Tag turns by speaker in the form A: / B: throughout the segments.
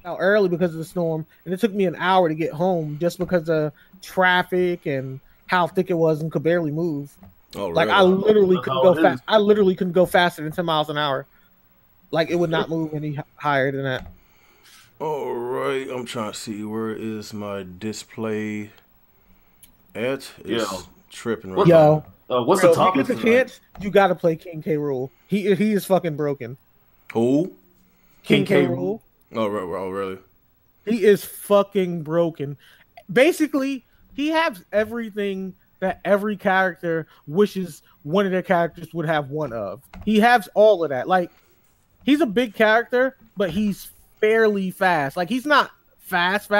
A: Out early because of the storm, and it took me an hour to get home just because of traffic and how thick it was and could barely move.
B: Oh,
A: like
B: really?
A: I literally couldn't go fast. I literally couldn't go faster than 10 miles an hour. Like it would not move any higher than that.
B: All right, I'm trying to see where is my display at. It's tripping right
A: now.
C: What's the topic?
A: If you get the chance, you gotta play King K. Rool. He is fucking broken.
B: Who?
A: King K. Rool.
B: Oh, really?
A: He is fucking broken. Basically, he has everything that every character wishes one of their characters would have one of. He has all of that. Like, he's a big character, but he's fairly fast. Like, he's not fast,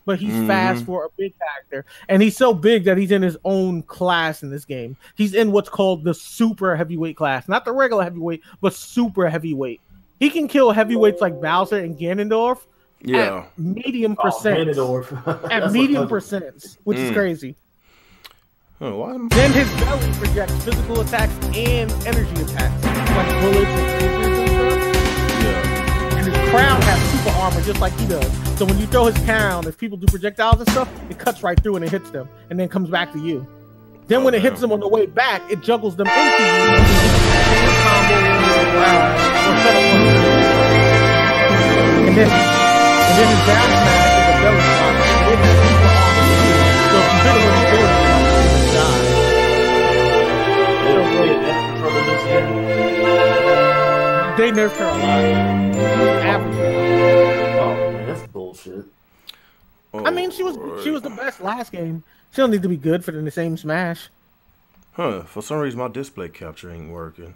A: but he's fast for a big character. And he's so big that he's in his own class in this game. He's in what's called the super heavyweight class. Not the regular heavyweight, but super heavyweight. He can kill heavyweights like Bowser and Ganondorf at medium percent. At medium percents, which is crazy. Then his belly projects physical attacks and energy attacks, like bullets and phasers and stuff.
B: Yeah.
A: And his crown has super armor just like he does. So when you throw his crown, if people do projectiles and stuff, it cuts right through and it hits them, and then comes back to you. Then when it hits them on the way back, it juggles them into you. And then his down smash is a belly shot. It has super armor too. So if you hit him when he's doing it, they nerfed her a lot. Average.
C: Oh man, that's bullshit.
A: I mean, she was the best last game. She don't need to be good for the same Smash.
B: Huh? For some reason, my display capture ain't working.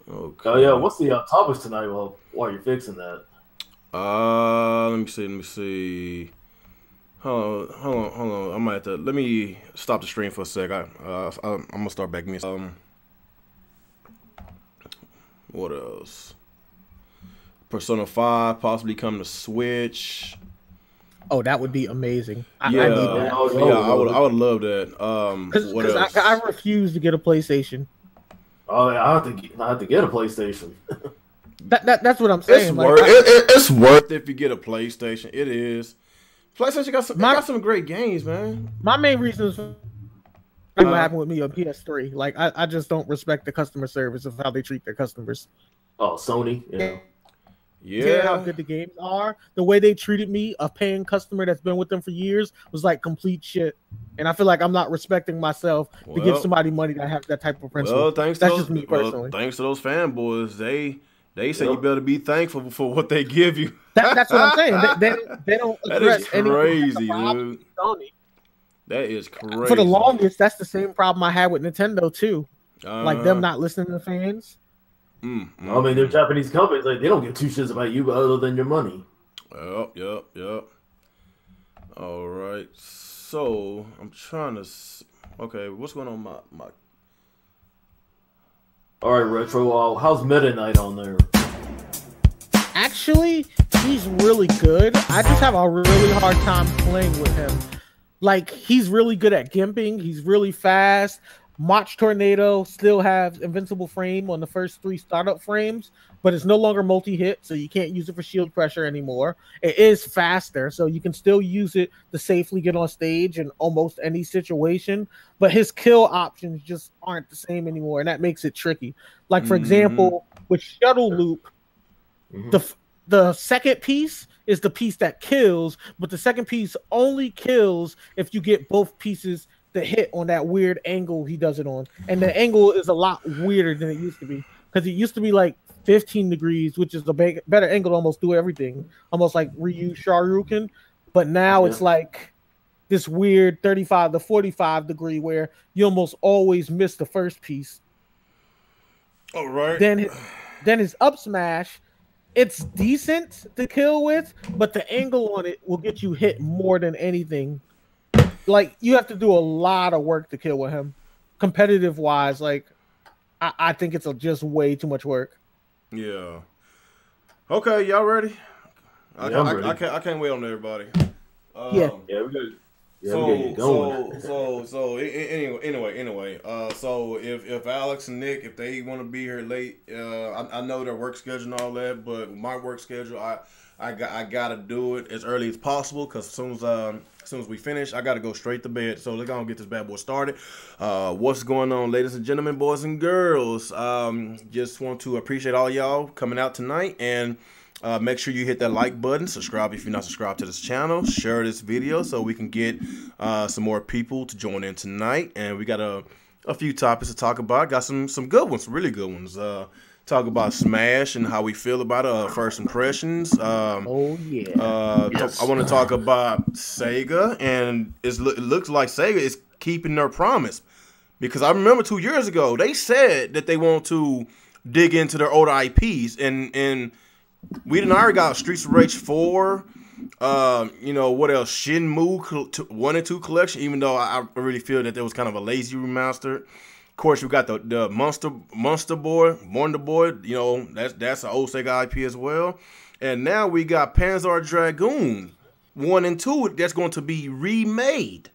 B: Okay.
C: Oh yeah, what's the topics tonight? Well, while you're fixing that.
B: Let me see. Let me see. Hold on. I might have to. Let me stop the stream for a sec. I'm gonna start back me. What else? Persona 5 possibly come to Switch.
A: Oh, that would be amazing. I
B: Yeah,
A: need that.
B: I would love that. What else?
A: I refuse to get a PlayStation.
C: Oh yeah, I have to get a PlayStation.
A: That's what I'm saying.
B: It's worth it if you get a PlayStation. It is. PlayStation got some great games, man.
A: My main reason is what happened with me on PS3. Like I just don't respect the customer service of how they treat their customers.
C: Oh, Sony, yeah.
A: Yeah, how good the games are. The way they treated me, a paying customer that's been with them for years, was like complete shit. And I feel like I'm not respecting myself to give somebody money that has that type of principle.
B: Well,
A: that's just me personally.
B: Thanks to those fanboys, they say you better be thankful for what they give you.
A: That's what I'm saying. They don't address
B: that is crazy,
A: dude.
B: That is crazy.
A: For the longest, that's the same problem I had with Nintendo too. Like them not listening to fans.
C: I mean, they're Japanese companies. Like they don't give two shits about you other than your money.
B: Yep. All right. So I'm trying to. Okay, what's going on my?
C: All right, Retro. How's Meta Knight on there?
A: Actually, he's really good. I just have a really hard time playing with him. Like he's really good at gimping. He's really fast. Mach Tornado still has invincible frame on the first 3 startup frames, but it's no longer multi-hit, so you can't use it for shield pressure anymore. It is faster, so you can still use it to safely get on stage in almost any situation, but his kill options just aren't the same anymore, and that makes it tricky. Like, for example, with Shuttle Loop, the second piece is the piece that kills, but the second piece only kills if you get both pieces to hit on that weird angle he does it on. And the angle is a lot weirder than it used to be, because it used to be like 15 degrees, which is a better angle to almost do everything, almost like Ryu Shoryuken. But now it's like this weird 35 to 45 degree where you almost always miss the first piece.
B: All right.
A: Then his up smash, it's decent to kill with, but the angle on it will get you hit more than anything. Like, you have to do a lot of work to kill with him. Competitive wise, like, I think it's just way too much work.
B: Yeah. Okay, y'all ready? I can't wait on everybody.
A: Yeah,
C: we good.
B: Anyway. So if Alex and Nick, if they want to be here late, I know their work schedule and all that, but my work schedule, I gotta do it as early as possible, because as soon as we finish, I gotta go straight to bed. So let's go and get this bad boy started. What's going on, ladies and gentlemen, boys and girls? Just want to appreciate all y'all coming out tonight, and make sure you hit that like button, subscribe if you're not subscribed to this channel, share this video so we can get some more people to join in tonight. And we got a few topics to talk about. Got some good ones, really good ones. Talk about Smash and how we feel about it, first impressions. I want to talk about Sega, and it looks like Sega is keeping their promise, because I remember 2 years ago they said that they want to dig into their older IPs, and we already got Streets of Rage 4. What else? Shenmue 1 and 2 collection, even though I really feel that there was kind of a lazy remaster. Of course, we got the Monster Boy, Wonder Boy. That's an old Sega IP as well. And now we got Panzar Dragoon 1 and 2 that's going to be remade.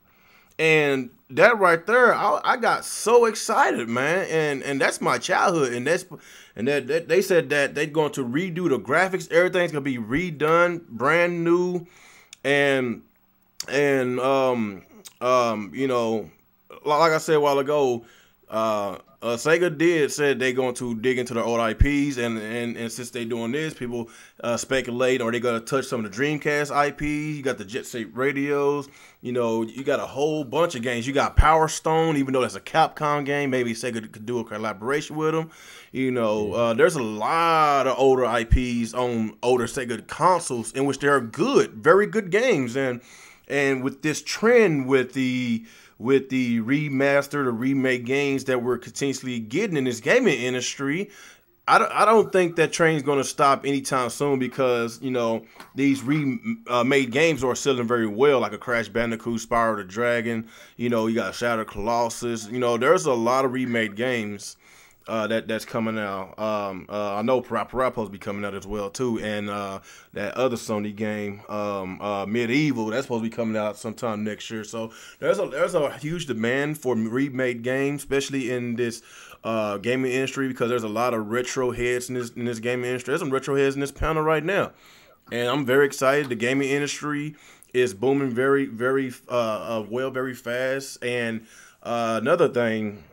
B: And that right there, I got so excited, man. And that's my childhood. And that they said that they're going to redo the graphics. Everything's going to be redone, brand new. And like I said a while ago, Sega said they're going to dig into their old IPs, and since they're doing this, people speculate, are they going to touch some of the Dreamcast IPs? You got the Jet Set radios, you got a whole bunch of games. You got Power Stone, even though that's a Capcom game, maybe Sega could do a collaboration with them. There's a lot of older IPs on older Sega consoles in which they are good, very good games, and with this trend with the with the remastered or remake games that we're continuously getting in this gaming industry, I don't think that train's going to stop anytime soon because, you know, these remade games are selling very well, like a Crash Bandicoot, Spyro the Dragon. You know, you got Shadow Colossus. You know, there's a lot of remade games that's coming out. I know Parappa supposed to be coming out as well too, and that other Sony game, Medieval, that's supposed to be coming out sometime next year. So there's a huge demand for remade games, especially in this gaming industry, because there's a lot of retro heads in this gaming industry. There's some retro heads in this panel right now, and I'm very excited. The gaming industry is booming very, very well, very fast. And another thing,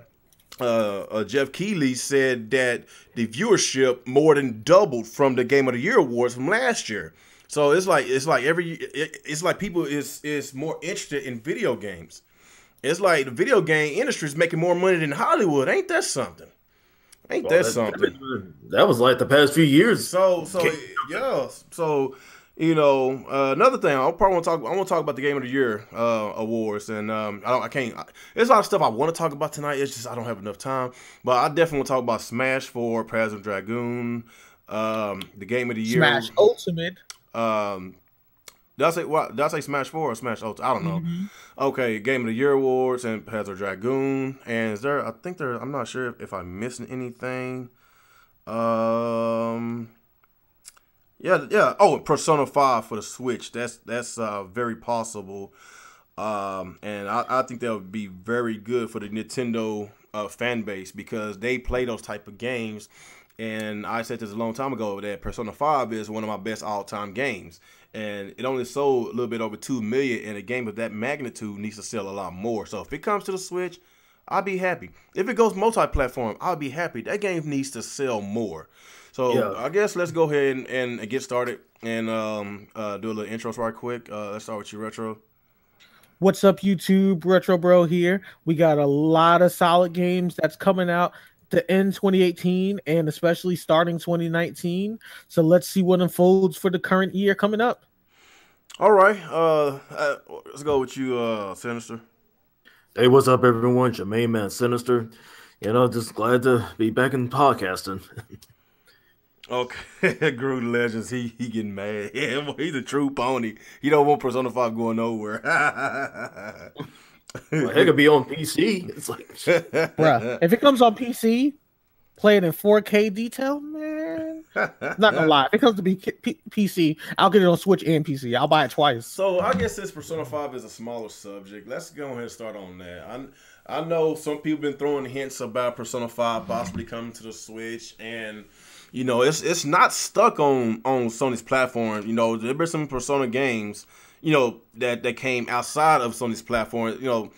B: Jeff Keighley said that the viewership more than doubled from the Game of the Year awards from last year. So it's like people is more interested in video games. It's like the video game industry is making more money than Hollywood. Ain't that something?
C: That was like the past few years.
B: So yeah. So, you know, another thing, I want to talk about the Game of the Year awards, and I can't. There's a lot of stuff I want to talk about tonight. It's just I don't have enough time. But I definitely want to talk about Smash 4, Panzer Dragoon, the Game of the Year,
A: Smash Ultimate.
B: Did I say Smash 4 or Smash Ultimate? I don't know. Mm-hmm. Okay, Game of the Year awards and Panzer Dragoon, and I'm not sure if I'm missing anything. Yeah. Oh, Persona 5 for the Switch. That's very possible. And I think that would be very good for the Nintendo fan base, because they play those type of games. And I said this a long time ago that Persona 5 is one of my best all-time games. And it only sold a little bit over 2 million, and a game of that magnitude needs to sell a lot more. So if it comes to the Switch, I'll be happy. If it goes multi-platform, I'll be happy. That game needs to sell more. So yeah. I guess let's go ahead and get started and do a little intros right quick. Let's start with you, Retro.
A: What's up, YouTube? Retro Bro here. We got a lot of solid games that's coming out to end 2018 and especially starting 2019. So let's see what unfolds for the current year coming up.
B: All right. Let's go with you, Sinister.
C: Hey, what's up, everyone? It's your main man, Sinister. You know, just glad to be back in podcasting.
B: Okay, Groot Legends, he getting mad. Yeah, he's a true pony. He don't want Persona 5 going nowhere.
C: Well, it could be on PC. It's like,
A: bruh, if it comes on PC, play it in 4K detail, man. Not gonna lie, if it comes to PC, I'll get it on Switch and PC. I'll buy it twice.
B: So I guess since Persona 5 is a smaller subject, let's go ahead and start on that. I know some people been throwing hints about Persona 5 possibly coming to the Switch, and you know, it's not stuck on Sony's platform. You know, there been some Persona games, you know, that came outside of Sony's platform, you know,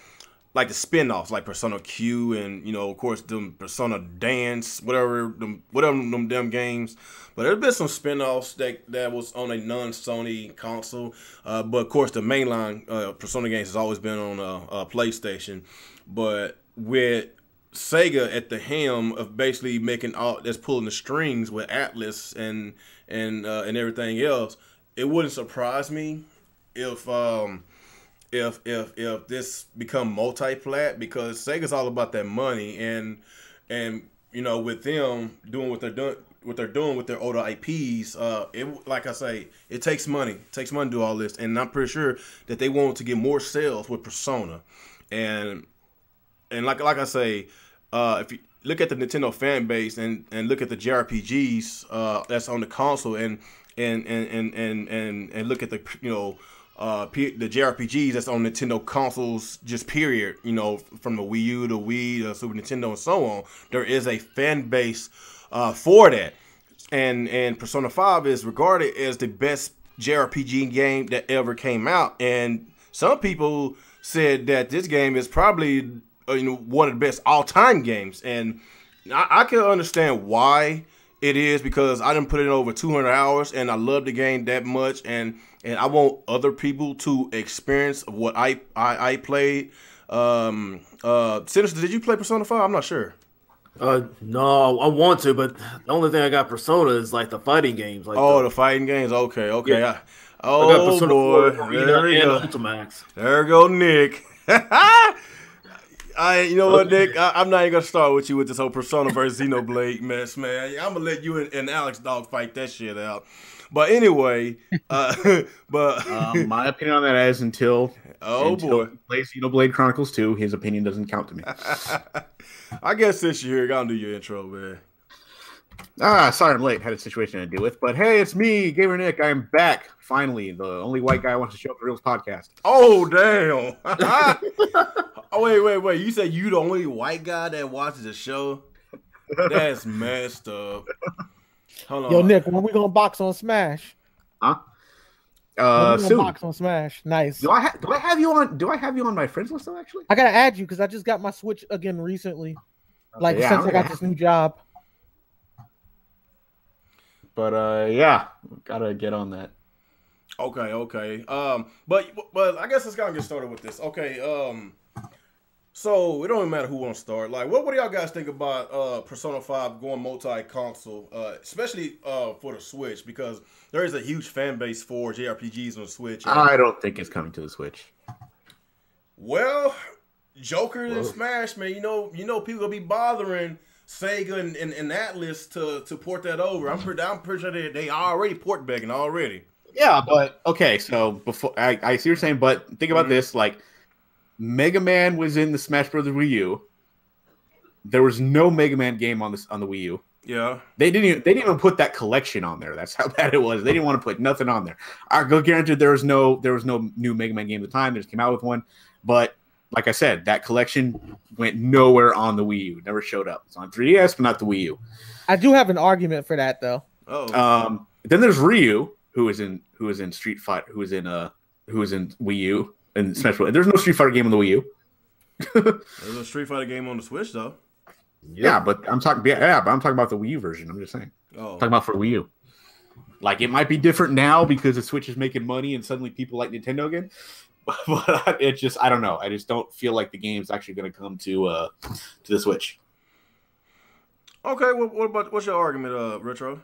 B: like the spin-offs, like Persona Q and, you know, of course, them Persona Dance, whatever them damn games. But there's been some spin-offs that was on a non-Sony console. But, of course, the mainline Persona games has always been on a PlayStation. But with Sega at the helm of basically making that's pulling the strings with Atlas and everything else, it wouldn't surprise me if this become multi-plat, because Sega's all about that money, and you know, with them doing what they're doing with their older IPs, it, like I say, it takes money. It takes money to do all this, and I'm pretty sure that they want to get more sales with Persona, and like I say, if you look at the Nintendo fan base and look at the JRPGs that's on the console, and look at the, you know, the JRPGs that's on Nintendo consoles, just period, you know, from the Wii U to Wii, the Super Nintendo, and so on, there is a fan base for that, and Persona 5 is regarded as the best JRPG game that ever came out, and some people said that this game is probably you know, one of the best all-time games, and I can understand why it is, because I didn't put in over 200 hours, and I love the game that much, and I want other people to experience what I played. Sinister, did you play Persona 5? I'm not sure.
C: No, I want to, but the only thing I got Persona is like the fighting games. Like
B: the fighting games. Okay. Yeah.
C: I got Persona
B: boy,
C: 4, there we go.
B: Ultimax. There we go, Nick. You know what, Nick? I'm not even gonna start with you with this whole Persona versus Xenoblade mess, man. I'm gonna let you and Alex dog fight that shit out. But anyway,
D: my opinion on that is until
B: boy,
D: he plays Xenoblade Chronicles 2, his opinion doesn't count to me.
B: I guess since you're here, gotta do your intro, man.
D: Sorry I'm late. Had a situation to deal with, but hey, it's me, Gamer Nick. I am back finally. The only white guy who wants to show up for Reels podcast.
B: Oh damn! Oh wait! You said you the only white guy that watches the show? That's messed up. Hold on.
A: Yo, Nick, when we gonna box on Smash?
D: Huh?
A: Soon. Box on Smash. Nice.
D: Do I have you on my friends list though? Actually,
A: I gotta add you because I just got my Switch again recently. Since I got this new job.
D: But yeah, gotta get on that.
B: Okay. But I guess let's kind of get started with this. Okay. So it don't even matter who wants to start. Like, what do y'all guys think about Persona 5 going multi-console, especially for the Switch? Because there is a huge fan base for JRPGs on the Switch.
D: I don't think it's coming to the Switch. Well,
B: Joker and Smash, man. You know, people gonna be bothering Sega and Atlas to port that over. I'm pretty sure they already port begging already.
D: Yeah, but okay. So before I see what you're saying, but think about this: like Mega Man was in the Smash Brothers Wii U. There was no Mega Man game on the Wii U.
B: Yeah,
D: they didn't even put that collection on there. That's how bad it was. They didn't want to put nothing on there. I go guarantee there was no new Mega Man game at the time. They just came out with one, but like I said, that collection went nowhere on the Wii U. Never showed up. It's on 3DS, but not the Wii U.
A: I do have an argument for that, though.
B: Oh.
D: Then there's Ryu, who is in Street Fighter, who is in Wii U and Smash Bros. There's no Street Fighter game on the Wii U.
B: There's a Street Fighter game on the Switch, though.
D: Yeah, but I'm talking about the Wii U version. I'm just saying.
B: Oh.
D: I'm talking about for Wii U. Like, it might be different now because the Switch is making money and suddenly people like Nintendo again. But it's just, I don't know. I just don't feel like the game's actually going to come to the Switch.
B: Okay, what's your argument, Retro?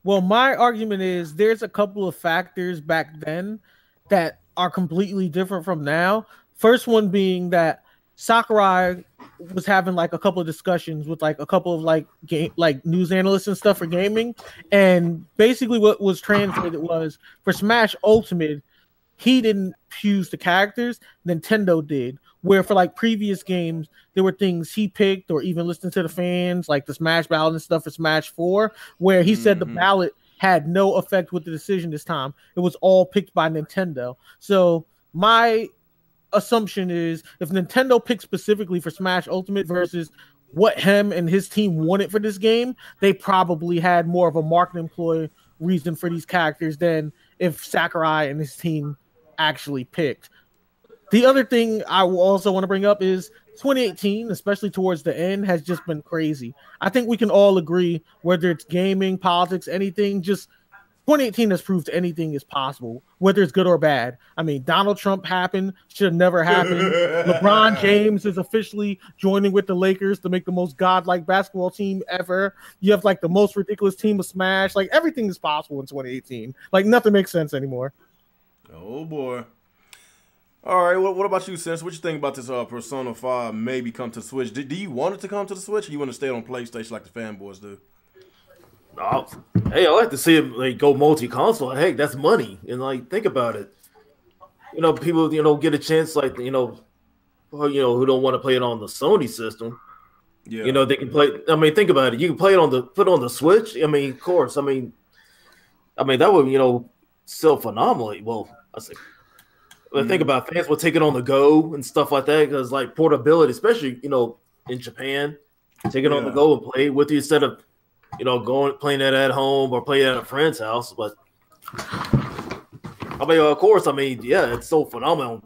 A: Well, my argument is there's a couple of factors back then that are completely different from now. First one being that Sakurai was having like a couple of discussions with like a couple of like news analysts and stuff for gaming, and basically what was translated was for Smash Ultimate, he didn't choose the characters, Nintendo did. Where for like previous games, there were things he picked or even listening to the fans, like the Smash ballot and stuff for Smash 4, where he said the ballot had no effect with the decision this time. It was all picked by Nintendo. So my assumption is if Nintendo picked specifically for Smash Ultimate versus what him and his team wanted for this game, they probably had more of a marketing ploy reason for these characters than if Sakurai and his team actually picked. The other thing I will also want to bring up is 2018, especially towards the end, has just been crazy. I think we can all agree, whether it's gaming, politics, anything, just 2018 has proved anything is possible, whether it's good or bad. I mean, Donald Trump happened, should have never happened. LeBron James is officially joining with the Lakers to make the most godlike basketball team ever. You have like the most ridiculous team of Smash. Like everything is possible in 2018. Like nothing makes sense anymore.
B: Oh boy. All right, what about you, Sense? What you think about this Persona 5 maybe come to Switch? Do you want it to come to the Switch, or you want to stay on PlayStation like the fanboys do?
C: Hey, I like to see it like go multi-console. Heck, that's money. And like, think about it. People, get a chance, like, who don't want to play it on the Sony system.
B: Yeah.
C: They can play. I mean, think about it. You can play it put on the Switch. I mean, of course. I mean, that would, sell phenomenally. Well, I say. Think about fans will take it on the go and stuff like that because like portability, especially in Japan, take it on the go and play with you instead of playing it at home or playing it at a friend's house. But I mean, of course, it's so phenomenal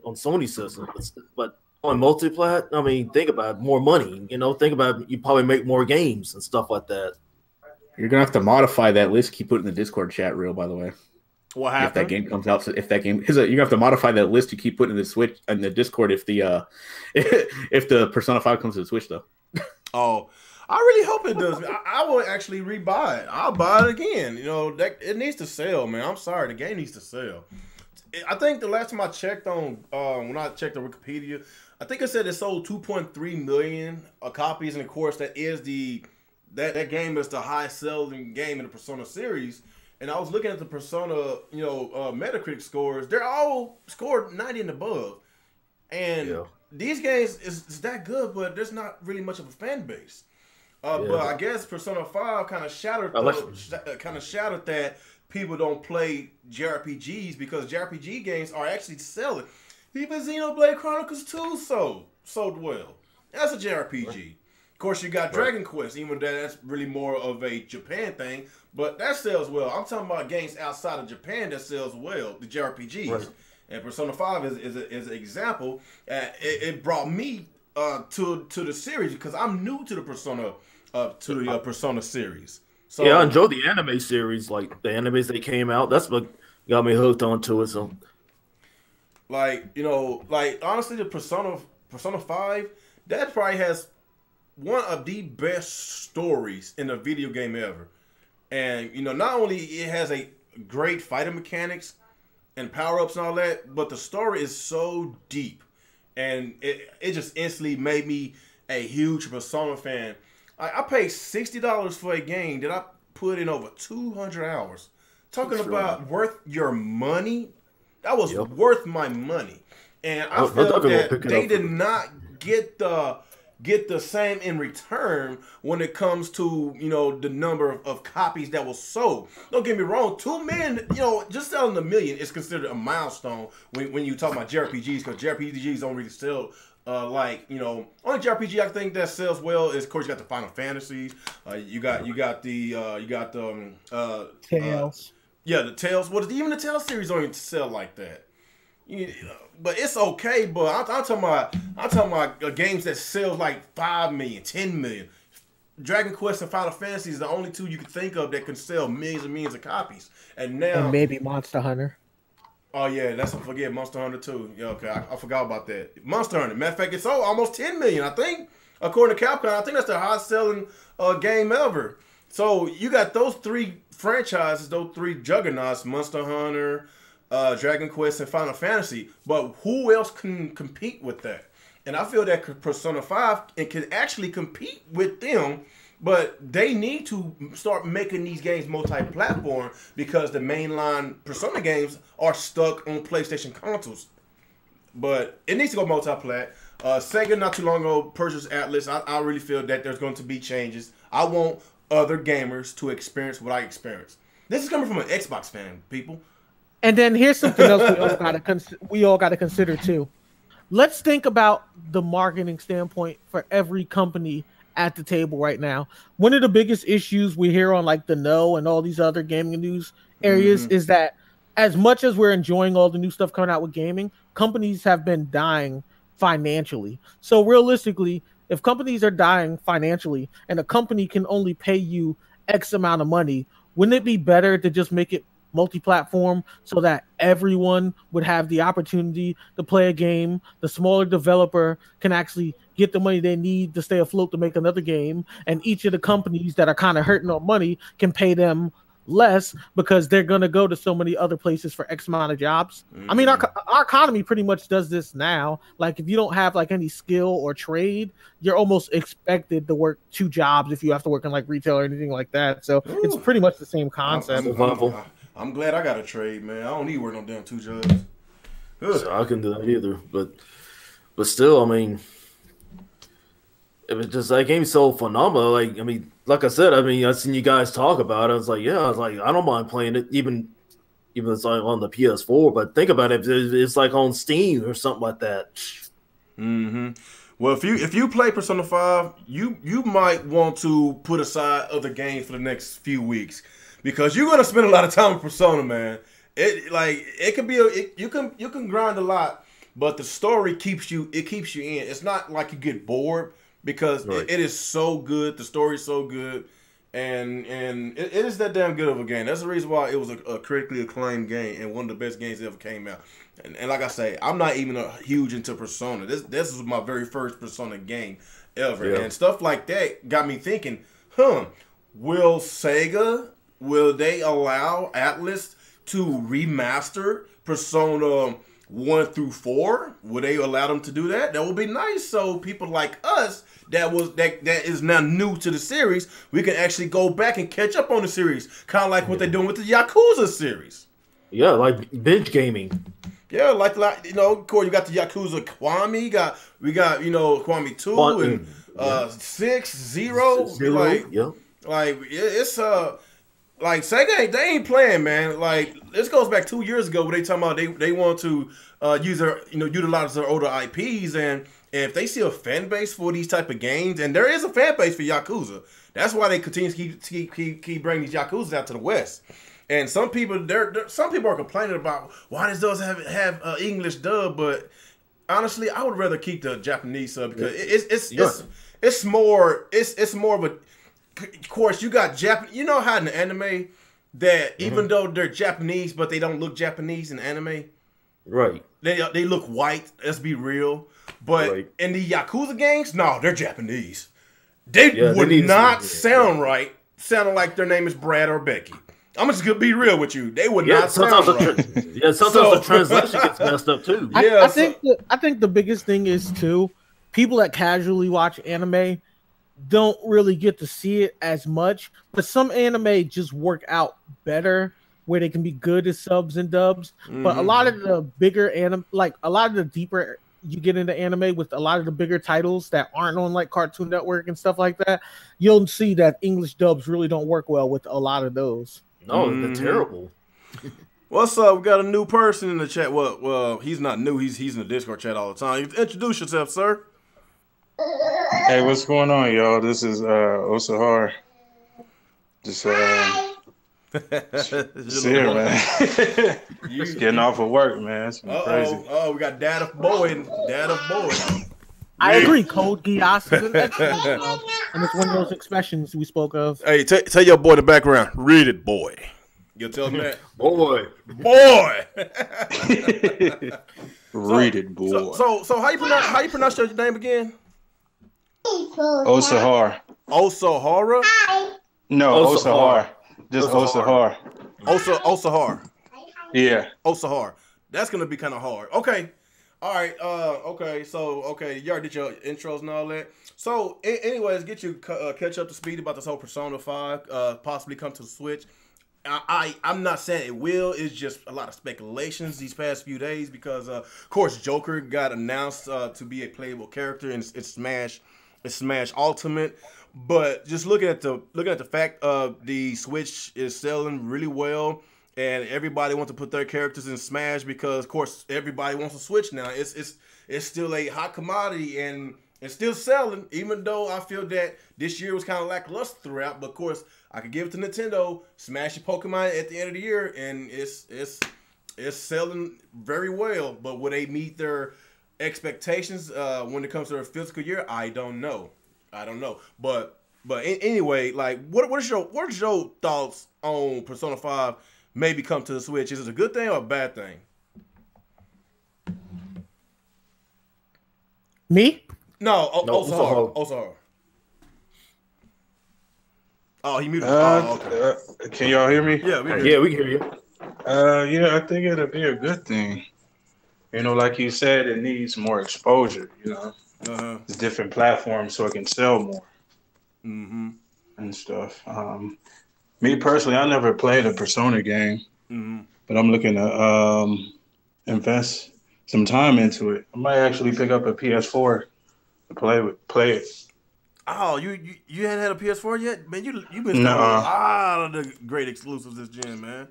C: on Sony system, but on multiplat, I mean, think about it, more money. Think about it, you probably make more games and stuff like that.
D: You're gonna have to modify that list. Keep putting in the Discord chat reel, by the way.
B: What happened?
D: If that game comes out, you're gonna have to modify that list you keep putting in the Switch and the Discord if the if the Persona 5 comes to the Switch though.
B: Oh, I really hope it does. I will actually rebuy it. I'll buy it again. It needs to sell, man. I'm sorry, the game needs to sell. I think the last time I checked on when I checked on Wikipedia, I think it said it sold 2.3 million copies, and of course that game is the highest selling game in the Persona series. And I was looking at the Persona, Metacritic scores. They're all scored 90 and above. And these games is that good, but there's not really much of a fan base. But I guess Persona 5 kind of shattered that people don't play JRPGs because JRPG games are actually selling. Even Xenoblade Chronicles 2 sold well. That's a JRPG. Of course, you got Dragon Quest, even though that's really more of a Japan thing, but that sells well. I'm talking about games outside of Japan that sells well, the JRPGs. Right. And Persona 5 is an example. It brought me to the series because I'm new to the Persona series. So
C: I enjoyed the anime series, like the animes that came out. That's what got me hooked onto it. So,
B: honestly, the Persona 5, that probably has one of the best stories in a video game ever. And, not only it has a great fighting mechanics and power-ups and all that, but the story is so deep. And it just instantly made me a huge Persona fan. I paid $60 for a game that I put in over 200 hours. Talking about worth your money, that was worth my money. And I felt that they did not get the same in return when it comes to, the number of copies that was sold. Don't get me wrong, 2 million, just selling 1 million is considered a milestone when you talk about JRPGs, because JRPGs don't really sell only JRPG I think that sells well is, of course, you got the Final Fantasies. You got the
A: Tales.
B: The Tales. Well, even the Tales series don't even sell like that. But it's okay. But I'm talking about games that sell like 5 million, 10 million. Dragon Quest and Final Fantasy is the only two you can think of that can sell millions and millions of copies. And
A: maybe Monster Hunter.
B: Oh yeah, let's not forget Monster Hunter 2. Yeah, okay, I forgot about that. Monster Hunter. Matter of fact, it's sold almost 10 million, I think. According to Capcom, I think that's the highest selling game ever. So you got those 3 franchises, those 3 juggernauts, Monster Hunter, Dragon Quest, and Final Fantasy. But who else can compete with that? And I feel that Persona 5 can actually compete with them. But they need to start making these games multi-platform because the mainline Persona games are stuck on PlayStation consoles. But it needs to go multi-plat. Sega not too long ago purchased Atlus. I really feel that there's going to be changes. I want other gamers to experience what I experienced. This is coming from an Xbox fan, people.
A: And then here's something else we all got to consider too. Let's think about the marketing standpoint for every company at the table right now. One of the biggest issues we hear on like the No and all these other gaming news areas is that as much as we're enjoying all the new stuff coming out with gaming, companies have been dying financially. So realistically, if companies are dying financially and a company can only pay you X amount of money, wouldn't it be better to just make it multi-platform so that everyone would have the opportunity to play a game? The smaller developer can actually get the money they need to stay afloat to make another game, and each of the companies that are kind of hurting on money can pay them less because they're going to go to so many other places for X amount of jobs. I mean, our economy pretty much does this now. Like, if you don't have like any skill or trade, you're almost expected to work 2 jobs if you have to work in like retail or anything like that. So it's pretty much the same concept.
B: I'm glad I got a trade, man. I don't need to work no damn 2 jobs.
C: So I couldn't do that either. But still, I mean, it was just that game's so phenomenal. Like I said, I seen you guys talk about it. I was like, I don't mind playing it, even it's like on the PS4. But think about it, it's like on Steam or something like that.
B: Well, if you play Persona 5, you might want to put aside other games for the next few weeks because you're gonna spend a lot of time with Persona, man. It can be you can grind a lot, but the story keeps you in. It's not like you get bored because it is so good. The story is so good, and it is that damn good of a game. That's the reason why it was a critically acclaimed game and one of the best games that ever came out. And like I say, I'm not even a huge into Persona. This was my very first Persona game ever, and stuff like that got me thinking, will they allow Atlus to remaster Persona 1 through 4. Would they allow them to do that? That would be nice. So people like us that is now new to the series, we can actually go back and catch up on the series, kind of like what they're doing with the Yakuza series.
C: Yeah, like binge gaming.
B: Yeah, like Corey, you got the Yakuza Kiwami, we got Kiwami 2 and 6, 0. Like it's like Sega they ain't playing, man. Like this goes back 2 years ago where they talking about they want to utilize their older IPs, and if they see a fan base for these type of games, and there is a fan base for Yakuza, that's why they continue to keep bringing these Yakuzas out to the West. And some people are complaining about why does those have English dub, but honestly, I would rather keep the Japanese sub because it's more of a. Of course, you got Japanese. You know how in the anime that even though they're Japanese, but they don't look Japanese in anime.
C: Right.
B: They look white. Let's be real. But in the Yakuza games, no, they're Japanese. They would not sound right, sounding like their name is Brad or Becky. I'm just gonna be real with you. They would not sound right.
C: Sometimes the translation gets messed up too.
A: I think the biggest thing is too, people that casually watch anime don't really get to see it as much, but some anime just work out better where they can be good as subs and dubs. But a lot of the bigger anime, like a lot of the deeper you get into anime with a lot of the bigger titles that aren't on like Cartoon Network and stuff like that, you'll see that English dubs really don't work well with a lot of those.
C: No, they're terrible.
B: What's up? We got a new person in the chat. Well, he's not new. He's in the Discord chat all the time. Introduce yourself, sir.
E: Hey, what's going on, y'all? This is Osahar. Just here, man. Just getting off of work, man. It's been crazy.
B: Oh, we got Dad of Boy.
A: I agree. Code Geass is an excellent job, and it's one of those expressions we spoke of.
B: Hey, tell your boy in the background. Read it, boy. You'll tell him that.
C: Boy.
E: Read it, boy.
B: So how you pronounce your name again?
E: Osahar.
B: Osahara?
E: No, Osahar. Just Osahar.
B: Osahar.
E: Yeah.
B: Osahar. That's gonna be kind of hard. Okay. All right. Okay. So you already did your intros and all that. So anyways, get you catch up to speed about this whole Persona 5 possibly come to the Switch. I'm not saying it will. It's just a lot of speculations these past few days because of course Joker got announced to be a playable character in Smash Ultimate. But just looking at the fact of the Switch is selling really well, and everybody wants to put their characters in Smash because, of course, everybody wants a Switch now. It's still a hot commodity and it's still selling. Even though I feel that this year was kind of lackluster throughout, but of course I could give it to Nintendo. Smash your Pokemon at the end of the year, and it's selling very well. But will they meet their expectations when it comes to their fiscal year? I don't know. But anyway, like what is your thoughts on Persona 5 maybe come to the Switch? Is it a good thing or a bad thing?
A: Me?
B: No, Osahara. Oh, he muted. Okay.
E: Can y'all hear me?
B: Yeah, we can
C: hear you.
E: Yeah, I think it'll be a good thing. You know, like you said, it needs more exposure. You know. It's different platforms so it can sell more and stuff. Me personally, I never played a Persona game, but I'm looking to invest some time into it. I might actually pick up a PS4 to play it.
B: Oh, you hadn't had a PS4 yet? Man, you've been a lot of the great exclusives this gen, man.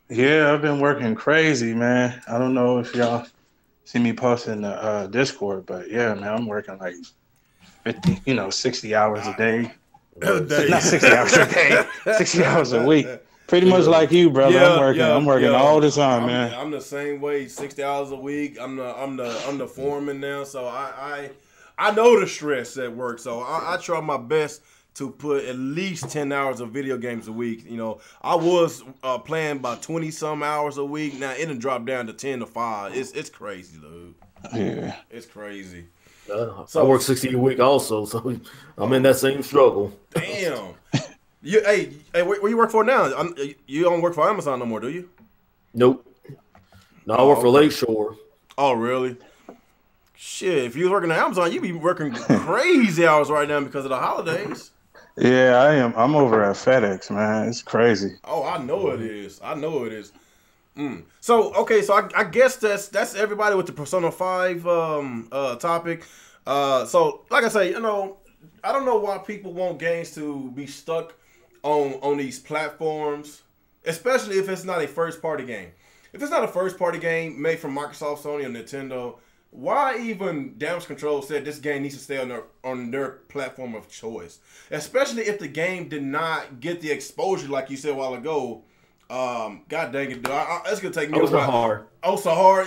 E: Yeah, I've been working crazy, man. I don't know if y'all see me posting the Discord, but yeah, man, I'm working like 60 hours a day. Not 60 hours a day, 60 hours a week. Pretty much like you, brother. I'm working all the time, man.
B: I'm the same way, 60 hours a week. I'm the foreman now, so I know the stress at work. So I try my best to put at least 10 hours of video games a week. You know, I was playing about 20 some hours a week. Now it done dropped down to 10 to 5. It's crazy, dude.
E: Yeah,
B: it's crazy.
C: I work 60 a week also, so I'm in that same struggle.
B: Damn. Hey, where you work for now? You don't work for Amazon no more, do you?
C: Nope. No, I work for Lakeshore.
B: Oh, really? Shit, if you was working at Amazon, you'd be working crazy hours right now because of the holidays.
E: Yeah, I am. I'm over at FedEx, man. It's crazy.
B: Oh, I know it is. I know it is. So okay, so I guess that's everybody with the Persona 5 topic. So like I say, you know, I don't know why people want games to be stuck on these platforms, especially if it's not a first party game. If it's not a first party game made from Microsoft, Sony, or Nintendo, why even Damage Control said this game needs to stay on their platform of choice? Especially if the game did not get the exposure like you said a while ago. God dang it, dude. It's gonna take me a while. Sahar.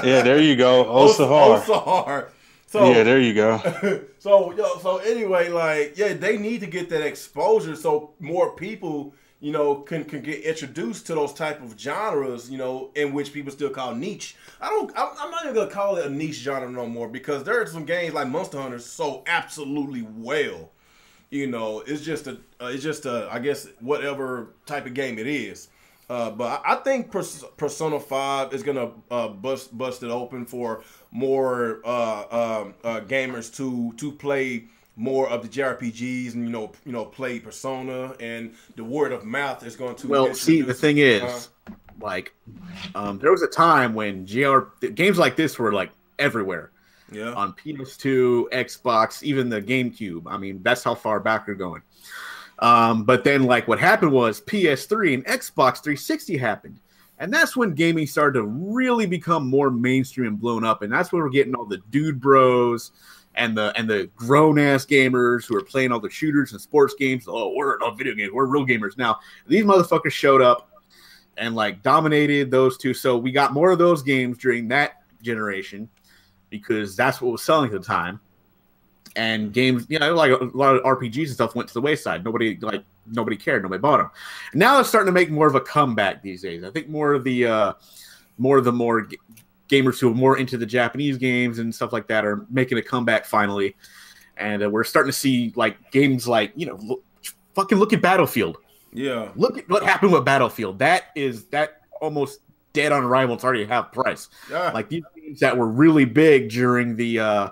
E: Yeah, there you go.
B: Sahar. So
E: yeah, there you go.
B: So anyway, like, yeah, they need to get that exposure so more people, you know, can get introduced to those type of genres, you know, in which people still call niche. I'm not even gonna call it a niche genre no more because there are some games like Monster Hunter so absolutely well. You know, it's just a I guess whatever type of game it is. But I think Persona 5 is gonna bust it open for more gamers to play more of the JRPGs and you know play Persona, and the word of mouth is going to.
D: Well, see, the thing is, like, there was a time when games like this were like everywhere.
B: Yeah.
D: On PS2, Xbox, even the GameCube. I mean, that's how far back we're going. But then, like, what happened was PS3 and Xbox 360 happened. And that's when gaming started to really become more mainstream and blown up. And that's when we're getting all the dude bros and the grown-ass gamers who are playing all the shooters and sports games. Oh, we're not video games. We're real gamers now. These motherfuckers showed up and, like, dominated those two. So we got more of those games during that generation, because that's what was selling at the time. And games, you know, like a lot of RPGs and stuff went to the wayside. Nobody cared. Nobody bought them. And now it's starting to make more of a comeback these days. I think more gamers who are more into the Japanese games and stuff like that are making a comeback finally. And we're starting to see like games like, you know, fucking look at Battlefield.
B: Yeah.
D: Look at what happened with Battlefield. That almost dead on arrival. It's already half price.
B: Yeah.
D: Like these games that were really big during the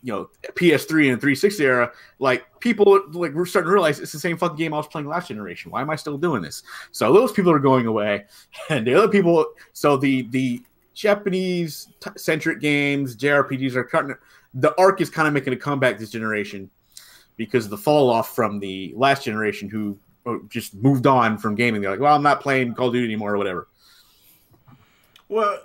D: you know, PS3 and 360 era, like people like we're starting to realize it's the same fucking game I was playing last generation. Why am I still doing this? So those people are going away, and the other people. So the Japanese centric games, JRPGs are cutting. The arc is kind of making a comeback this generation because of the fall off from the last generation who just moved on from gaming. They're like, well, I'm not playing Call of Duty anymore or whatever.
B: Well,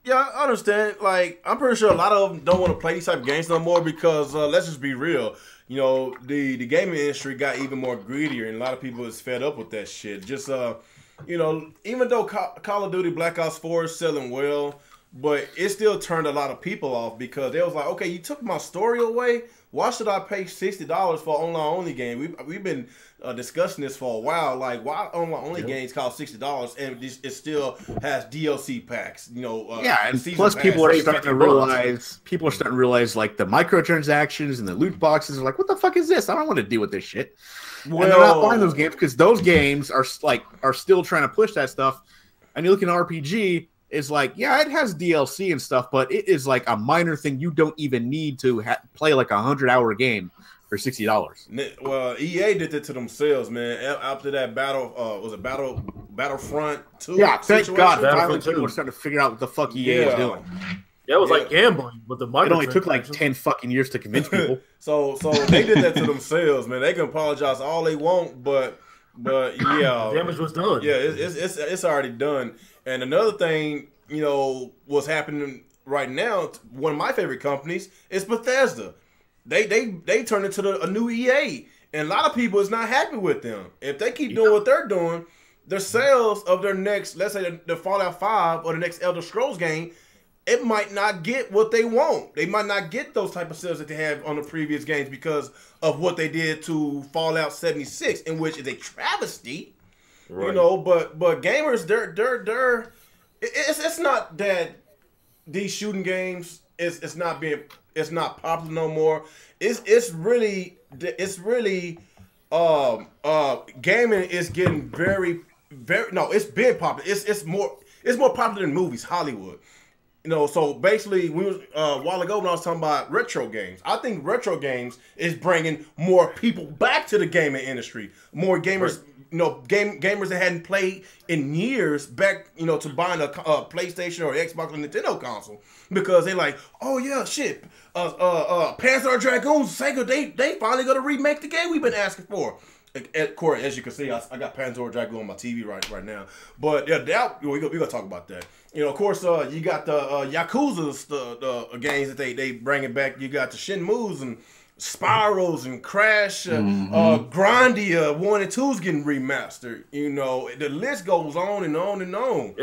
B: yeah, I understand. Like, I'm pretty sure a lot of them don't want to play these type of games no more because let's just be real. You know, the gaming industry got even more greedier, and a lot of people is fed up with that shit. Just you know, even though Call of Duty Black Ops 4 is selling well, but it still turned a lot of people off because they was like, okay, you took my story away. Why should I pay $60 for an online-only game? We've been discussing this for a while. Like, why online-only games cost $60 and it still has DLC packs? You know,
D: yeah, and plus people are starting to realize like the microtransactions and the loot boxes are like, what the fuck is this? I don't want to deal with this shit. Well, and they're not buying those games because those games are still trying to push that stuff. And you look at an RPG. Is like, yeah, it has DLC and stuff, but it is like a minor thing. You don't even need to play like 100-hour game for $60.
B: Well, EA did it to themselves, man. After that Battlefront 2?
D: Yeah, thank God. Finally, people are starting to figure out what the fuck EA is doing.
C: Yeah, it was like gambling with the microtransactions.
D: It only took like 10 fucking years to convince people.
B: so they did that to themselves, man. They can apologize all they want, but yeah,
C: damage was done.
B: Yeah, it's already done. And another thing, you know, what's happening right now, one of my favorite companies is Bethesda. They turned into a new EA. And a lot of people is not happy with them. If they keep doing what they're doing, their sales of their next, let's say the Fallout 5 or the next Elder Scrolls game, it might not get what they want. They might not get those type of sales that they have on the previous games because of what they did to Fallout 76, in which is a travesty. Right. You know, but gamers, they're it's not that these shooting games it's not popular no more. It's really gaming is getting very it's been popular. It's more popular than movies, Hollywood. So basically, we was a while ago when I was talking about retro games. I think retro games is bringing more people back to the gaming industry. More gamers, gamers that hadn't played in years back, to buying a PlayStation or Xbox or Nintendo console because they're like, oh yeah, shit, Panzer Dragoon, Saga, they finally gonna remake the game we've been asking for. Corey, as you can see, I got Panzer Dragoon on my TV right now. But yeah, we're gonna talk about that. Of course, you got the Yakuza's the games that they bringing back. You got the Shenmues and Spirals and Crash, Grandia 1 and 2's getting remastered. The list goes on and on and on.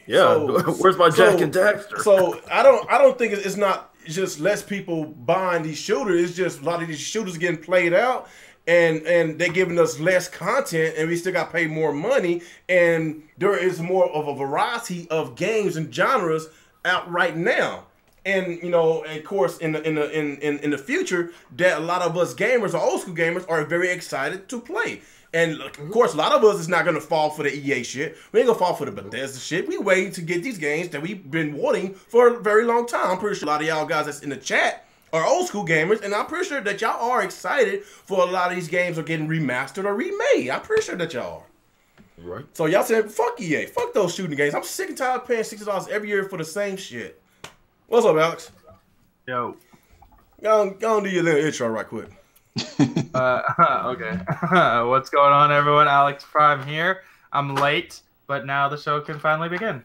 C: Yeah, where's my Jack and Daxter?
B: So I don't think it's not just less people buying these shooters. It's just a lot of these shooters getting played out. And they're giving us less content, and we still got to pay more money. And there is more of a variety of games and genres out right now. And of course, in the future, that a lot of us gamers, or old school gamers, are very excited to play. And of course, a lot of us is not gonna fall for the EA shit. We ain't gonna fall for the Bethesda shit. We waiting to get these games that we've been wanting for a very long time. I'm pretty sure a lot of y'all guys that's in the chat are old school gamers, and I'm pretty sure that y'all are excited for a lot of these games are getting remastered or remade. I'm pretty sure that y'all are.
C: Right.
B: So y'all said, fuck EA, fuck those shooting games. I'm sick and tired of paying $60 every year for the same shit. What's up, Alex?
F: Yo.
B: Go on do your little intro right quick.
F: Okay. What's going on, everyone? Alex Prime here. I'm late, but now the show can finally begin.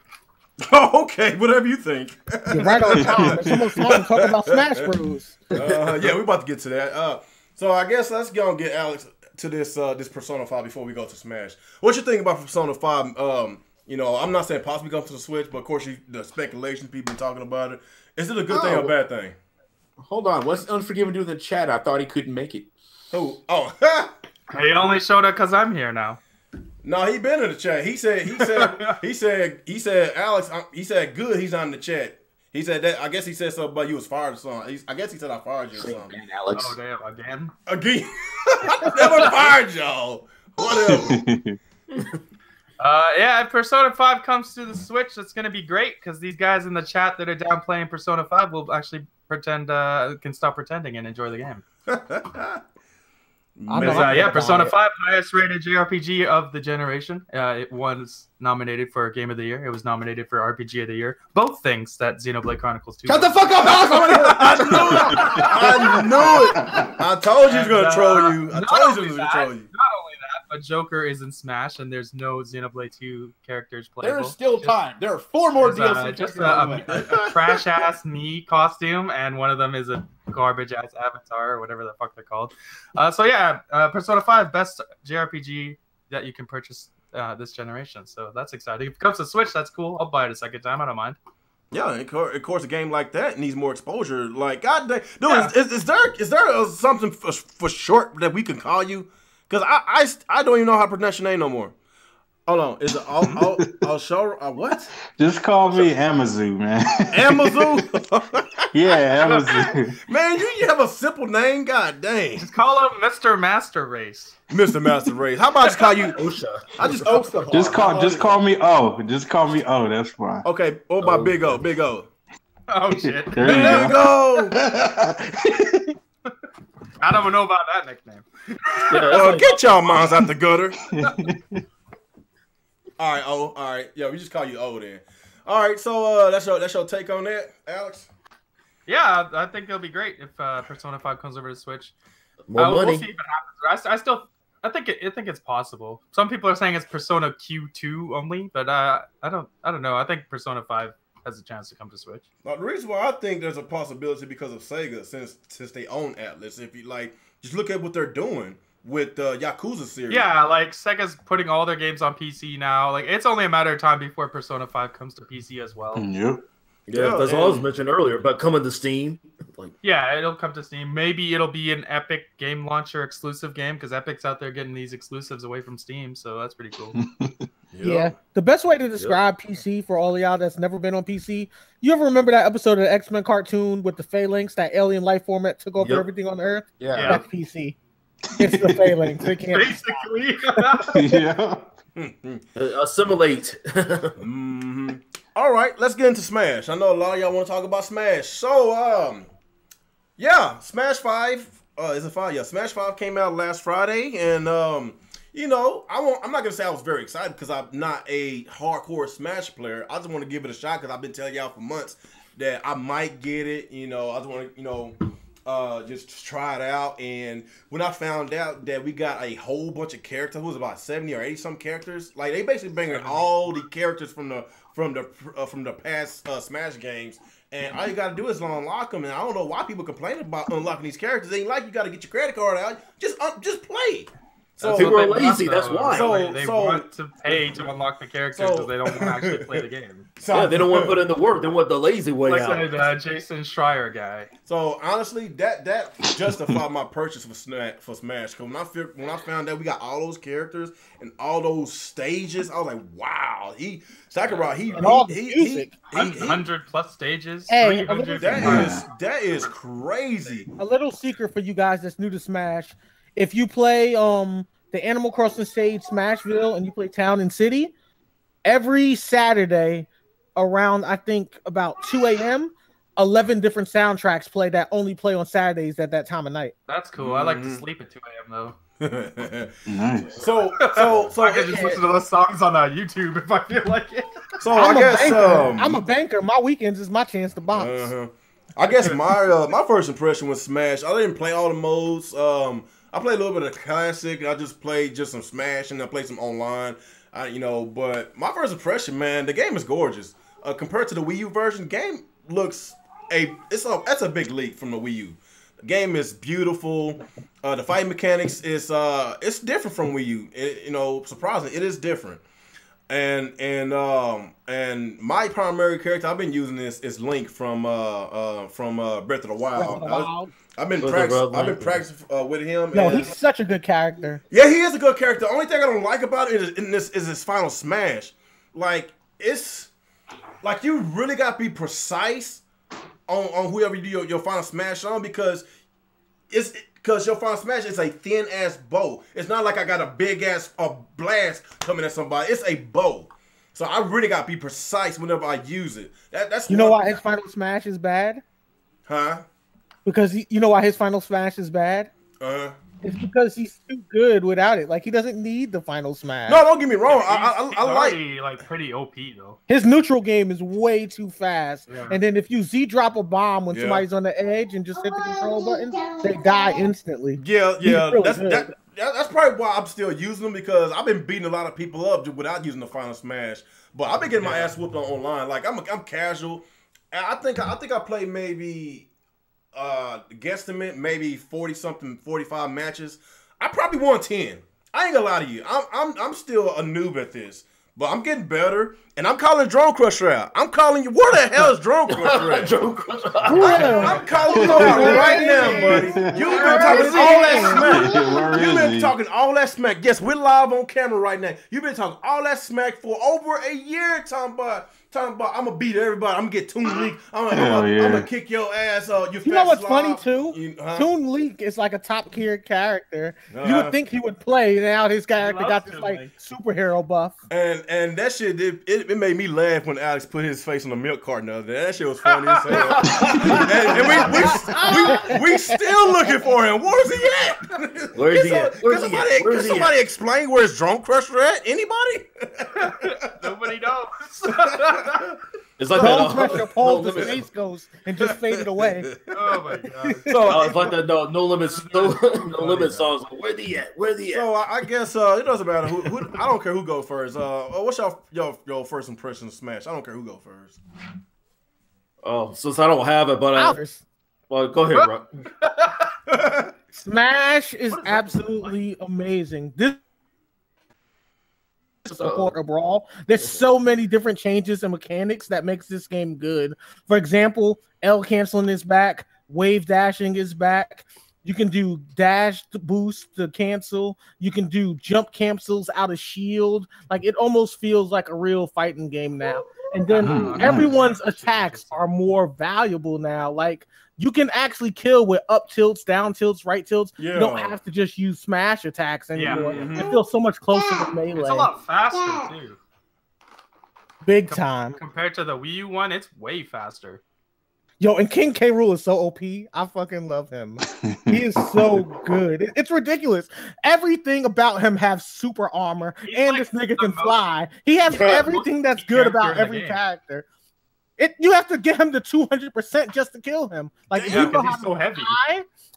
B: Oh, okay, whatever you think.
A: You're right on time. It's almost time to talk about Smash Bros.
B: Yeah, we're about to get to that. So I guess let's go and get Alex to this Persona 5 before we go to Smash. What you think about Persona 5? I'm not saying possibly come to the Switch, but of course the speculation, people been talking about it. Is it a good thing or a bad thing?
D: Hold on, what's Unforgiven do in the chat? I thought he couldn't make it.
B: Who? Oh,
F: He only showed up because I'm here now.
B: No, he been in the chat. He said, Alex, he said, good, he's on the chat. He said that, I guess he said something about you was fired or something. I guess he said I fired you or something.
D: Man, Alex.
F: Oh, damn, again?
B: Again? I never fired y'all. Whatever.
F: Yeah, if Persona 5 comes to the Switch, that's going to be great because these guys in the chat that are down playing Persona 5 will actually can stop pretending and enjoy the game. Persona 5, highest rated JRPG of the generation. It was nominated for Game of the Year. It was nominated for RPG of the Year. Both things that Xenoblade Chronicles 2.
D: Shut the fuck up, Alex!
B: I knew it. I told you he was going to troll you. I told you he was going to troll you.
F: Not only that, but Joker is in Smash, and there's no Xenoblade 2 characters playable.
D: There is still time. There are 4 more DLC.
F: Just a trash-ass me costume, and one of them is a garbage-ass avatar, or whatever the fuck they're called. Persona 5, best JRPG that you can purchase this generation. So that's exciting. If it comes to Switch, that's cool. I'll buy it a second time. I don't mind.
B: Yeah, of course, a game like that needs more exposure. Like, god dang, dude, is there something for short that we can call you? Because I don't even know how to pronounce your name no more. Hold on, is it I'll show what?
E: Just call me Amazu, man.
B: Amazu?
E: Yeah, Amazu.
B: Man, you have a simple name, god dang.
F: Just call him Mr. Master Race.
B: Mr. Master Race. How about I just call you
C: Osha?
E: Just call me O. Just call me O. That's fine.
B: Okay. Oh, my Big O. Big O.
F: Oh shit.
E: There
B: Big O.
F: I don't know about that nickname.
B: Get y'all minds out the gutter. All right, O. All right. Yeah, we just call you O then. All right. So that's your take on that, Alex.
F: Yeah, I think it'll be great if Persona 5 comes over to Switch.
C: More money.
F: We'll see if it happens. I think it's possible. Some people are saying it's Persona Q2 only, but I don't know. I think Persona 5 has a chance to come to Switch.
B: Now, the reason why I think there's a possibility because of Sega, since they own Atlas. If you just look at what they're doing with the Yakuza series.
F: Yeah, like Sega's putting all their games on PC now. Like it's only a matter of time before Persona 5 comes to PC as well.
E: Yep.
C: Yeah, that's what I was mentioning earlier about coming to Steam.
F: Yeah, it'll come to Steam. Maybe it'll be an Epic game launcher exclusive game because Epic's out there getting these exclusives away from Steam, so that's pretty cool.
A: Yeah, the best way to describe PC for all of y'all that's never been on PC, you ever remember that episode of the X-Men cartoon with the Phalanx, that alien life form that took over everything on Earth?
F: Yeah.
A: That's PC. It's the Phalanx. They can't.
F: Basically.
E: Yeah.
C: Assimilate.
B: All right, let's get into Smash. I know a lot of y'all want to talk about Smash. So, yeah, Smash 5. Is it 5? Yeah, Smash 5 came out last Friday, and you know, I'm not gonna say I was very excited because I'm not a hardcore Smash player. I just want to give it a shot because I've been telling y'all for months that I might get it. You know, I just want to, you know, just try it out. And when I found out that we got a whole bunch of characters, it was about 70 or 80 some characters. Like they basically bringing all the characters from the past Smash games. And all you gotta do is unlock them. And I don't know why people complain about unlocking these characters. It ain't like you gotta get your credit card out. Just play.
C: So people are lazy. That's why.
F: They want to pay to unlock the characters because they don't want to actually play the game.
C: Yeah, they don't want to put in the work. They want the lazy way
F: like
C: out.
F: Like Jason Schreier guy.
B: So honestly, that justified my purchase for Smash. Because when I found out we got all those characters and all those stages, I was like, wow. Sakurai,
F: 100 plus stages.
A: Hey,
F: 300.
B: That is crazy.
A: A little secret for you guys that's new to Smash. If you play the Animal Crossing stage Smashville and you play Town and City, every Saturday around, I think, about 2 a.m., 11 different soundtracks play that only play on Saturdays at that time of night.
F: That's cool. I like to sleep at 2 a.m. though.
E: Nice.
B: So
F: I can just listen to those songs on YouTube if I feel like it.
B: So I'm
A: a banker. My weekends is my chance to box.
B: I guess my first impression was Smash. I didn't play all the modes. I played a little bit of classic. I just played some Smash and I played some online. But my first impression, man, the game is gorgeous. Compared to the Wii U version, game looks that's a big leap from the Wii U. The game is beautiful. The fighting mechanics is it's different from Wii U. Surprisingly, it is different. And my primary character I've been using is Link from Breath of the Wild. I've been practicing with him.
A: No, he's such a good character.
B: Yeah, he is a good character. The only thing I don't like about it is his final smash. Like it's like you really got to be precise on whoever you do your final smash on because your final smash is a thin ass bow. It's not like I got a big ass blast coming at somebody. It's a bow. So I really got to be precise whenever I use it. That's
A: know why his final smash is bad?
B: Huh?
A: Because you know why his final smash is bad? It's because he's too good without it. Like he doesn't need the final smash.
B: No, don't get me wrong.
F: I like pretty OP though.
A: His neutral game is way too fast. Yeah. And then if you Z drop a bomb when somebody's on the edge and just hit the control button, they die instantly.
B: Yeah. Really that's probably why I'm still using them because I've been beating a lot of people up without using the final smash. But I've been getting my ass whooped online. Like I'm casual. I think I played maybe guesstimate maybe 45 matches. I probably won 10. I ain't gonna lie to you. I'm still a noob at this, but I'm getting better. And I'm calling Drone Crusher out. I'm calling you. Where the hell is Drone Crusher at? I'm calling you out right now, buddy. You've been talking all that smack. You've been talking all that smack. Yes, we're live on camera right now. You've been talking all that smack for over a year, talking about I'm gonna beat everybody. I'm gonna get Toon Leak. I'm gonna kick your ass.
A: You know what's funny too? Toon Leak is like a top tier character. You would think he would play. Now his character got this like superhero buff.
B: And that shit it made me laugh when Alex put his face on the milk carton the other day. That shit was funny as hell. and we still looking for him. Where's he at?
C: Where's he at?
B: Can somebody explain where's Drone Crusher at? Anybody?
F: Nobody knows.
C: It's like
A: Drone Crusher pulled the Space Ghost and just faded away.
F: Oh my god!
C: So it's like the no limit songs. Where the at?
B: So I guess it doesn't matter who. I don't care who go first. What's your first impression of Smash? I don't care who go first.
C: Oh, since I don't have it, but well, go ahead, bro.
A: Smash is absolutely amazing. This support a brawl. There's so many different changes and mechanics that makes this game good. For example, L canceling is back, wave dashing is back. You can do dash to boost to cancel. You can do jump cancels out of shield. Like it almost feels like a real fighting game now. And then everyone's attacks are more valuable now. Like you can actually kill with up tilts, down tilts, right tilts.
B: Yeah.
A: You don't have to just use smash attacks anymore.
F: Yeah.
A: It feels so much closer to melee.
F: It's a lot faster too.
A: Big time.
F: Compared to the Wii U one, it's way faster.
A: Yo, and King K. Rool is so OP. I fucking love him. He is so good. It's ridiculous. Everything about him has super armor, and
F: like
A: this nigga can fly. He has everything that's good about every character. You have to get him to 200% just to kill him. Like if you know
F: he's so heavy.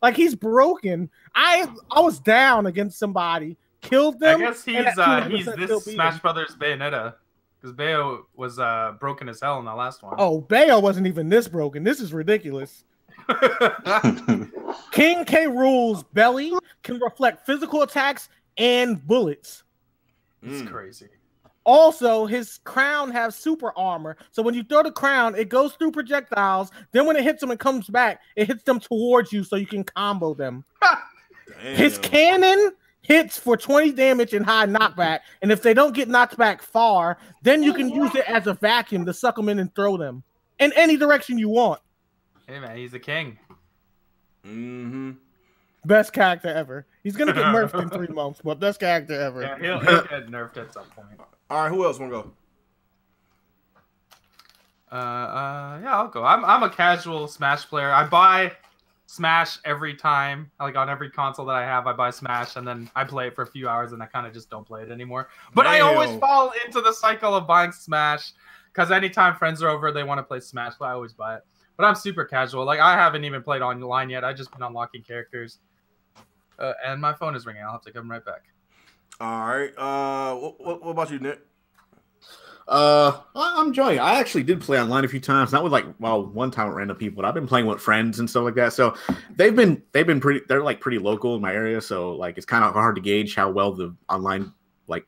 A: Like he's broken. I was down against somebody, killed them.
F: I guess he's this Smash Brothers Bayonetta. Because Bayo was broken as hell in the last one.
A: Oh, Bayo wasn't even this broken. This is ridiculous. King K. Rool's belly can reflect physical attacks and bullets.
F: It's crazy.
A: Also, his crown has super armor. So when you throw the crown, it goes through projectiles. Then when it hits them and comes back, it hits them towards you so you can combo them. His cannon hits for 20 damage and high knockback, and if they don't get knocked back far, then you can use it as a vacuum to suck them in and throw them in any direction you want.
F: Hey man, he's a king.
A: Best character ever. He's gonna get nerfed in 3 months, but best character ever.
F: Yeah, he'll get nerfed at some point.
B: All right, who else wanna go?
F: Yeah, I'll go. I'm a casual Smash player. I buy Smash every time, like on every console that I have, I buy Smash and then I play it for a few hours and I kind of just don't play it anymore. But I always fall into the cycle of buying Smash because anytime friends are over, they want to play Smash, so I always buy it. But I'm super casual. Like I haven't even played online yet. I've just been unlocking characters. And my phone is ringing. I'll have to come right back.
B: All right. What about you, Nick?
D: I'm enjoying it. I actually did play online a few times, not with one time with random people, but I've been playing with friends and stuff like that. So they're pretty local in my area. So like, it's kind of hard to gauge how well the online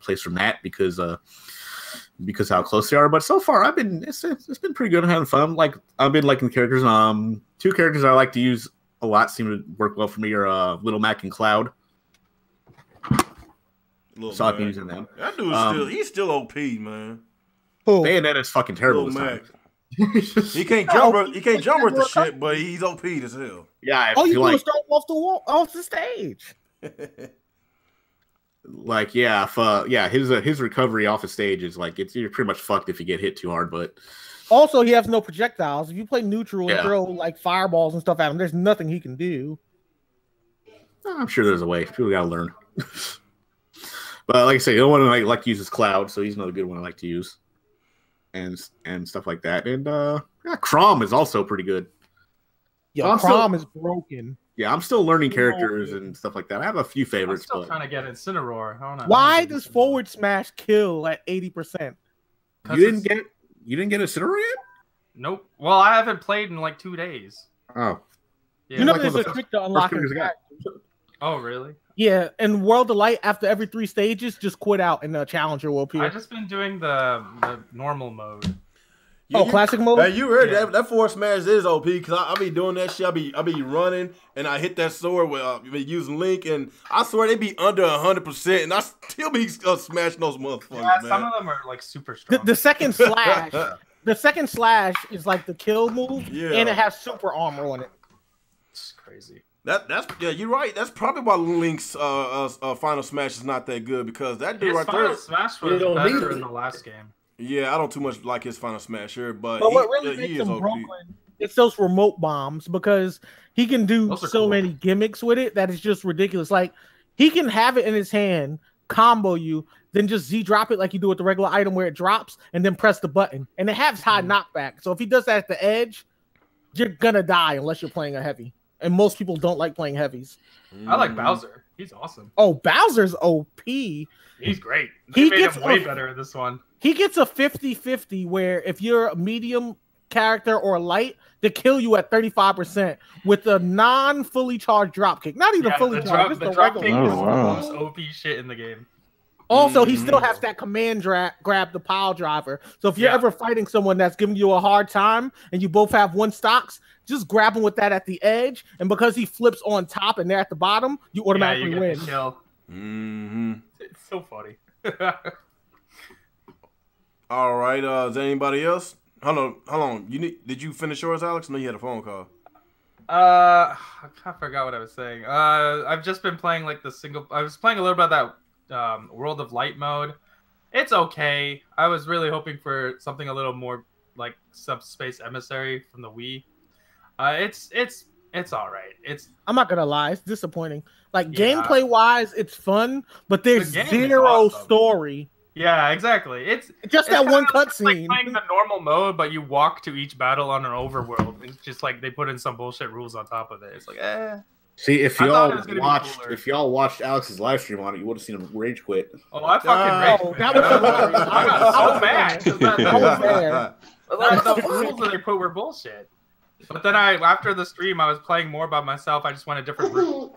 D: plays from that because how close they are. But so far it's been pretty good. I'm having fun. Like I've been liking the characters. 2 characters I like to use a lot seem to work well for me are Little Mac and Cloud. So I've been using them.
B: That dude's he's still OP, man.
D: Bayonetta's fucking terrible this time.
B: He can't jump. He can't jump worth the shit, but he's OP as hell.
D: Yeah,
A: you can start off the stage.
D: His recovery off the stage is you're pretty much fucked if you get hit too hard. But
A: also, he has no projectiles. If you play neutral and throw fireballs and stuff at him, there's nothing he can do.
D: I'm sure there's a way. People gotta learn. But like I say, the one I like to use is Cloud, so he's another good one I like to use. And stuff like that. And Chrom is also pretty good.
A: Yeah, Chrom is broken.
D: Yeah, I'm still learning characters and stuff like that. I have a few favorites.
F: I'm still trying to get Incineroar.
A: Why does forward smash kill at 80%?
D: You didn't get Incineroar yet?
F: Nope. Well, I haven't played in 2 days.
D: Oh.
F: Yeah.
A: You know there's a trick to unlock characters.
F: Oh, really?
A: Yeah, and World of Light, after every 3 stages, just quit out and the challenger will appear.
F: I've just been doing the normal mode.
A: Classic mode?
B: Hey, you heard that forward smash is OP because I be doing that shit. I be running and I hit that sword with using Link and I swear they be under 100% and I still be smashing those motherfuckers.
F: Yeah,
B: man.
F: Some of them are super strong.
A: The second slash, is the kill move, and it has super armor on it.
F: It's crazy.
B: That's you're right. That's probably why Link's Final Smash is not that good because that dude right there.
F: Final Smash was better in the last game.
B: Yeah, I don't too much like his Final Smasher, but
A: what really makes him broken, it's those remote bombs because he can do so many gimmicks with it that it's just ridiculous. Like he can have it in his hand, combo you, then just Z drop it like you do with the regular item where it drops, and then press the button, and it has high knockback. So if he does that at the edge, you're gonna die unless you're playing a heavy. And most people don't like playing heavies.
F: I like Bowser. He's awesome.
A: Oh, Bowser's OP.
F: He's great. He made him way better in this one.
A: He gets a 50-50 where if you're a medium character or light, they kill you at 35% with a non-fully charged dropkick. Not even fully charged.
F: The dropkick is the most OP shit in the game.
A: Also, he still has that command grab the pile driver. So if you're ever fighting someone that's giving you a hard time and you both have 1 stocks, just grab him with that at the edge. And because he flips on top and they're at the bottom, you automatically win.
F: Kill. It's so funny.
B: All right. Is there anybody else? Hold on. Did you finish yours, Alex? No, you had a phone call.
F: I forgot what I was saying. I've just been playing like I was playing a little bit of that World of Light mode. It's okay. I was really hoping for something a little more like Subspace Emissary from the Wii. It's all right. I'm
A: not gonna lie, it's disappointing. Like gameplay wise, it's fun, but there's zero
F: awesome.
A: Story.
F: Yeah, exactly. It's
A: that one cutscene.
F: Like playing the normal mode, but you walk to each battle on an overworld. It's just like they put in some bullshit rules on top of it. It's like,
D: See, if y'all watched Alex's live stream on it, you would have seen him rage quit.
F: Oh, I fucking rage quit. I got so mad. The rules that they put were bullshit. But then after the stream, I was playing more by myself. I just went a different route.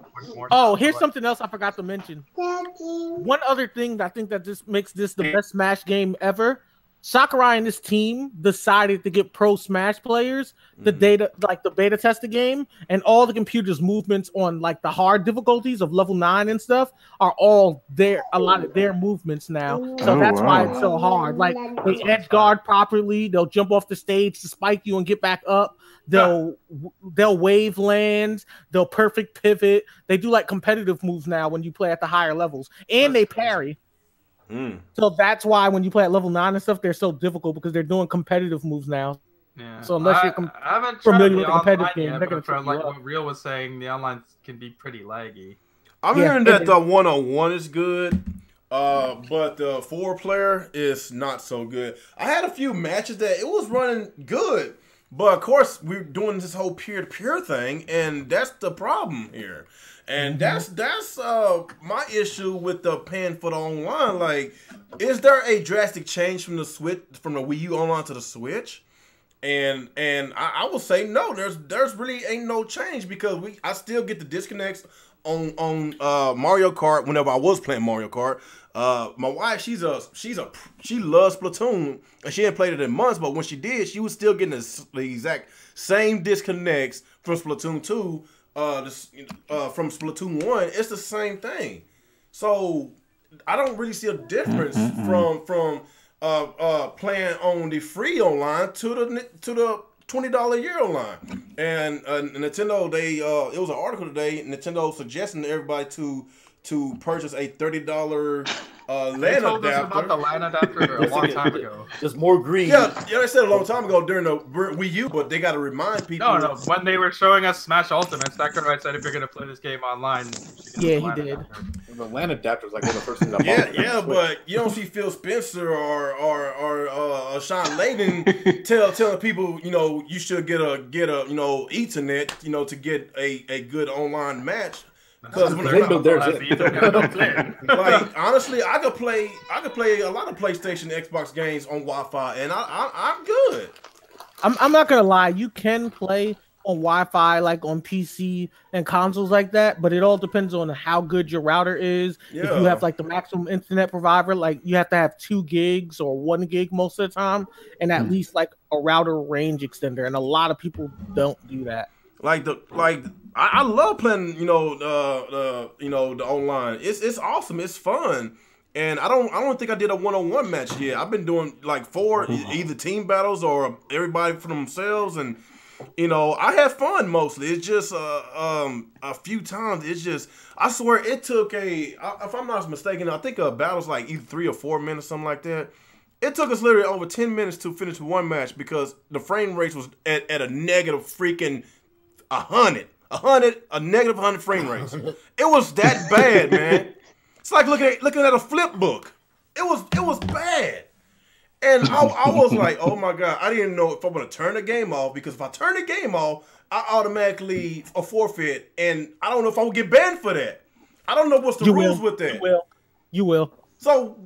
A: Here's something else I forgot to mention. One other thing that I think that this makes this the best Smash game ever. Sakurai and his team decided to get pro Smash players the beta test the game, and all the computer's movements on like the hard difficulties of level 9 and stuff are all there. A lot of their movements now, so that's why it's so hard. Like they edge guard properly, they'll jump off the stage to spike you and get back up. They'll wave lands, they'll perfect pivot. They do like competitive moves now when you play at the higher levels, and they parry. So that's why when you play at level 9 and stuff, they're so difficult because they're doing competitive moves now.
F: Yeah.
A: So unless you're familiar with the competitive game, they're gonna
F: like what Real was saying, the online can be pretty laggy.
B: I'm hearing that the 1-on-1 is good, but the 4-player is not so good. I had a few matches that it was running good, but of course we're doing this whole peer-to-peer thing, and that's the problem here. And that's my issue with the paying for the online. Like, is there a drastic change from the Wii U online to the Switch? And I will say no. There's really ain't no change because I still get the disconnects on Mario Kart whenever I was playing Mario Kart. My wife, she loves Splatoon, and she hadn't played it in months, but when she did, she was still getting the exact same disconnects from Splatoon 2. From Splatoon 1, it's the same thing. So I don't really see a difference from playing on the free online to the $20 a year online. And Nintendo, it was an article today. Nintendo suggesting to everybody to purchase a $30 LAN adapter. They told us
F: about the LAN adapter a long time ago.
C: Just more green.
B: Yeah, they said a long time ago during the Wii U, but they got to remind people.
F: No, when they were showing us Smash Ultimate, Sakurai said if you're going to play this game online,
A: he did.
C: Adapter. The LAN adapter was like one of the first things I bought.
B: Yeah, but you don't see Phil Spencer or Sean Layden telling people, you should get a Ethernet, to get a good online match. Because like honestly, I could play a lot of PlayStation, Xbox games on Wi-Fi, and I'm good.
A: I'm not gonna lie, you can play on Wi-Fi like on PC and consoles like that, but it all depends on how good your router is. Yeah. If you have like the maximum internet provider, like you have to have 2 gigs or 1 gig most of the time, and at least like a router range extender, and a lot of people don't do that.
B: I love playing, the online. It's awesome. It's fun, and I don't think I did a 1-on-1 match yet. I've been doing like 4 either team battles or everybody for themselves, and I had fun mostly. It's just a few times. It's just I swear it took if I'm not mistaken, I think a battle's like either 3 or 4 minutes, something like that. It took us literally over 10 minutes to finish one match because the frame rate was at a negative freaking 100. A negative 100 frame rates. It was that bad, man. It's like looking at a flip book. It was bad. And I was like, oh my God, I didn't know if I'm going to turn the game off, because if I turn the game off, I automatically forfeit, and I don't know if I will get banned for that. I don't know what's the rules with that.
A: You will.
B: So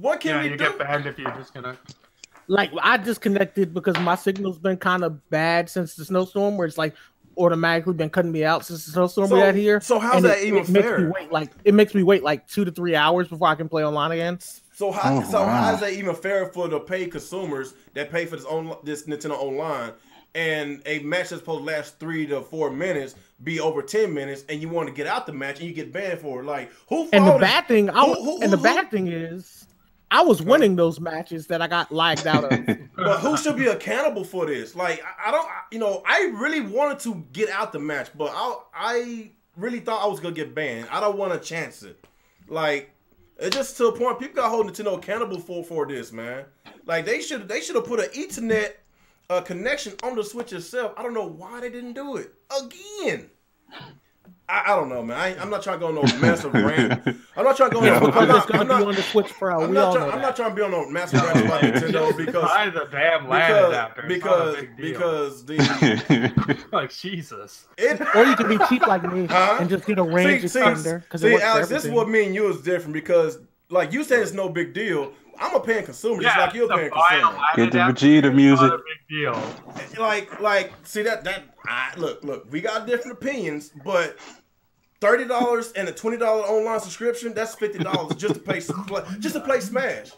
B: what can we do?
F: You get banned if you disconnect.
A: Like, I disconnected because my signal's been kind of bad since the snowstorm, where it's like automatically been cutting me out since the snowstorm we had here.
B: So how's that even fair?
A: It makes me wait like 2 to 3 hours before I can play online again.
B: So how is that even fair for the paid consumers that pay for this Nintendo Online, and a match that's supposed to last 3 to 4 minutes be over 10 minutes, and you want to get out the match and you get banned for it? Like, who?
A: And the bad thing, the bad thing is, I was winning those matches that I got lagged out of.
B: But who should be accountable for this? Like, I don't, I really wanted to get out the match, but I really thought I was gonna get banned. I don't want to chance it. Like, it's just to a point people got holding Nintendo accountable for this, man. Like, they should have put an Ethernet connection on the Switch itself. I don't know why they didn't do it again. I don't know, man. I'm not trying to go on no massive rant. I'm not trying to go on no.
A: Because it's going to be on the Switch Pro.
B: I'm not trying to be on no massive rant about Nintendo because
F: buy the damn LAN adapter.
B: Because the
F: like Jesus.
A: Or you can be cheap like me and just get a range extender.
B: See, Alex, this is what me and you is different because, like you said, it's no big deal. I'm a paying consumer, just like you're a paying consumer.
E: Get the Vegeta music.
F: Not a big deal.
B: Like, see that look, we got different opinions, but $30 and a $20 online subscription, that's $50 just to play Smash.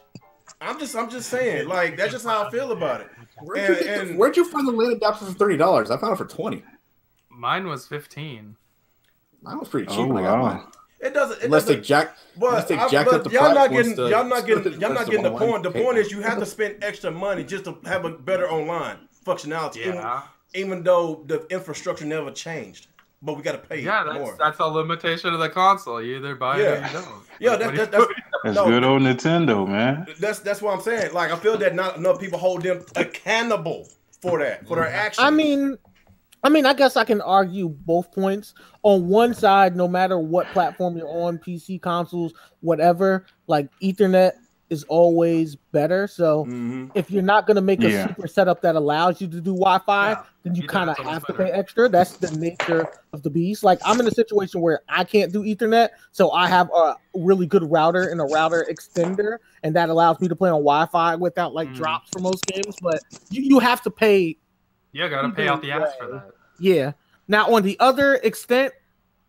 B: I'm just saying, like, that's just how I feel about it.
D: Where'd you find the LAN adapter for $30? I found it for $20.
F: Mine was 15.
D: Mine was pretty cheap.
E: Oh,
D: when I got mine.
B: It doesn't.
D: Unless they jacked up the
B: y'all not
D: price.
B: Y'all not getting the point. The point is you have to spend extra money just to have a better online functionality.
F: Yeah.
B: Even though the infrastructure never changed, but we got to pay more.
F: That's a limitation of the console. You either buy it or you don't.
B: Yeah,
E: that's good old Nintendo, man.
B: That's what I'm saying. Like, I feel that not enough people hold them accountable for that, for their actions.
A: I mean, I guess I can argue both points. On one side, no matter what platform you're on, PC, consoles, whatever, like Ethernet is always better. So if you're not going to make a super setup that allows you to do Wi-Fi, then you kind of have to pay extra. That's the nature of the beast. Like, I'm in a situation where I can't do Ethernet, so I have a really good router and a router extender, and that allows me to play on Wi-Fi without like drops for most games. But you have to pay.
F: You gotta pay out the ass for that.
A: Yeah. Now, on the other extent,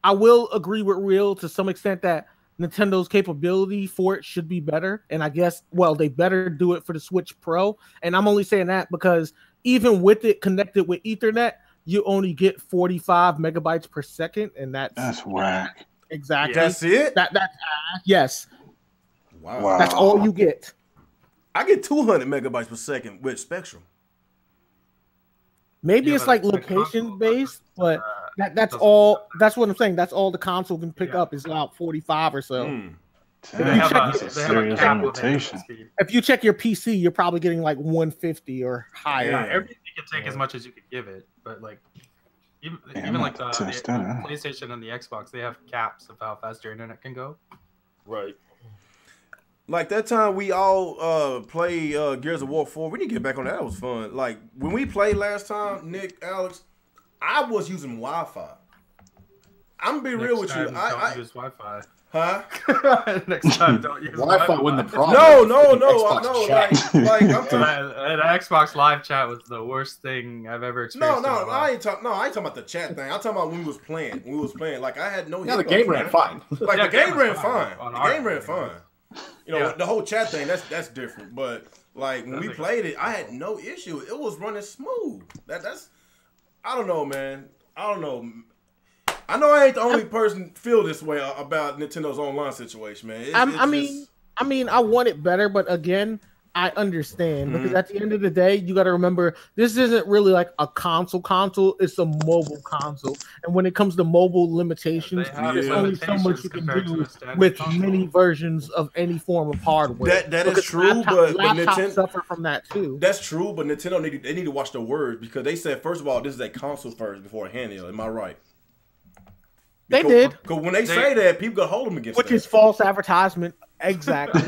A: I will agree with Real to some extent that Nintendo's capability for it should be better. And I guess, well, they better do it for the Switch Pro. And I'm only saying that because even with it connected with Ethernet, you only get 45 megabytes per second. And that's
E: whack.
A: Exactly.
B: That's it?
A: Yes.
B: Wow.
A: That's all you get.
B: I get 200 megabytes per second with Spectrum.
A: Maybe it's like location based, but that's all. That's what I'm saying. That's all the console can pick up is about 45 or so. If you check your PC, you're probably getting like 150 or higher.
F: Yeah, everything can take as much as you could give it, but like even like the PlayStation and the Xbox, they have caps of how fast your internet can go.
C: Right.
B: Like that time we all play Gears of War 4. We need to get back on that. That was fun. Like when we played last time, Nick, Alex, I was using Wi-Fi. I'm gonna be real with you.
F: I use Wi-Fi.
B: Huh?
F: Next time, don't use
D: Wi-Fi. When the problem.
B: No. Like I'm talking.
F: The Xbox Live chat was the worst thing I've ever experienced.
B: No, I ain't talking about the chat thing. I'm talking about when we was playing. Like I had no.
D: Yeah, the game ran fine.
B: Like the game ran fine. The game ran fine. You know, the whole chat thing, that's different. But like when we played it, I had no issue. It was running smooth. That's I don't know, man. I don't know. I know I ain't the only person feel this way about Nintendo's online situation, man.
A: I mean, I want it better, but again, I understand because at the end of the day, you got to remember this isn't really like a console. It's a mobile console, and when it comes to mobile limitations, there's only so much you can do with many versions of any form of hardware.
B: That is true, but
A: laptops suffer from that too.
B: That's true, but Nintendo need to watch their words because they said first of all this is a console first before a handheld. Am I right?
A: They did.
B: Because when they say that, people gonna hold them against
A: which is false advertisement. Exactly.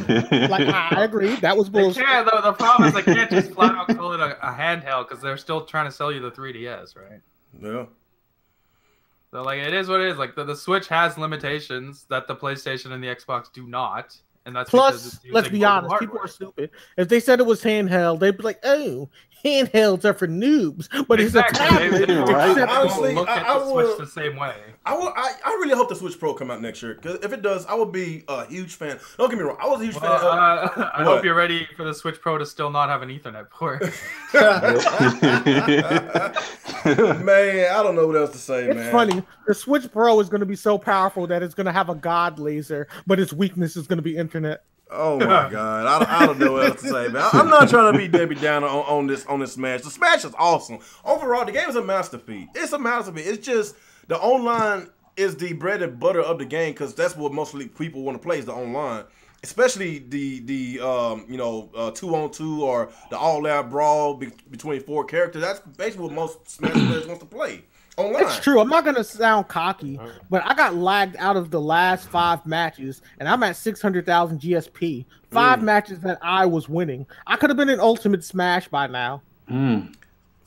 A: Like I agree. That was bullshit.
F: Yeah, the problem is they can't just flat out call it a handheld because they're still trying to sell you the 3DS, right?
B: Yeah.
F: So like it is what it is. Like the Switch has limitations that the PlayStation and the Xbox do not. And that's
A: plus, let's be honest, people are stupid. If they said it was handheld, they'd be like, "Oh, handhelds are for noobs." But it's a tablet.
E: Right?
B: Honestly,
F: look at the Switch the same way.
B: I really hope the Switch Pro come out next year because if it does, I would be a huge fan. Don't get me wrong, I was a huge fan.
F: I hope you're ready for the Switch Pro to still not have an Ethernet port.
B: Man, I don't know what else to say, man.
A: It's funny. The Switch Pro is going to be so powerful that it's going to have a god laser, but its weakness is going to be internet.
B: Oh my God, I don't know what else to say, man. I'm not trying to be Debbie Downer on this Smash. The Smash is awesome. Overall, the game is a masterpiece. It's a masterpiece. It's just the online is the bread and butter of the game because that's what mostly people want to play is the online. Especially the 2-on-2 or the all-out brawl between 4 characters. That's basically what most Smash players want to play online.
A: It's true. I'm not gonna sound cocky, but I got lagged out of the last 5 matches, and I'm at 600,000 GSP. 5 matches that I was winning. I could have been in Ultimate Smash by now.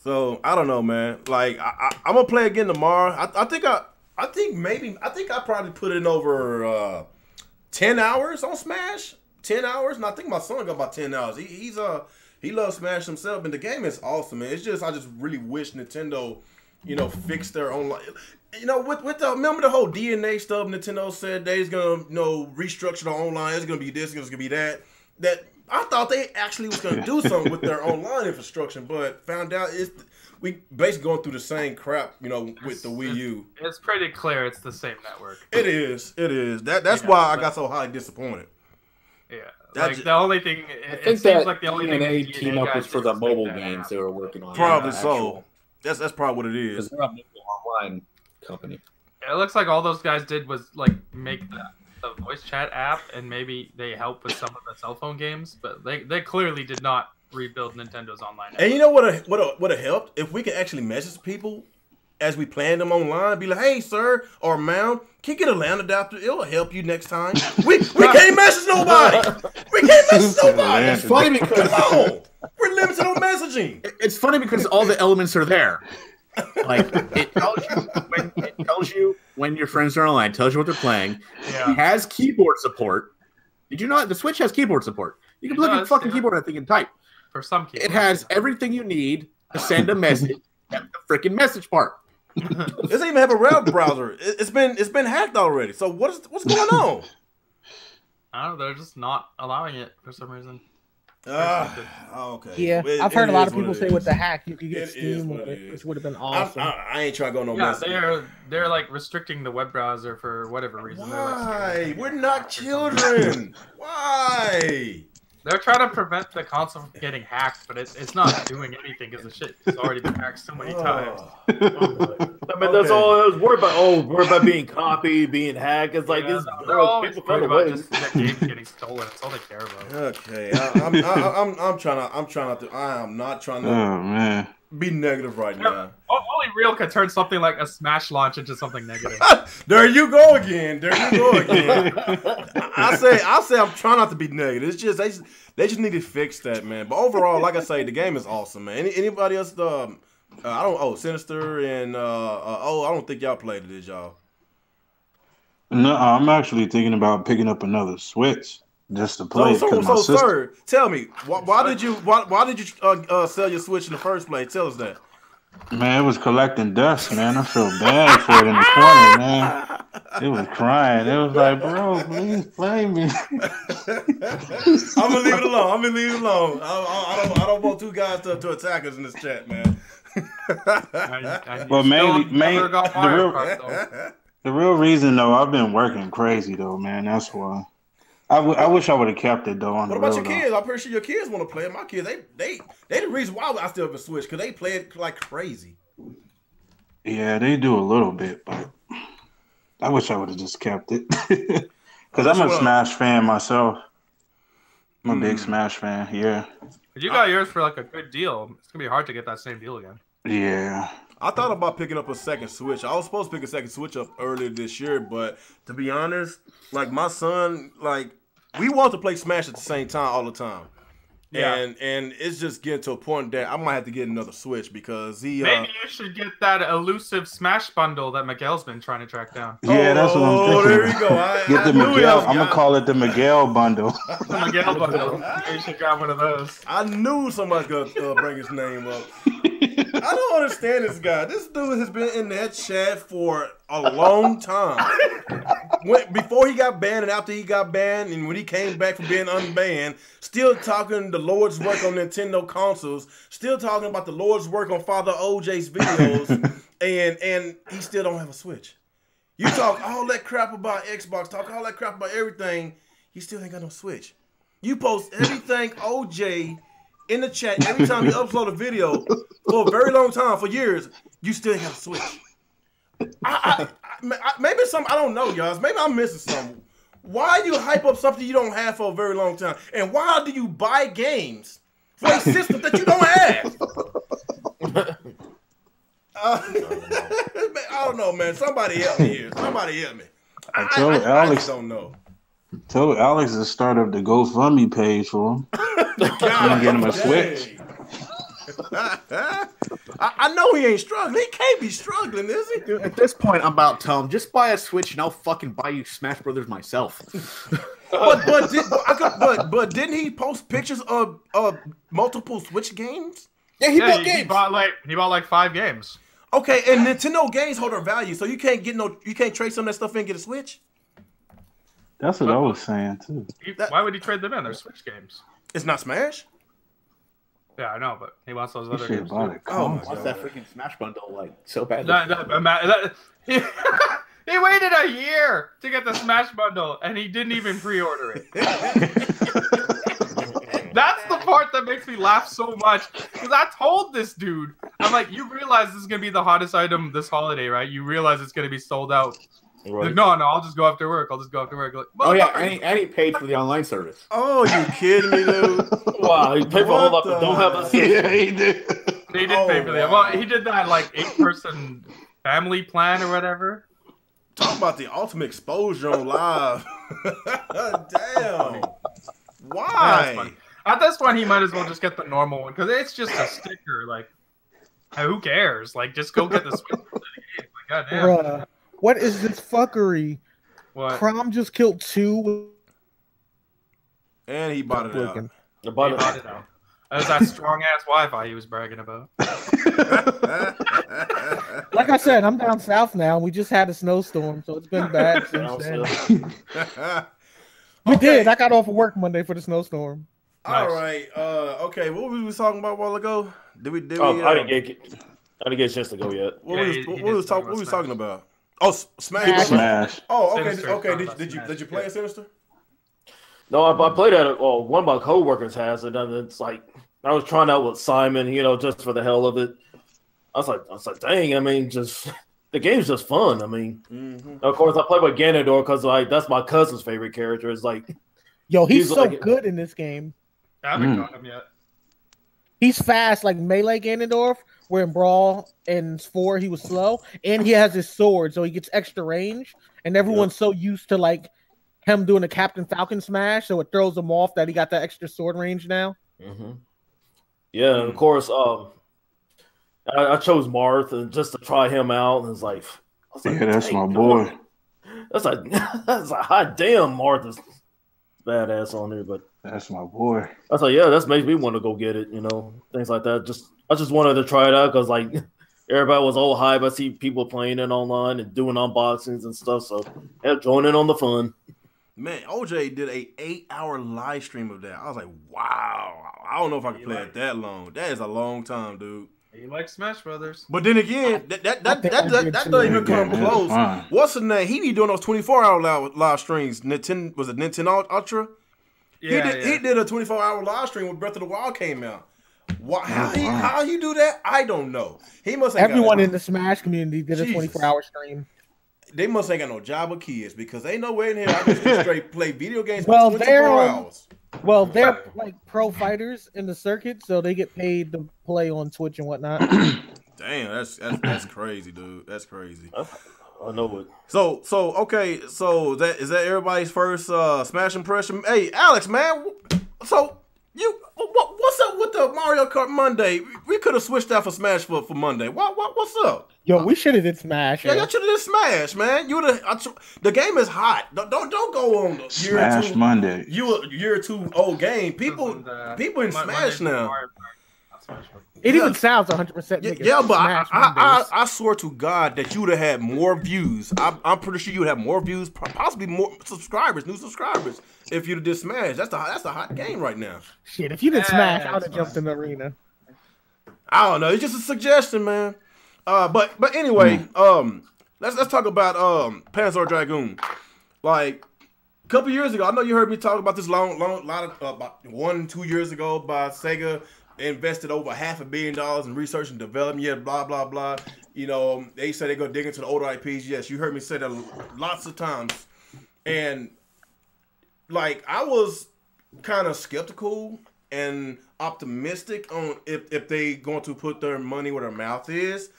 B: So I don't know, man. Like I'm gonna play again tomorrow. I think I probably put in over 10 hours on Smash. 10 hours, and I think my son got about 10 hours. He loves Smash himself, and the game is awesome, man. It's just I just really wish Nintendo, fix their online. Remember the whole DNA stuff? Nintendo said they's gonna, restructure the online. It's gonna be this, it's gonna be that. That I thought they actually was gonna do something with their online infrastructure, but found out we basically going through the same crap, with the Wii U.
F: It's pretty clear it's the same network.
B: It is. That's why I got so highly disappointed.
F: Yeah, the only thing it seems like the only thing
D: they team up was for the mobile games they were working on.
B: Probably so. That's probably what it is.
D: Because they're a mobile online company.
F: It looks like all those guys did was like make the voice chat app, and maybe they helped with some of the cell phone games, but they clearly did not rebuild Nintendo's online network.
B: And you know what helped? If we could actually message people as we plan them online, be like, hey, sir, or ma'am, can you get a LAN adapter? It'll help you next time. We can't message nobody. We can't message nobody.
D: It's funny because
B: come on. We're limited on messaging.
D: It's funny because all the elements are there. Like it tells you when your friends are online, tells you what they're playing.
F: Yeah.
D: It has keyboard support. Did you know the Switch has keyboard support? You can look at the fucking keyboard and think and type.
F: For some keyboards.
D: It has everything you need to send a message. At the freaking message part.
B: It doesn't even have a web browser. It's been hacked already. So what's going on?
F: I don't know. They're just not allowing it for some reason.
B: Okay.
A: Yeah, I've heard a lot of people say with the hack you could get Steam with it, which would have been awesome.
B: I ain't trying to go no
F: Yeah,
B: message.
F: they're like restricting the web browser for whatever reason.
B: Why? We're not children. Why?
F: They're trying to prevent the console from getting hacked, but it's not doing anything because the shit has already been hacked so many times.
C: I mean, that's all I was worried about. Worried about being copied, being hacked. It's like this.
F: They're always worried about just the game getting stolen. That's all they care about.
B: Okay, I'm not trying to be negative right now.
F: Only real could turn something like a Smash launch into something negative.
B: There you go again. I say I'm trying not to be negative. It's just they just need to fix that, man. But overall, like I say, the game is awesome, man. Anybody else? Sinister and I don't think y'all played it, did y'all?
E: No, I'm actually thinking about picking up another Switch just to play.
B: So sir, tell me why did you sell your Switch in the first place? Tell us that.
E: Man, it was collecting dust, man. I feel bad for it in the corner, man. It was crying. It was like, bro, please play me.
B: I'm gonna leave it alone. I don't want two guys to attack us in this chat, man.
E: But the real reason though, I've been working crazy though, man. That's why. I wish I would have kept it though.
B: What about your kids? I'm pretty sure your kids want to play it. My kids, they the reason why I still have a Switch because they play it like crazy.
E: Yeah, they do a little bit, but I wish I would have just kept it because I'm a Smash fan myself. I'm a big Smash fan. Yeah.
F: But you got yours for like a good deal. It's gonna be hard to get that same deal again.
E: Yeah.
B: I thought about picking up a second Switch. I was supposed to pick a second Switch up earlier this year, but to be honest, like my son, like we want to play Smash at the same time all the time. Yeah. And it's just getting to a point that I might have to get another Switch because maybe
F: you should get that elusive Smash bundle that Miguel's been trying to track down.
E: Yeah, that's what I'm thinking.
B: Oh, there you go.
E: Get the Miguel. I'm gonna call it the Miguel bundle.
F: The Miguel bundle. You should grab one of those.
B: I knew somebody's gonna bring his name up. I don't understand this guy. This dude has been in that chat for a long time. Before he got banned and after he got banned and when he came back from being unbanned, still talking the Lord's work on Nintendo consoles, still talking about the Lord's work on Father OJ's videos, and he still don't have a Switch. You talk all that crap about Xbox, talk all that crap about everything, he still ain't got no Switch. You post everything OJ in the chat every time you upload a video for a very long time, for years. You still have a Switch. Maybe I don't know, y'all. Maybe I'm missing something. Why do you hype up something you don't have for a very long time? And why do you buy games for a system that you don't have? I don't know, man. Somebody help me here. Somebody help me. I just don't know.
E: Tell Alex to start up the GoFundMe page for him.
B: God,
E: get him a Switch.
B: I know he ain't struggling. He can't be struggling, is he?
D: Dude, at this point, I'm about to tell him, just buy a Switch and I'll fucking buy you Smash Brothers myself.
B: but didn't he post pictures of multiple Switch games?
D: Yeah, he bought games.
F: He bought like 5 games.
B: Okay, and Nintendo games hold their value, so you can't trade some of that stuff in and get a Switch.
E: That's what I was saying too.
F: Why would he trade them in? They're Switch games.
B: It's not Smash.
F: Yeah, I know, but he wants those other
E: He
F: games.
D: What's that freaking Smash bundle like so bad?
F: He waited a year to get the Smash bundle, and he didn't even pre-order it. That's the part that makes me laugh so much, because I told this dude, I'm like, you realize this is going to be the hottest item this holiday, right? You realize it's going to be sold out.
C: Right.
F: Like, no, I'll just go after work. Like,
D: Oh yeah, and he paid for the online service.
B: Oh, you kidding me, dude?
C: Wow, he paid for a whole lot, but don't have a
E: Yeah, he did.
F: He did pay for that. Well, he did that like 8-person family plan or whatever.
B: Talk about the ultimate exposure on live. Damn. Why?
F: At this point, he might as well just get the normal one, because it's just a sticker. Like, who cares? Like, just go get the Switch. Like, goddamn.
A: Bruh, what is this fuckery?
F: What?
A: Crom just killed 2.
B: And he bought it out.
F: He bought it out. That was that strong ass Wi-Fi he was bragging about.
A: Like I said, I'm down south now, and we just had a snowstorm, so it's been bad since then. We did. I got off of work Monday for the snowstorm.
B: All right. Okay. What we was talking about a while ago? Did we?
C: I didn't get a chance to go yet.
B: What we was talking about? Oh, Smash. Oh, okay.
F: Sinister.
B: Okay. Did you play a Sinister?
C: No, I played at it. Well, one of my coworkers has it, and it's like I was trying out with Simon, just for the hell of it. I was like, dang. I mean, just the game's just fun. I mean, of course, I play with Ganondorf because that's my cousin's favorite character. It's like,
A: yo, he's so
C: like,
A: good in this game.
F: I haven't got him yet.
A: He's fast, like melee Ganondorf, where in Brawl and 4 he was slow, and he has his sword, so he gets extra range. And everyone's so used to like him doing a Captain Falcon smash, so it throws him off that he got that extra sword range now.
C: Yeah, and of course, I chose Marth just to try him out, and it's like,
E: that's my boy.
C: That's like hot damn, Marth is badass on there, but
E: that's my boy.
C: I was like, yeah, that makes me want to go get it, things like that. I just wanted to try it out because like everybody was all hype. I see people playing it online and doing unboxings and stuff, so yeah, join in on the fun.
B: Man, OJ did a 8-hour live stream of that. I was like, wow. I don't know if I can play it that long. That is a long time, dude.
F: He likes Smash Brothers.
B: But then again, that doesn't even come close. What's his name? He be doing those 24-hour live streams. Nintendo Ultra?
F: Yeah,
B: he did a 24-hour live stream when Breath of the Wild came out. How you do that? I don't know. He must.
A: Everyone in the Smash community did a 24-hour stream.
B: They must ain't got no job or kids, because ain't no way in here I can just straight play video games for
A: Well,
B: 24 hours.
A: Well, they're like pro fighters in the circuit, so they get paid to play on Twitch and whatnot.
B: Damn, that's crazy, dude. That's crazy.
C: I know it.
B: So okay. So is that everybody's first Smash impression? Hey, Alex, man. So what's up with the Mario Kart Monday? We could have switched that for Smash for Monday. What's up?
A: Yo, we should have did Smash.
B: Yeah, y'all should have did Smash, man. The game is hot. Don't go on
E: Smash Monday.
B: Year 2 old game. People in Smash now.
A: It even sounds 100%.
B: Yeah, but I swear to God that you would have had more views. I'm pretty sure you would have more views, possibly more subscribers, new subscribers, if you'd have did Smash. That's a hot game right now.
A: Shit, if you did Smash, I would have jumped in the arena.
B: I don't know. It's just a suggestion, man. But anyway, let's talk about Panzer Dragoon. Like, a couple years ago, I know you heard me talk about this lot of about 1-2 years ago. By Sega invested over $500 million in research and development. Yeah, blah blah blah. You know, they said they're gonna dig into the older IPs. Yes, you heard me say that lots of times. And like, I was kind of skeptical and optimistic on if they going to put their money where their mouth is,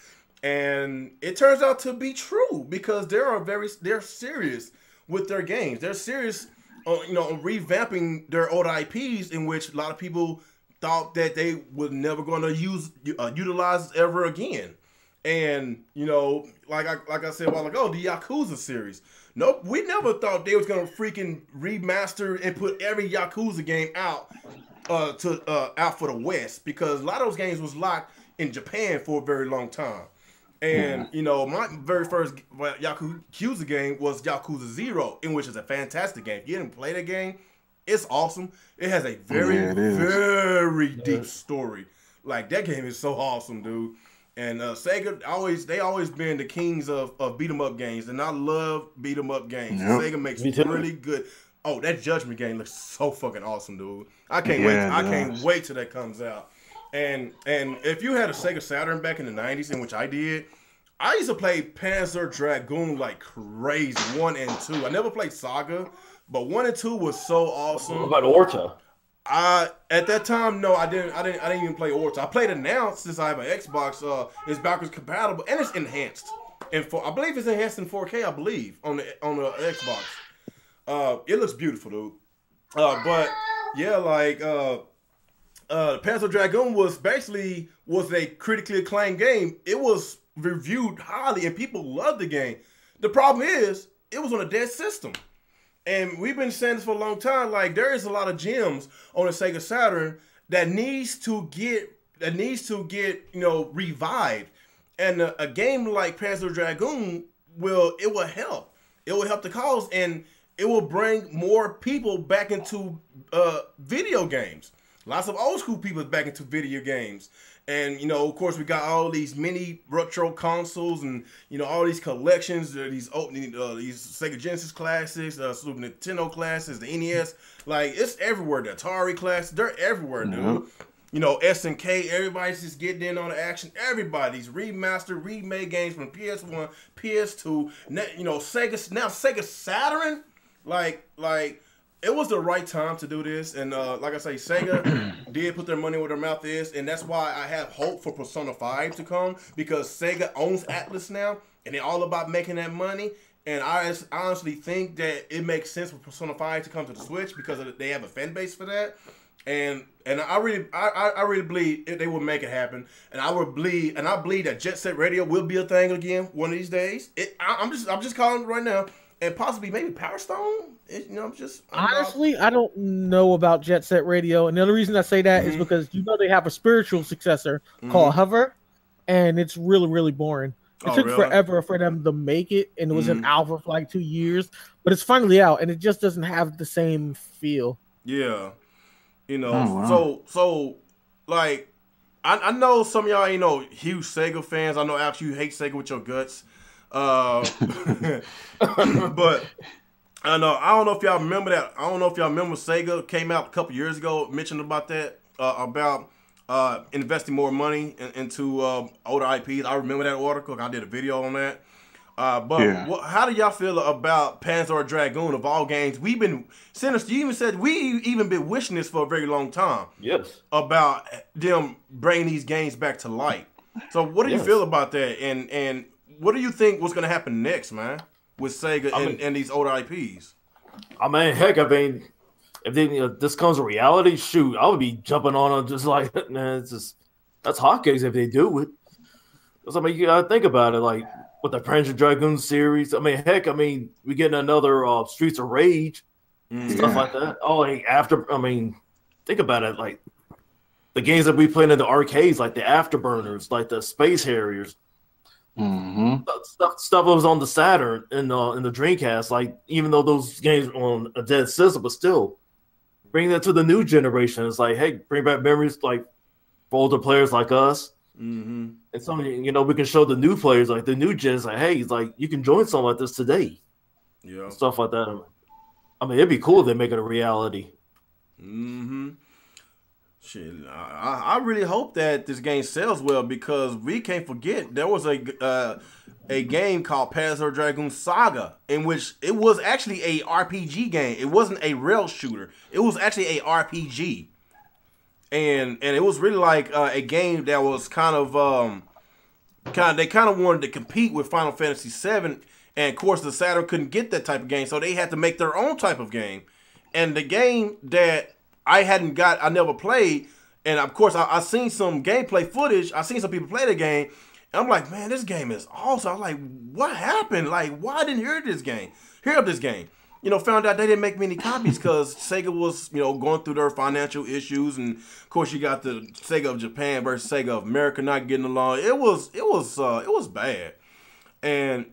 B: and it turns out to be true because they're serious with their games. They're serious, on revamping their old IPs, in which a lot of people thought that they were never going to utilize ever again. And like I said a while ago, the Yakuza series. Nope, we never thought they was gonna freaking remaster and put every Yakuza game out out for the West, because a lot of those games was locked in Japan for a very long time. And my very first Yakuza game was Yakuza 0, in which is a fantastic game. If you didn't play that game, it's awesome. It has a very deep story. Like, that game is so awesome, dude. And Sega they always been the kings of beat 'em up games, and I love beat 'em up games. Yep. Sega makes really good. Oh, that Judgment game looks so fucking awesome, dude. I can't wait. I can't wait till that comes out. And if you had a Sega Saturn back in the 90s, in which I did, I used to play Panzer Dragoon like crazy, 1 and 2. I never played Saga, but 1 and 2 was so awesome.
C: What about Orta?
B: At that time, no, I didn't even play Orta. I played it now since I have an Xbox. It's backwards compatible and it's enhanced. And I believe it's enhanced in 4K. I believe on the Xbox. It looks beautiful, dude. But yeah, like Panzer Dragoon was a critically acclaimed game. It was reviewed highly and people loved the game. The problem is it was on a dead system. And we've been saying this for a long time. Like, there is a lot of gems on the Sega Saturn that needs to get revived. And a game like Panzer Dragoon will help. It will help the cause, and it will bring more people back into video games. Lots of old school people back into video games. And, of course, we got all these mini retro consoles and, all these collections, these Sega Genesis classics, Super Nintendo classics, the NES. Like, it's everywhere. The Atari classics, they're everywhere, dude. SNK, everybody's just getting in on the action. Everybody's remastered, remade games from PS1, PS2, Sega Saturn. Like, it was the right time to do this, and like I say, Sega did put their money where their mouth is, and that's why I have hope for Persona 5 to come, because Sega owns Atlas now, and they're all about making that money, and I honestly think that it makes sense for Persona 5 to come to the Switch, because they have a fan base for that, and I really believe they will make it happen, and I believe that Jet Set Radio will be a thing again one of these days. I'm just calling it right now. And possibly maybe Power Stone.
A: Honestly, I don't know about Jet Set Radio, and the other reason I say that is because they have a spiritual successor called Hover, and it's really, really boring. It took forever for them to make it, and it was in alpha for like 2 years, but it's finally out, and it just doesn't have the same feel.
B: Yeah, so like I know some of y'all ain't huge Sega fans. I know Alex, you hate Sega with your guts. But I don't know if y'all remember that. I don't know if y'all remember Sega came out a couple years ago, mentioned about that, about investing more money into older IPs. I remember that article. I did a video on that. How do y'all feel about Panzer Dragoon of all games? We've been Sinister. You even said we even been wishing this for a very long time.
C: Yes. About
B: them bringing these games back to light. So what do you feel about that? And what do you think was going to happen next, man, with Sega and these older IPs?
C: I mean, heck, if this comes to reality, shoot, I would be jumping on it just like, man, that's hotcakes if they do it. Because, you got to think about it, like, with the Panzer Dragoon series. We getting another Streets of Rage, stuff like that. Think about it, like, the games that we played in the arcades, like the Afterburners, like the Space Harriers. Stuff was on the Saturn and in the Dreamcast. Like, even though those games were on a dead system, but still bring that to the new generation. It's like, hey, bring back memories like for older players like us. And some, we can show the new players, like the new gens, like, hey, it's like you can join something like this today. Yeah, stuff like that. I mean, it'd be cool if they make it a reality.
B: Mm-hmm. Shit, I really hope that this game sells well because we can't forget there was a game called Panzer Dragoon Saga in which it was actually a RPG game. It wasn't a rail shooter. It was actually a RPG, and it was really like a game that was kind of wanted to compete with Final Fantasy VII, and of course the Saturn couldn't get that type of game, so they had to make their own type of game. And the game that I never played, and of course I seen some gameplay footage. I seen some people play the game, and I'm like, man, this game is awesome. I'm like, what happened? Like, why I didn't hear of this game? Found out they didn't make many copies because Sega was, going through their financial issues, and of course you got the Sega of Japan versus Sega of America not getting along. It was bad, and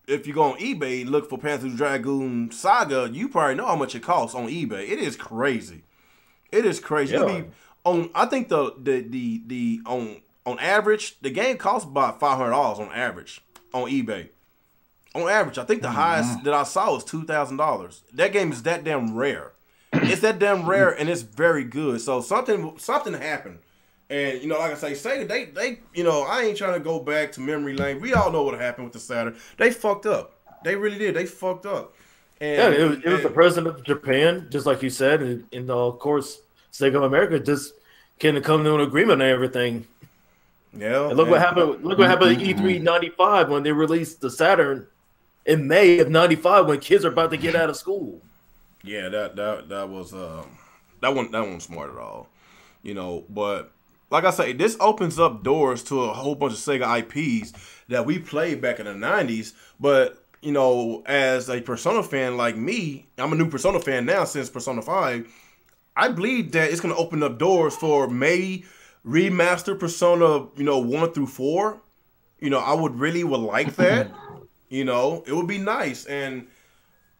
B: if you go on eBay, look for Panzer Dragoon Saga, you probably know how much it costs on eBay. It is crazy. It is crazy.
C: Yeah.
B: I think on average, the game costs about $500 on average on eBay. On average, I think the highest that I saw was $2,000. That game is that damn rare. It's that damn rare, and it's very good. So something happened. And, like I say, Sega, they I ain't trying to go back to memory lane. We all know what happened with the Saturn. They fucked up. They really did. They fucked up. And,
C: it was the president of Japan, just like you said. And of course, Sega of America just couldn't come to an agreement on everything.
B: Yeah.
C: And look what happened. Look what happened at E3 '95 when they released the Saturn in May of '95 when kids are about to get out of school.
B: Yeah, that was that wasn't smart at all. But like I say, this opens up doors to a whole bunch of Sega IPs that we played back in the 90s. But, as a Persona fan like me, I'm a new Persona fan now since Persona 5. I believe that it's going to open up doors for maybe remaster Persona, 1 through 4. I would like that. It would be nice. And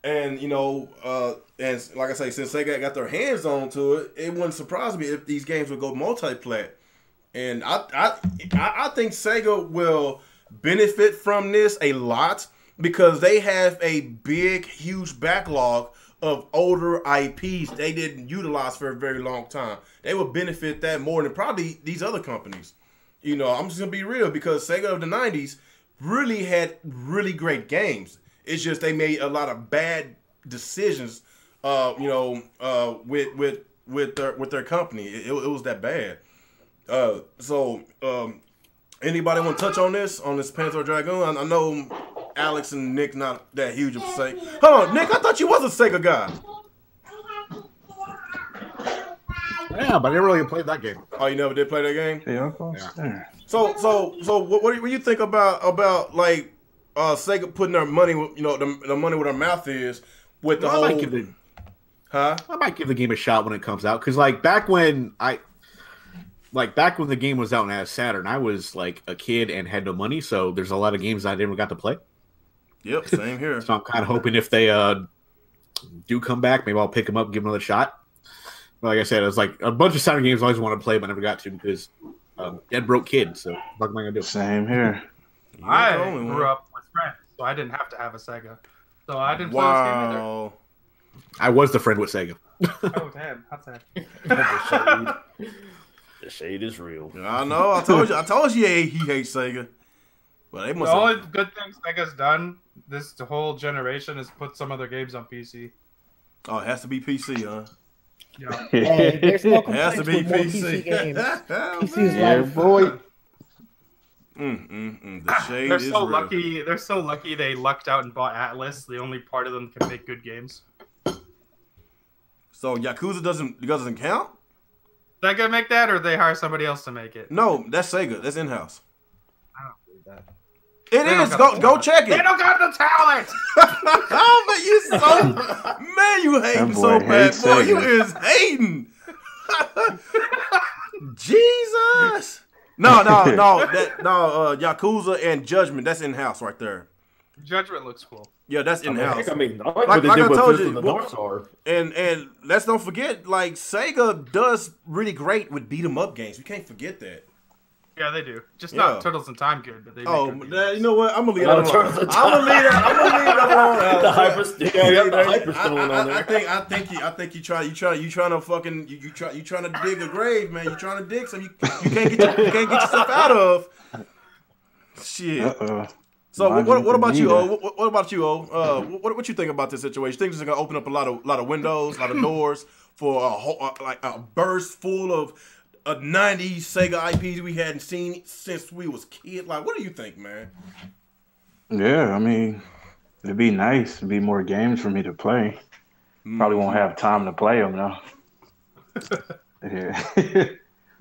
B: like I say, since Sega got their hands on to it, it wouldn't surprise me if these games would go multi-plat. And I think Sega will benefit from this a lot because they have a big, huge backlog of older IPs they didn't utilize for a very long time. They will benefit that more than probably these other companies. I'm just going to be real because Sega of the 90s really had really great games. It's just they made a lot of bad decisions, with their company. It was that bad. Anybody want to touch on this Panzer Dragoon? I know Alex and Nick not that huge of a Sega. Hold on, Nick, I thought you was a Sega guy.
D: Yeah, but I never really played that game.
B: Oh, you never did play that game?
E: Yeah.
B: So what do you think about like Sega putting their money, the money where their mouth is with the whole?
D: I might give the game a shot when it comes out because back when the game was out and I had Saturn, I was like a kid and had no money, so there's a lot of games I never got to play.
B: Yep, same here.
D: So I'm kind of hoping if they do come back, maybe I'll pick them up and give them another shot. But like I said, it's like a bunch of Saturn games I always wanted to play, but never got to because dead broke kid. So what am I gonna do?
E: Same here.
F: I grew up with friends, so I didn't have to have a Sega. So I didn't play this game either.
D: I was the friend with Sega.
F: Oh damn, that's sad.
C: The shade is real.
B: I know. I told you he hates Sega. But they must.
F: The only good thing Sega's done this whole generation is put some of their games on PC.
B: Oh, it has to be PC, huh?
F: Yeah.
A: Hey, there's no
B: It has to be
A: complaints with more
B: PC.
A: PC games. PC is
D: Yeah,
A: life.
D: boy.
B: The shade
F: They're
B: is
F: so
B: real.
F: lucky. They're so lucky they lucked out and bought Atlas. The only part of them can make good games.
B: So Yakuza doesn't count?
F: They gonna make that, or they hire somebody else to make it?
B: No, that's Sega. That's in house.
F: I don't believe that.
B: It
F: They
B: is.
F: don't got the
B: Go
F: talent.
B: check
F: They
B: it.
F: don't got the talent.
B: Oh man, you hating
E: That
B: so
E: boy
B: bad,
E: hates
B: boy. You
E: Sega.
B: is hating. Jesus. No. Yakuza and Judgment. That's in house right there.
F: Judgment looks cool.
B: Yeah, that's in house.
C: I like what
B: Like
C: they
B: I
C: did with
B: told
C: this
B: you,
C: and the North Star.
B: And let's don't forget, like Sega does really great with beat 'em up games. We can't forget that.
F: Yeah, they do. Just not Turtles in Time good, but they.
B: Oh,
F: make good
B: you know what? I'm gonna leave that alone. I'm gonna leave that alone.
C: The Hyperstone on there.
B: I think you trying to fucking you trying to dig a grave, man. You trying to dig so you can't get yourself out of. Shit. So what about you, O? What about you, O? What you think about this situation? You think this is gonna open up a lot of windows, a lot of doors for a whole like a burst full of 90s Sega IPs we hadn't seen since we was kids? Like, what do you think, man?
E: Yeah, I mean, it'd be nice. It'd be more games for me to play. Probably won't have time to play them though. Yeah.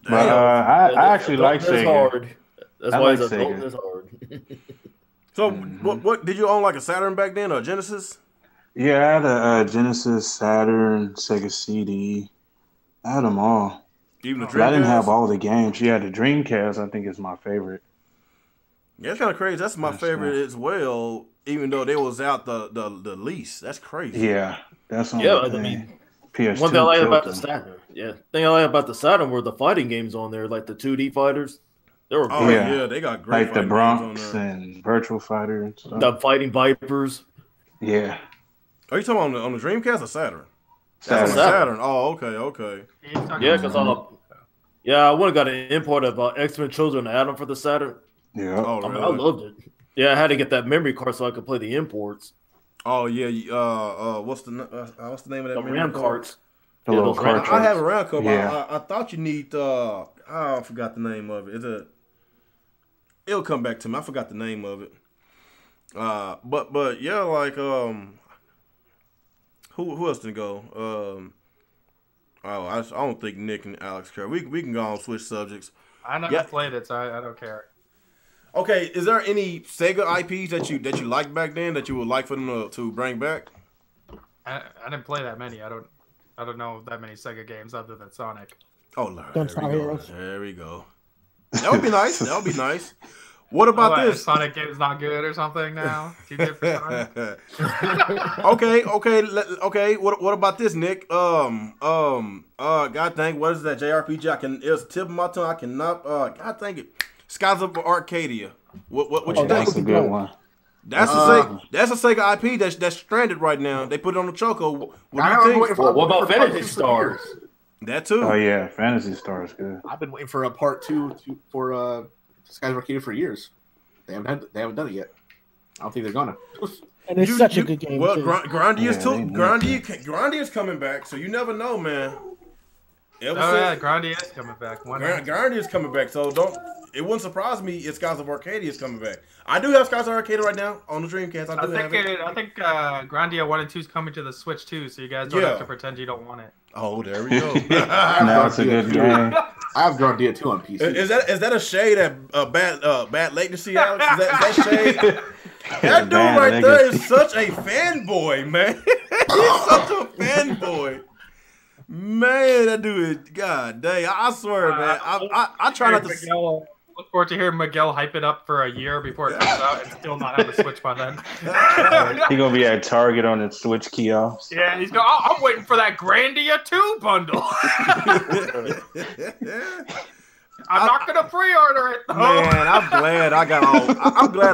E: But I actually like Sega.
C: Hard. That's why
E: like
C: it's adult is hard.
B: So, what did you own, like a Saturn back then or a Genesis?
E: Yeah, I had a Genesis, Saturn, Sega CD. I had them all.
B: Even the
E: But
B: Dreamcast?
E: I didn't have all the games. Yeah, the Dreamcast I think is my favorite.
B: Yeah, it's kind of crazy. That's my favorite as well, even though they was out the least. That's crazy.
E: Yeah, that's on
C: I mean,
E: PS2.
C: one thing I like about the Saturn, thing I like about the Saturn were the fighting games on there, like the 2D fighters. They were great.
B: Yeah, they got great.
E: Like the Bronx and Virtual Fighter and stuff.
C: The Fighting Vipers.
E: Yeah.
B: Are you talking on the Dreamcast or Saturn?
E: Saturn.
B: Saturn. Oh, okay.
C: Yeah, because I would have got an import of X-Men Children of Atom for the Saturn.
E: Yeah.
B: Oh, really?
C: I loved it. Yeah, I had to get that memory card so I could play the imports.
B: Oh yeah. What's the name of that?
C: The RAM cards.
E: The little cartridge.
B: I have a RAM card.
E: Yeah.
B: I thought you need. I forgot the name of it. It'll come back to me. I forgot the name of it. But yeah, like who else did go? I don't think Nick and Alex care. We can go on switch subjects.
F: I never played it, so I don't care.
B: Okay, is there any Sega IPs that you liked back then that you would like for them to bring back?
F: I didn't play that many. I don't know that many Sega games other than Sonic.
B: Oh Lord,
A: Gunstar Heroes.
B: There we go. That would be nice. That would be nice. What about this?
F: Sonic game's not good or something now? Too good for Sonic?
B: Okay. What about this, Nick? God dang, what is that JRPG? It's tip of my tongue. I cannot. God dang it. Skies of Arcadia. What you think?
E: That's a good one.
B: That's a Sega IP that's stranded right now. They put it on the Choco. What do you think?
C: What about Fantasy Stars?
B: That too.
E: Oh yeah, Fantasy Star is good.
D: I've been waiting for a part 2 for Skies of Arcadia for years. They haven't done it yet. I don't think they're gonna.
A: And it's such a good game.
B: Well,
A: too.
B: Grandia's coming back, so you never know, man.
F: Grandia is coming back.
B: Grandia's coming back, so it wouldn't surprise me if Skies of Arcadia is coming back. I do have Skies of Arcadia right now on the Dreamcast.
F: I think Grandia 1 and 2 is coming to the Switch too, so you guys don't have to pretend you don't want it.
B: Oh, there we go.
E: That's a good game.
D: I have Grandia 2 on PC.
B: Is that a shade at bad latency, Alex? Is that shade? That dude right there is such a fanboy, man. He's such a fanboy. Man, that dude is, God dang. I swear, man. I try not to.
F: Look forward to hearing Miguel hype it up for a year before it comes out and still not have a Switch by then.
E: He's going to be at Target on the Switch kiosks.
F: Yeah, he's going, I'm waiting for that Grandia 2 bundle. I'm not going to pre-order it, though.
B: Man, I'm glad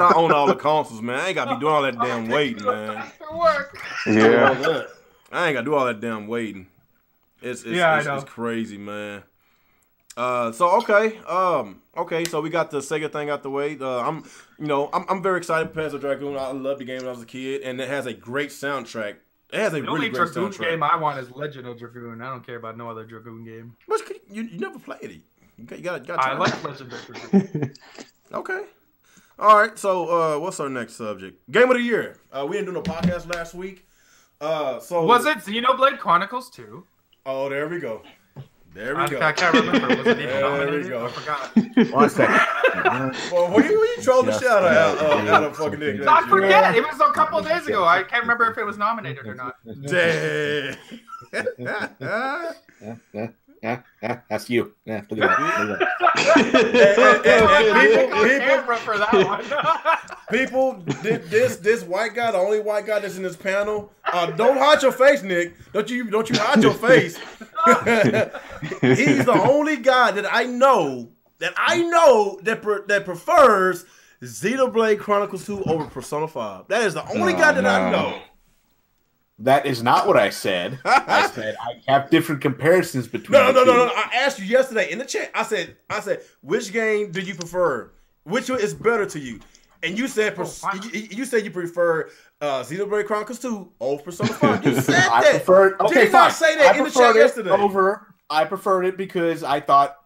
B: I own all the consoles, man. I ain't got to be doing all that damn waiting, man.
E: Yeah.
B: I ain't got to do all that damn waiting. It's crazy, man. So so we got the Sega thing out the way. I'm very excited for Panzer Dragoon. I loved the game when I was a kid, and it has a great soundtrack. It has a really great
F: Dragoon
B: soundtrack.
F: game I want is Legend of Dragoon. I don't care about no other Dragoon game.
B: But you never played it. You got
F: I like Legend of Dragoon.
B: Okay. All right. So what's our next subject? Game of the year. We didn't do no podcast last week. So
F: was it Xenoblade Chronicles 2?
B: Oh, there we go. There we go.
F: I can't remember. Was it even nominated?
B: There we go.
F: I forgot.
D: 1 second.
B: Well, were you trolling the shit out of fucking Nick?
F: I forget. It was a couple days ago. I can't remember if it was nominated or not.
B: Damn.
D: Yeah, that's you. Yeah, look at
B: that. People, this white guy, the only white guy that's in this panel, don't hide your face, Nick. Don't you hide your face. He's the only guy that I know that I know that prefers Xenoblade Chronicles 2 over Persona 5. That is the only guy that I know.
D: That is not what I said. I said I have different comparisons between.
B: No. I asked you yesterday in the chat. I said, which game do you prefer? Which one is better to you? And you said you said you prefer Xenoblade Chronicles 2 over Persona 5. You said that.
D: I preferred. Okay,
B: Did you not say that in the chat yesterday?
D: I preferred it because I thought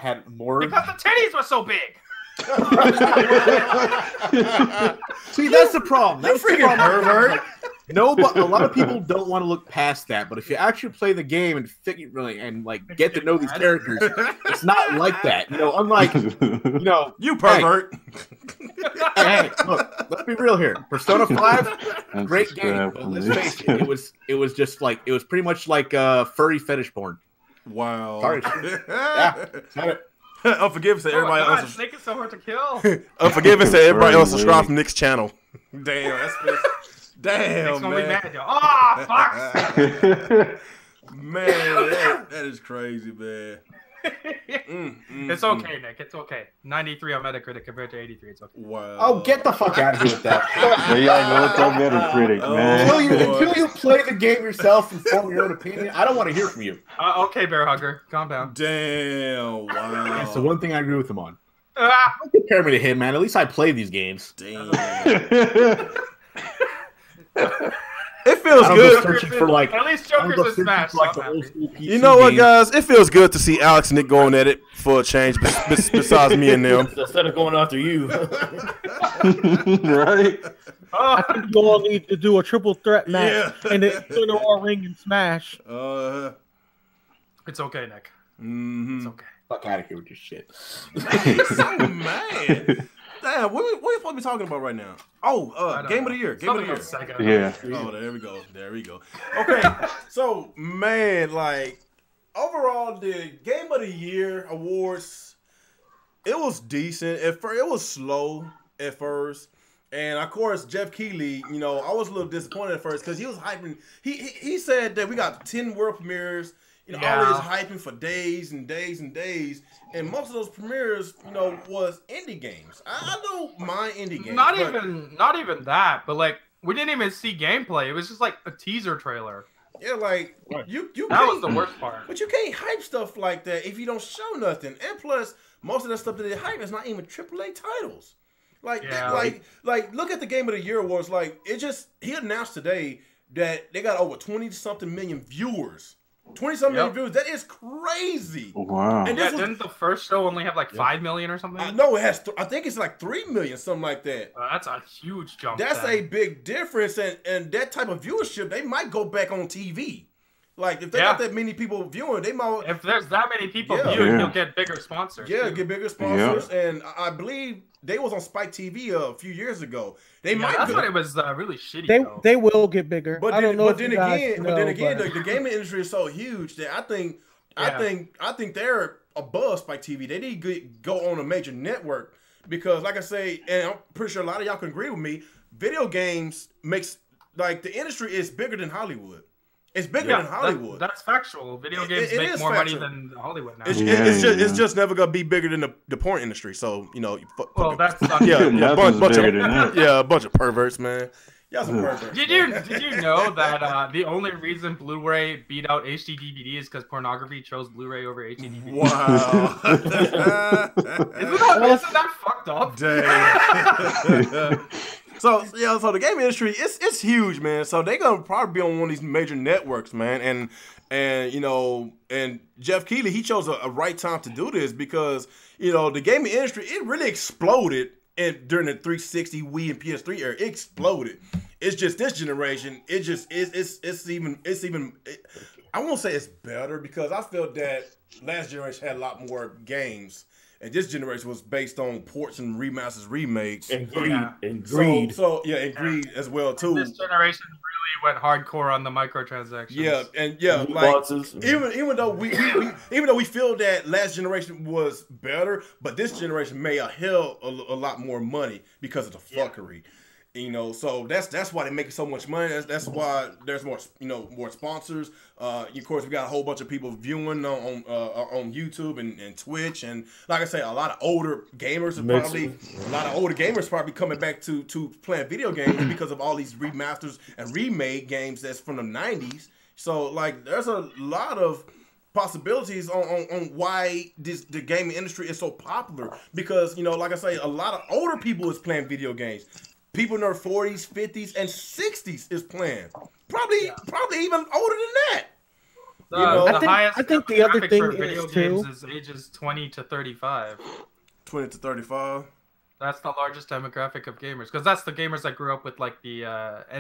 D: had more.
F: Because the titties were so big.
D: See, that's the problem. That's
B: You freaking pervert.
D: No, but a lot of people don't want to look past that. But if you actually play the game and get to know these characters, it's not like that. Unlike
B: you pervert.
D: Hey, look, let's be real here. Persona 5, great game. But let's face it, it was just like it was pretty much like furry fetish porn.
B: Wow.
D: Sorry. Yeah.
B: Unforgiven said everybody else.
F: Snake is so hard to kill.
B: Unforgiven said everybody else subscribe from Nick's channel. Damn, that's damn, man.
F: Be mad, yo. Oh, fuck.
B: Man, that is crazy, man.
F: It's okay, Nick. It's okay. 93 on Metacritic compared to 83. It's okay.
B: Wow.
D: Oh, get the fuck out of here with that.
E: There y'all go with that Metacritic, man.
D: Until you play the game yourself and form your own opinion, I don't want to hear from you.
F: Okay, Bear Hugger. Calm down.
B: Damn, wow.
D: That's the one thing I agree with him on. Don't compare me to him, man. At least I play these games.
B: Damn. It feels good.
F: At least Joker's a smash.
B: You know what, guys? It feels good to see Alex and Nick going at it for a change, besides me and them.
C: Instead of going after you.
E: Right?
A: I think you all need to do a triple threat match and then turn the ring and smash.
F: It's okay, Nick.
B: Mm-hmm.
F: It's okay.
D: Fuck out of here with your shit.
B: He's so mad. Damn, what are you supposed to be talking about right now? Oh, Game of the Year. Game of the Year.
F: Saga.
E: Yeah.
B: Oh, there we go. There we go. Okay, so, man, like, overall, the Game of the Year awards, it was decent. At first, it was slow at first. And, of course, Jeff Keighley, I was a little disappointed at first because he was hyping. He said that we got 10 world premieres. All this hyping for days and days and days. And most of those premieres, was indie games. I don't mind indie games.
F: Not even that, but like we didn't even see gameplay. It was just like a teaser trailer.
B: Yeah, like you
F: that was the worst part.
B: But you can't hype stuff like that if you don't show nothing. And plus, most of that stuff that they hype is not even AAA titles. Like look at the Game of the Year awards. Like he announced today that they got over 20-something million viewers. 20-something million viewers. That is crazy.
E: Wow.
F: And didn't the first show only have like 5 million or something?
B: No, it has. I think it's like 3 million, something like that.
F: That's a huge jump.
B: That's a big difference, and that type of viewership, they might go back on TV. Like if they got that many people viewing, they might.
F: If there's that many people viewing, you'll get bigger sponsors.
B: Yeah, get bigger sponsors, and I believe they was on Spike TV a few years ago.
F: That's when it was really shitty.
A: They will get bigger.
B: But
A: I don't know.
B: But then again, the gaming industry is so huge that I think they're above Spike TV. They need to go on a major network because, like I say, and I'm pretty sure a lot of y'all can agree with me. Video games makes the industry is bigger than Hollywood. It's bigger than Hollywood.
F: That's factual. Video games make more money than Hollywood now.
B: It's just never gonna be bigger than the porn industry. So
F: that's not
B: a bunch of perverts, man. Y'all some perverts.
F: Did you know that the only reason Blu-ray beat out HD DVD is because pornography chose Blu-ray over HD DVD?
B: Wow.
F: Isn't that fucked up?
B: Damn. So the gaming industry it's huge, man. So they're gonna probably be on one of these major networks, man. And Jeff Keighley, he chose a right time to do this because the gaming industry it really exploded during the 360, Wii, and PS3 era. It exploded. It's just this generation. It's even. I won't say it's better because I felt that last generation had a lot more games. And this generation was based on ports and remasters, remakes,
C: and greed,
B: and greed as well too.
F: This generation really went hardcore on the microtransactions.
B: Even though we feel that last generation was better, but this generation made a lot more money because of the fuckery. You know, so that's why they make so much money. That's why there's more, more sponsors. Of course, we got a whole bunch of people viewing on YouTube and Twitch, and like I say, a lot of older gamers are probably coming back to playing video games because of all these remasters and remade games that's from the 90s. So like, there's a lot of possibilities on why the gaming industry is so popular, because like I say, a lot of older people is playing video games. People in their 40s, 50s, and 60s is playing. Probably even older than that.
F: I
A: think the other thing
F: for video games is ages 20 to 35.
B: 20 to 35.
F: That's the largest demographic of gamers, because that's the gamers that grew up with like the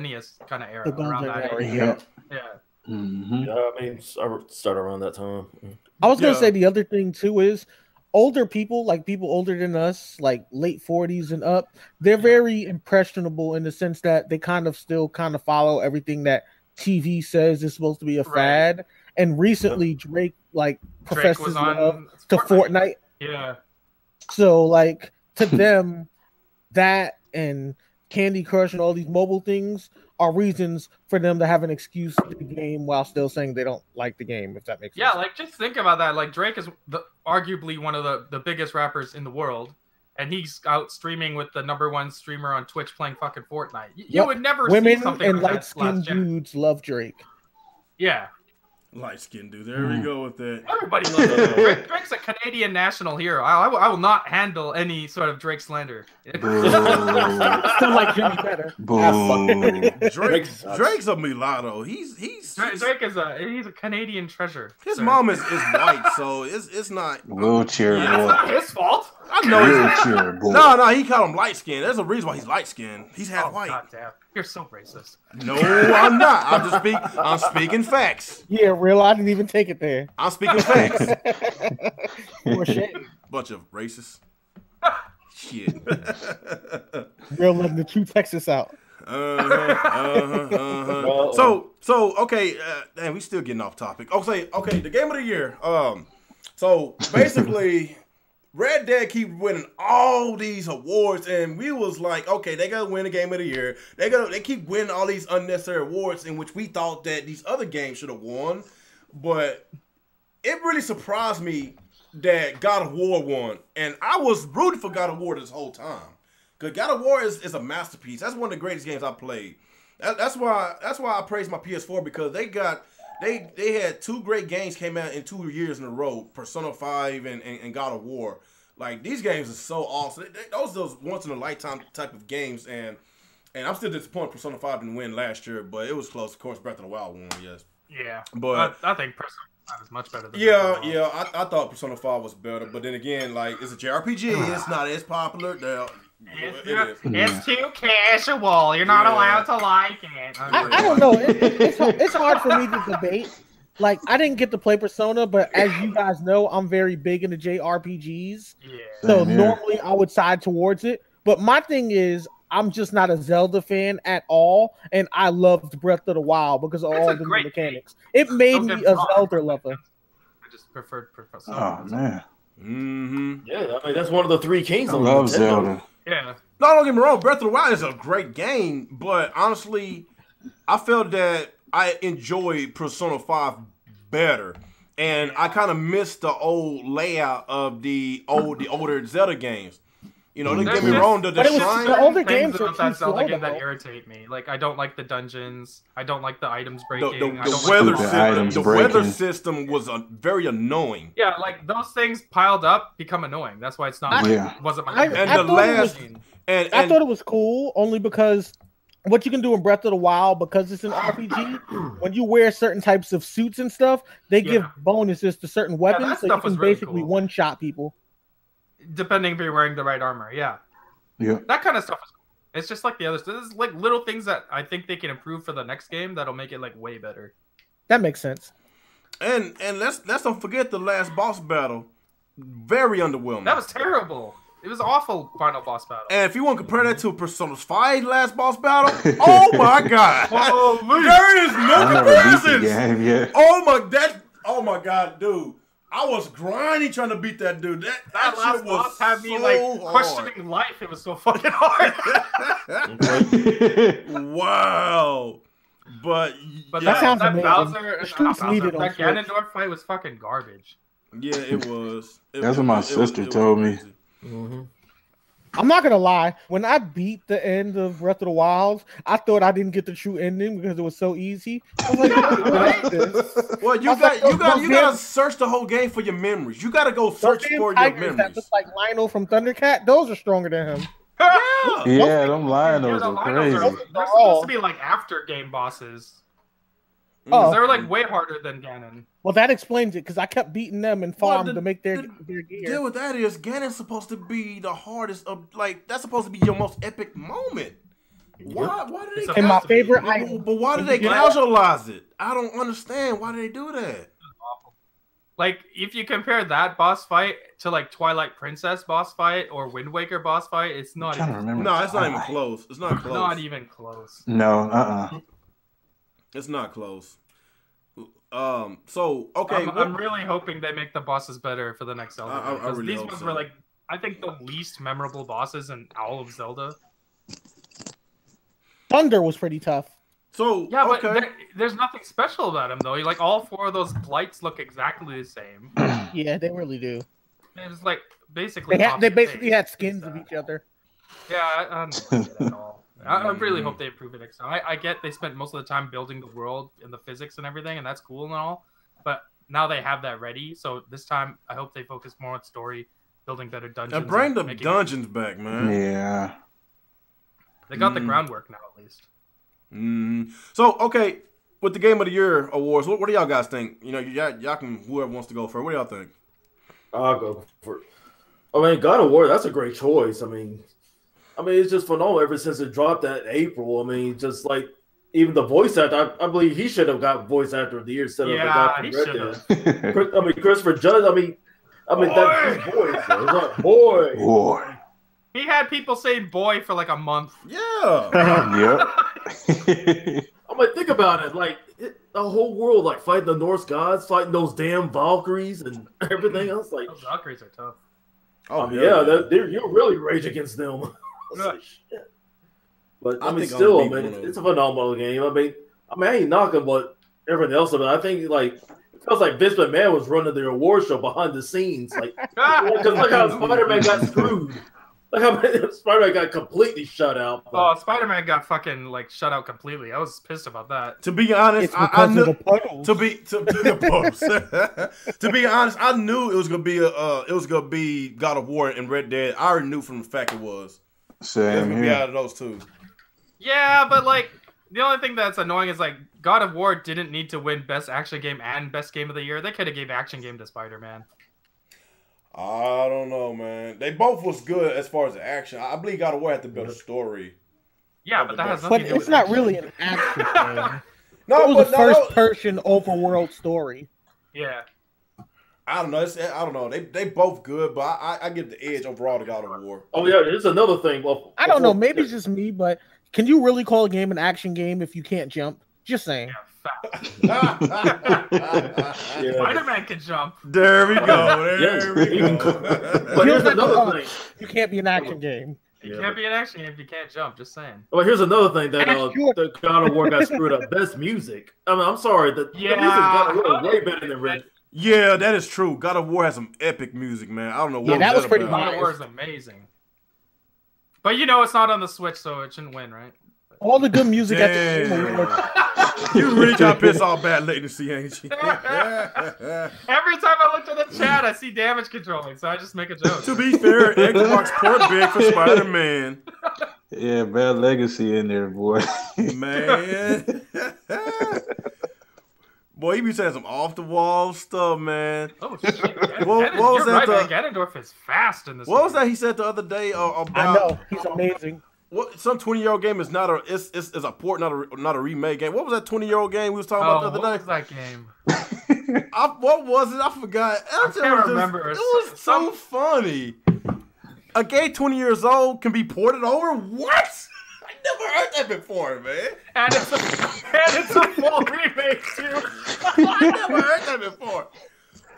F: NES kind of era around that age. Yeah.
C: Mm-hmm. Yeah, I mean, I started around that time.
A: I was gonna say the other thing too is older people, like people older than us, like late 40s and up, they're very impressionable in the sense that they still follow everything that TV says is supposed to be a fad. And recently, Drake professed his love to Fortnite.
F: Yeah.
A: So like to them, that and Candy Crush and all these mobile things are reasons for them to have an excuse to the game while still saying they don't like the game, if that makes sense.
F: Yeah, like just think about that. Like Drake is arguably one of the biggest rappers in the world, and he's out streaming with the #1 streamer on Twitch playing fucking Fortnite. You would never see something
A: and
F: like
A: light-skinned dudes love Drake.
F: Yeah.
B: Light skin dude. There we go with that.
F: Everybody loves Drake. Drake's a Canadian national hero. I will not handle any sort of Drake slander.
A: Still like Jimmy better.
B: Drake's a mulatto.
F: Drake is he's a Canadian treasure.
B: His mom is white, so it's not
E: wheelchair boy.
F: It's not his fault.
B: I know
E: wheelchair boy.
B: No, he called him light skin. There's a reason why he's light skinned. He's half white.
F: God damn. You're so racist.
B: No, I'm not. I'm speaking facts.
A: Yeah, real. I didn't even take it there.
B: I'm speaking facts.
A: For shame.
B: Bunch of racists. Shit.
A: Real letting the true Texas out.
B: So okay, damn, we still getting off topic. Okay, the game of the year. So basically, Red Dead keep winning all these awards, and we was like, okay, they gotta win the game of the year. They keep winning all these unnecessary awards in which we thought that these other games should have won, but it really surprised me that God of War won, and I was rooting for God of War this whole time. Cause God of War is a masterpiece. That's one of the greatest games I played. That's why I praise my PS4, because they had two great games came out in 2 years in a row, Persona 5 and God of War. Like, these games are so awesome. Those once in a lifetime type of games, and I'm still disappointed Persona 5 didn't win last year, but it was close. Of course, Breath of the Wild won, yes.
F: Yeah,
B: but
F: I think Persona 5 is much better than
B: I thought Persona 5 was better, but then again, like, it's a JRPG. It's not as popular.
F: It's too casual. You're not allowed to like it.
A: I don't know. It's hard for me to debate. Like, I didn't get to play Persona, but as you guys know, I'm very big into JRPGs. Yeah. So normally I would side towards it. But my thing is, I'm just not a Zelda fan at all, and I loved Breath of the Wild because of all the new mechanics. It made me a Zelda lover.
F: I just preferred Persona.
E: Oh man.
B: Mm-hmm.
C: Yeah, I mean that's one of the three kings.
E: I love Zelda.
F: Yeah.
B: No, don't get me wrong. Breath of the Wild is a great game, but honestly, I felt that I enjoyed Persona 5 better, and I kind of missed the old layout of the older Zelda games. You know, don't get me wrong. The shrine,
A: the older games
F: about that Zelda game that irritate me. Like, I don't like the dungeons. I don't like the items breaking.
B: The weather system was very annoying.
F: Yeah, like those things piled up become annoying. That's why it's not. Wasn't my favorite.
A: I thought it was cool only because what you can do in Breath of the Wild, because it's an RPG, when you wear certain types of suits and stuff, they give bonuses to certain weapons, so you can basically one-shot people.
F: Depending if you're wearing the right armor, yeah. That kind of stuff is cool. It's just like the others. There's like little things that I think they can improve for the next game that'll make it like way better.
A: That makes sense.
B: And let's don't forget the last boss battle. Very underwhelming.
F: That was terrible. It was awful final boss battle.
B: And if you want to compare that to Persona 5 last boss battle, oh my god. There is no comparison. Oh my god, dude. I was grinding trying to beat that dude. That
F: last
B: shit was
F: boss had me
B: so
F: like
B: hard.
F: questioning life. It was so fucking hard.
B: Wow. But
A: that sounds
F: that
A: amazing.
F: Bowser,
A: The streets needed on
F: that
A: Switch.
F: Ganondorf fight was fucking garbage.
B: yeah, it was.
E: That's what my sister told me.
C: Mm-hmm.
A: I'm not gonna lie. When I beat the end of Breath of the Wild, I thought I didn't get the true ending because it was so easy. I was like, what is this?
B: Well, you gotta search the whole game for your memories. You gotta go search for your
A: That
B: memories.
A: look like Lionel from Thundercat. Those are stronger than him.
E: Yeah, them Lionels
F: the
E: are
F: Lionels
E: crazy.
F: they're supposed to be like after game bosses.
A: Oh.
F: They were like way harder than Ganon.
A: Well, that explains it because I kept beating them and farmed to make their
B: The
A: gear.
B: deal with that is Ganon's supposed to be the hardest of that's supposed to be your most epic moment. Why did they?
A: And my favorite item.
B: But why did they casualize it? I don't understand. Why did they do that?
F: Like, if you compare that boss fight to like Twilight Princess boss fight or Wind Waker boss fight, it's not
E: I'm trying to
F: even
E: remember.
B: No, it's not even close. It's not close.
F: not even close.
E: No,
B: It's not close. So okay,
F: I'm really hoping they make the bosses better for the next Zelda.
B: I
F: Because
B: really
F: these
B: hope
F: ones
B: so.
F: were like, I think the least memorable bosses in all of Zelda.
A: Thunder was pretty tough.
B: So
F: Yeah, but
B: okay.
F: there's nothing special about him though. Like all four of those blights look exactly the same.
A: Yeah, they really do.
F: It's like basically
A: They basically had skins of each other.
F: Yeah, I don't like it at all. I really hope they improve it next time. I get they spent most of the time building the world and the physics and everything, and that's cool and all. But now they have that ready, so this time I hope they focus more on story, building better dungeons.
B: And bring the
F: making-
B: dungeons back, man.
E: Yeah.
F: They got the groundwork now, at least.
B: So okay, with the Game of the Year awards, what do y'all guys think? You know, y'all can whoever wants to go first. What do y'all think?
C: I'll go for it. I mean, God of War, that's a great choice. I mean, it's just phenomenal ever since it dropped that April. I mean, just like even the voice actor, I believe he should have got voice actor of the year instead of the guy
F: he
C: from
F: should
C: Red
F: have.
C: Dead. I mean, Christopher Judge. I mean that's his voice. Though. It's like, boy.
E: Boy.
F: He had people saying "boy" for like a month.
B: Yeah.
E: Yep.
C: I mean, think about it. Like the whole world, like fighting the Norse gods, fighting those damn Valkyries and everything else. Like,
F: Those Valkyries are tough.
B: Oh
C: you'll really rage against them. Like, shit. But I mean,
B: think
C: still,
B: I'll beat one of
C: it's a phenomenal game. I mean, I ain't knocking, but everything else of it. I think like it feels like Vince McMahon was running the award show behind the scenes, like because look how Spider-Man got screwed. Like how Spider-Man got completely shut out.
F: Oh, Spider-Man got fucking like shut out completely. I was pissed about that.
B: To be honest,
A: It's because of the puddles.
B: to be honest, I knew it was gonna be God of War and Red Dead. I already knew from the fact it was. It was
E: Same
B: gonna be
E: here.
B: out of those two.
F: Yeah, but like the only thing that's annoying is like God of War didn't need to win Best Action Game and Best Game of the Year. They could have gave Action Game to Spider-Man.
B: I don't know, man. They both was good as far as the action. I believe God of War had the better story.
F: Yeah, but that has nothing
A: But
F: to do
A: it's
F: with
A: not
F: action.
A: really an action game.
B: No,
A: It was
B: but
A: a
B: no,
A: first-person overworld story.
F: Yeah.
B: I don't know. I don't know. They both good, but I give the edge overall to God of War.
C: Oh yeah, there's another thing. Well,
A: I don't know. Maybe it's just me, but can you really call a game an action game if you can't jump? Just saying.
F: Spider-Man can jump.
B: There we go. There we
C: you
B: go.
C: But here's another thing.
A: You can't be an action game.
F: It can't be an action game if you can't jump. Just saying.
C: Well, here's another thing that
A: That's true.
C: the God of War got screwed up. Best music. I mean, I'm sorry. The music got way better than Red.
B: Yeah, that is true. God of War has some epic music, man. I don't know what
A: Yeah, that was pretty
B: about.
F: God of War is amazing. But you know it's not on the Switch, so it shouldn't win, right?
A: All the good music at the Game
B: Damn.
A: Awards.
B: You really got pissed off bad latency, ain't you?
F: Every time I look to the chat, I see damage controlling, so I just make a joke.
B: To be fair, Xbox port big for Spider-Man.
E: Yeah, bad legacy in there, boy.
B: Man. Boy, he be saying some off-the-wall stuff, man.
F: Oh shit!
B: What was
F: You're
B: that?
F: right, man. Ganondorf is fast in this.
B: What was
F: game.
B: that he said the other day about?
A: I know. He's amazing.
B: What some 20-year-old game is not is a port, not a remake game. What was that 20-year-old game we was talking about the other
F: what
B: day?
F: was that game?
B: What was it? I forgot.
F: I can't remember.
B: It was so funny. A game 20 years old can be ported over? What? I never heard that before, man.
F: And it's a full remake too.
B: I never heard that before.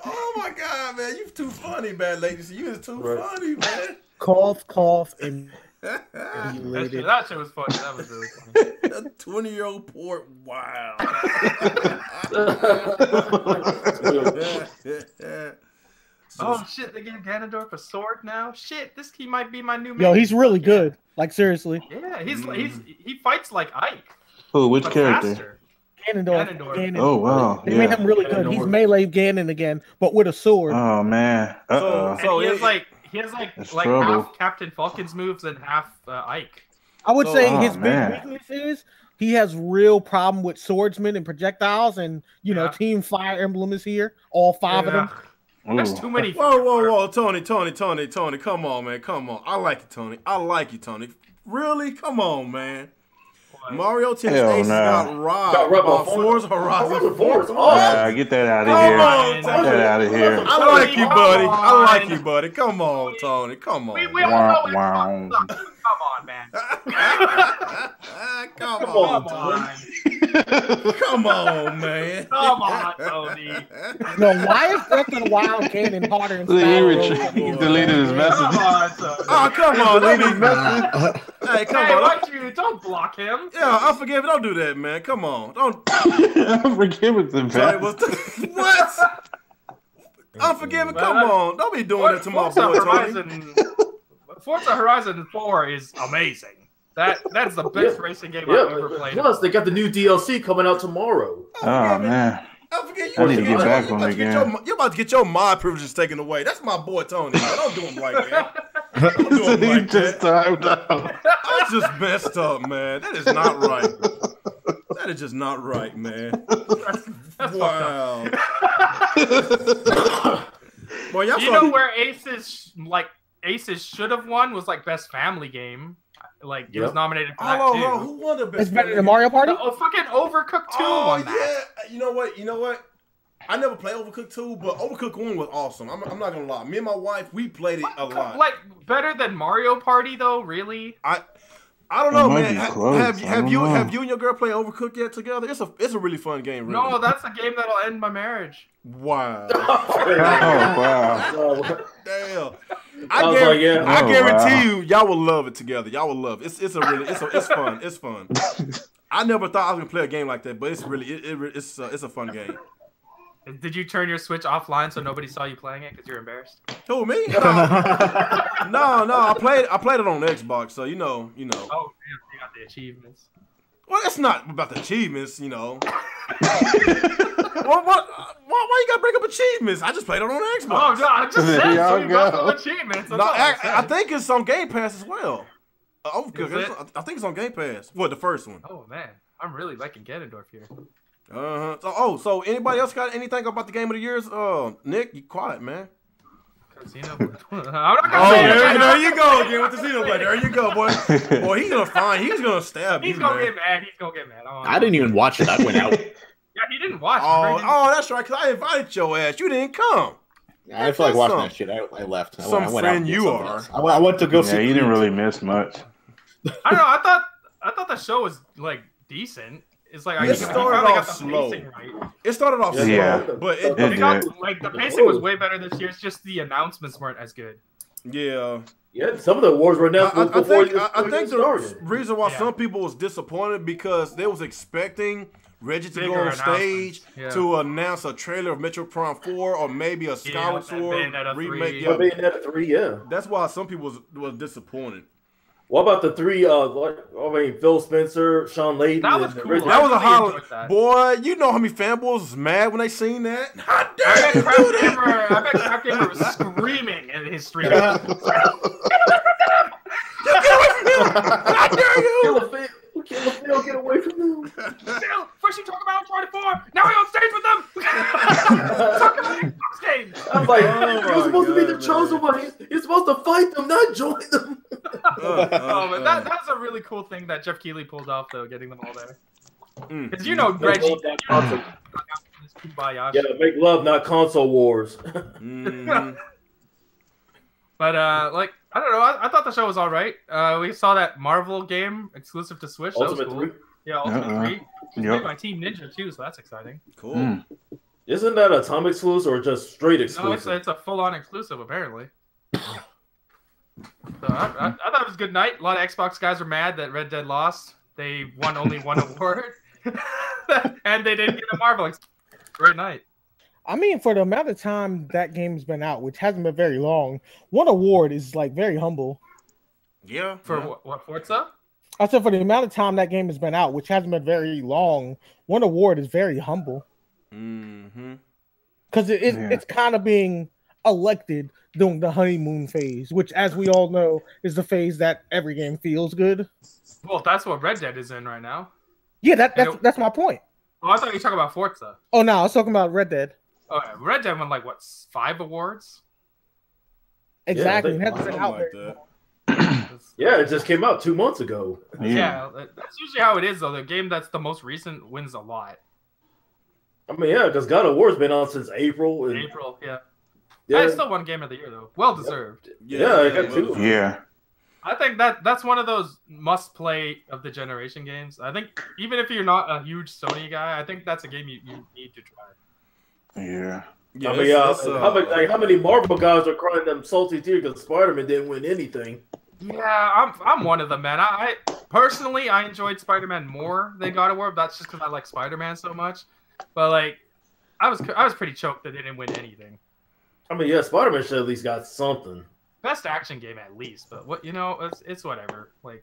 B: Oh my god, man, you too funny, man, ladies. You is too funny, man.
A: Cough, and
F: that shit was funny. That was really funny.
B: A 20-year-old port. Wow.
F: Oh shit! They gave Ganondorf a sword now. Shit, he might be my new.
A: Yo, he's really good. Like seriously.
F: Yeah, he fights like Ike.
E: Who? Which character?
F: Faster.
A: Ganondorf.
E: Oh wow,
A: They made him really good. He's melee Ganon again, but with a sword.
E: Oh man.
F: So he has like half Captain Falcon's moves and half Ike.
A: I would say his big weakness is he has real problem with swordsmen and projectiles, and Team Fire Emblem is here. All 5 of them.
F: There's too many.
B: Whoa, Tony, come on, man, come on. I like you, Tony. Really? Come on, man. Mario Tennis Aces got robbed by Forza Horizon 4.
E: Yeah, get that out of here. Get that out of here.
B: I like you, buddy. Come on, Tony. Come on.
F: We all know it's Come on, man.
B: Come on, man.
F: Come on, Tony.
A: No, why is Breath of the Wild Ganon harder and
E: He deleted his message.
B: Come on, delete his message. Hey, come on.
F: Don't block him.
B: Yeah, Unforgiven. Don't do that, man. Come on. Don't.
E: Unforgiven's the best.
B: What? Unforgiven. Come on. Don't be doing that to my boy, Tony.
F: Forza Horizon 4 is amazing. That's the best racing game I've ever played.
C: Plus, they got the new DLC coming out tomorrow.
E: Oh man.
B: I need
E: to get back on it again.
B: You're about to get your mod privileges taken away. That's my boy Tony. Man. Don't do him like that. Don't do him like that. I just messed up, man. That is not right. That is just not right, man.
F: That's
B: wow. Boy,
F: where Aces should have won was like best family game. Like it was nominated for that too.
B: Who won the best?
A: It's better than Mario Party.
F: Fucking Overcooked 2 won that.
B: Yeah. You know what? I never played Overcooked 2, but Overcooked 1 was awesome. I'm not gonna lie. Me and my wife, we played it a lot.
F: Like better than Mario Party though, really?
B: I don't know, man. Have you and your girl played Overcooked yet together? It's a really fun game. Really.
F: No, that's a game that'll end my marriage.
B: Wow.
E: Wow.
B: Damn. I guarantee you, y'all will love it together. Y'all will love it. It's fun. It's fun. I never thought I was gonna play a game like that, but it's really it's a fun game.
F: Did you turn your Switch offline so nobody saw you playing it because you're embarrassed?
B: Who, me? No. I played it on Xbox, so you know. Oh,
F: yeah, you got the achievements.
B: Well, that's not about the achievements, Why you gotta bring up achievements? I just played it on Xbox.
F: Oh no, I just said so you got some achievements.
B: I think it's on Game Pass as well. I think it's on Game Pass. What, the first one?
F: Oh man, I'm really liking Ganondorf here.
B: So anybody else got anything about the game of the years? Nick, you quiet, man.
F: Casino.
B: There you go again with the Xenoblade. There you go, boy. Boy, he's gonna stab you.
F: He's gonna get mad.
D: I didn't even watch it. I went out.
F: Yeah, he didn't watch.
B: Oh, that's right. Cause I invited your ass. You didn't come.
D: I feel like watching that shit. I left. I went
B: friend
D: out
B: you are.
D: I went to go see.
E: Yeah, you didn't really miss much.
F: I don't know. I thought the show was like decent. It's like
B: it started off slow. It started off slow, but it
F: got like the pacing was way better this year. It's just the announcements weren't as good.
B: Yeah.
C: Yeah, some of the awards were announced before
B: I think the reason why some people was disappointed because they was expecting Reggie to go on stage to announce a trailer of Metro Prime 4 or maybe a Skyward Sword remake.
C: Bayonetta 3, yeah.
B: That's why some people was disappointed.
C: What about the 3? Phil Spencer, Sean Layden.
F: That was cool.
B: That was a highlight. Boy, you know how many fanboys was mad when they seen that? How dare you do that?
F: I bet Crap Gamer was screaming in his stream.
B: You get away from him! How dare you?
C: Phil, get away from him.
F: Phil, first you talk about Uncharted 4, now we're on stage with them. Talk about Xbox games.
C: I was like, you're supposed to be the chosen one. You're supposed to fight them, not join them.
F: Man, that's a really cool thing that Jeff Keighley pulled off, though, getting them all there. Because Reggie.
C: Yeah, make love, not console wars.
F: But I don't know. I thought the show was all right. We saw that Marvel game exclusive to Switch. That was cool.
C: 3?
F: Yeah, Ultimate 3. It's made by Team Ninja too, so that's exciting.
B: Cool.
C: Isn't that a time exclusive or just straight exclusive?
F: No, it's a full-on exclusive apparently. So I thought it was a good night. A lot of Xbox guys were mad that Red Dead lost. They won only one award, and they didn't get a Marvel. Great night.
A: I mean, for the amount of time that game's been out, which hasn't been very long, one award is like very humble.
B: Yeah.
F: For what Forza?
A: I said for the amount of time that game has been out, which hasn't been very long, one award is very humble.
B: Mm-hmm.
A: Because it's kind of being elected during the honeymoon phase, which, as we all know, is the phase that every game feels good.
F: Well, that's what Red Dead is in right now.
A: Yeah, that's my point.
F: Oh, I thought you were talking about Forza.
A: Oh, no, I was talking about Red Dead.
F: Oh, yeah. Red Dead won like what, 5 awards?
A: Exactly.
C: Yeah,
A: it hasn't been out
B: like
A: very
B: that.
A: long.
C: Yeah, it just came out 2 months ago.
F: Yeah, that's usually how it is, though. The game that's the most recent wins a lot.
C: I mean, yeah, because God of War's been on since April. And,
F: April, yeah.
C: yeah.
F: I still won Game of the Year, though. Well deserved.
C: Yeah, I got 2.
E: Yeah.
F: I think that's one of those must-play of the generation games. I think even if you're not a huge Sony guy, I think that's a game you need to try.
E: Yeah.
B: Yeah,
C: I mean, how many Marvel guys are crying them salty tears because Spider-Man didn't win anything?
F: Yeah, I'm one of them, man. I personally enjoyed Spider-Man more than God of War. That's just because I like Spider-Man so much. But like, I was pretty choked that they didn't win anything.
C: I mean, yeah, Spider-Man should at least got something.
F: Best action game at least, but what it's whatever. Like,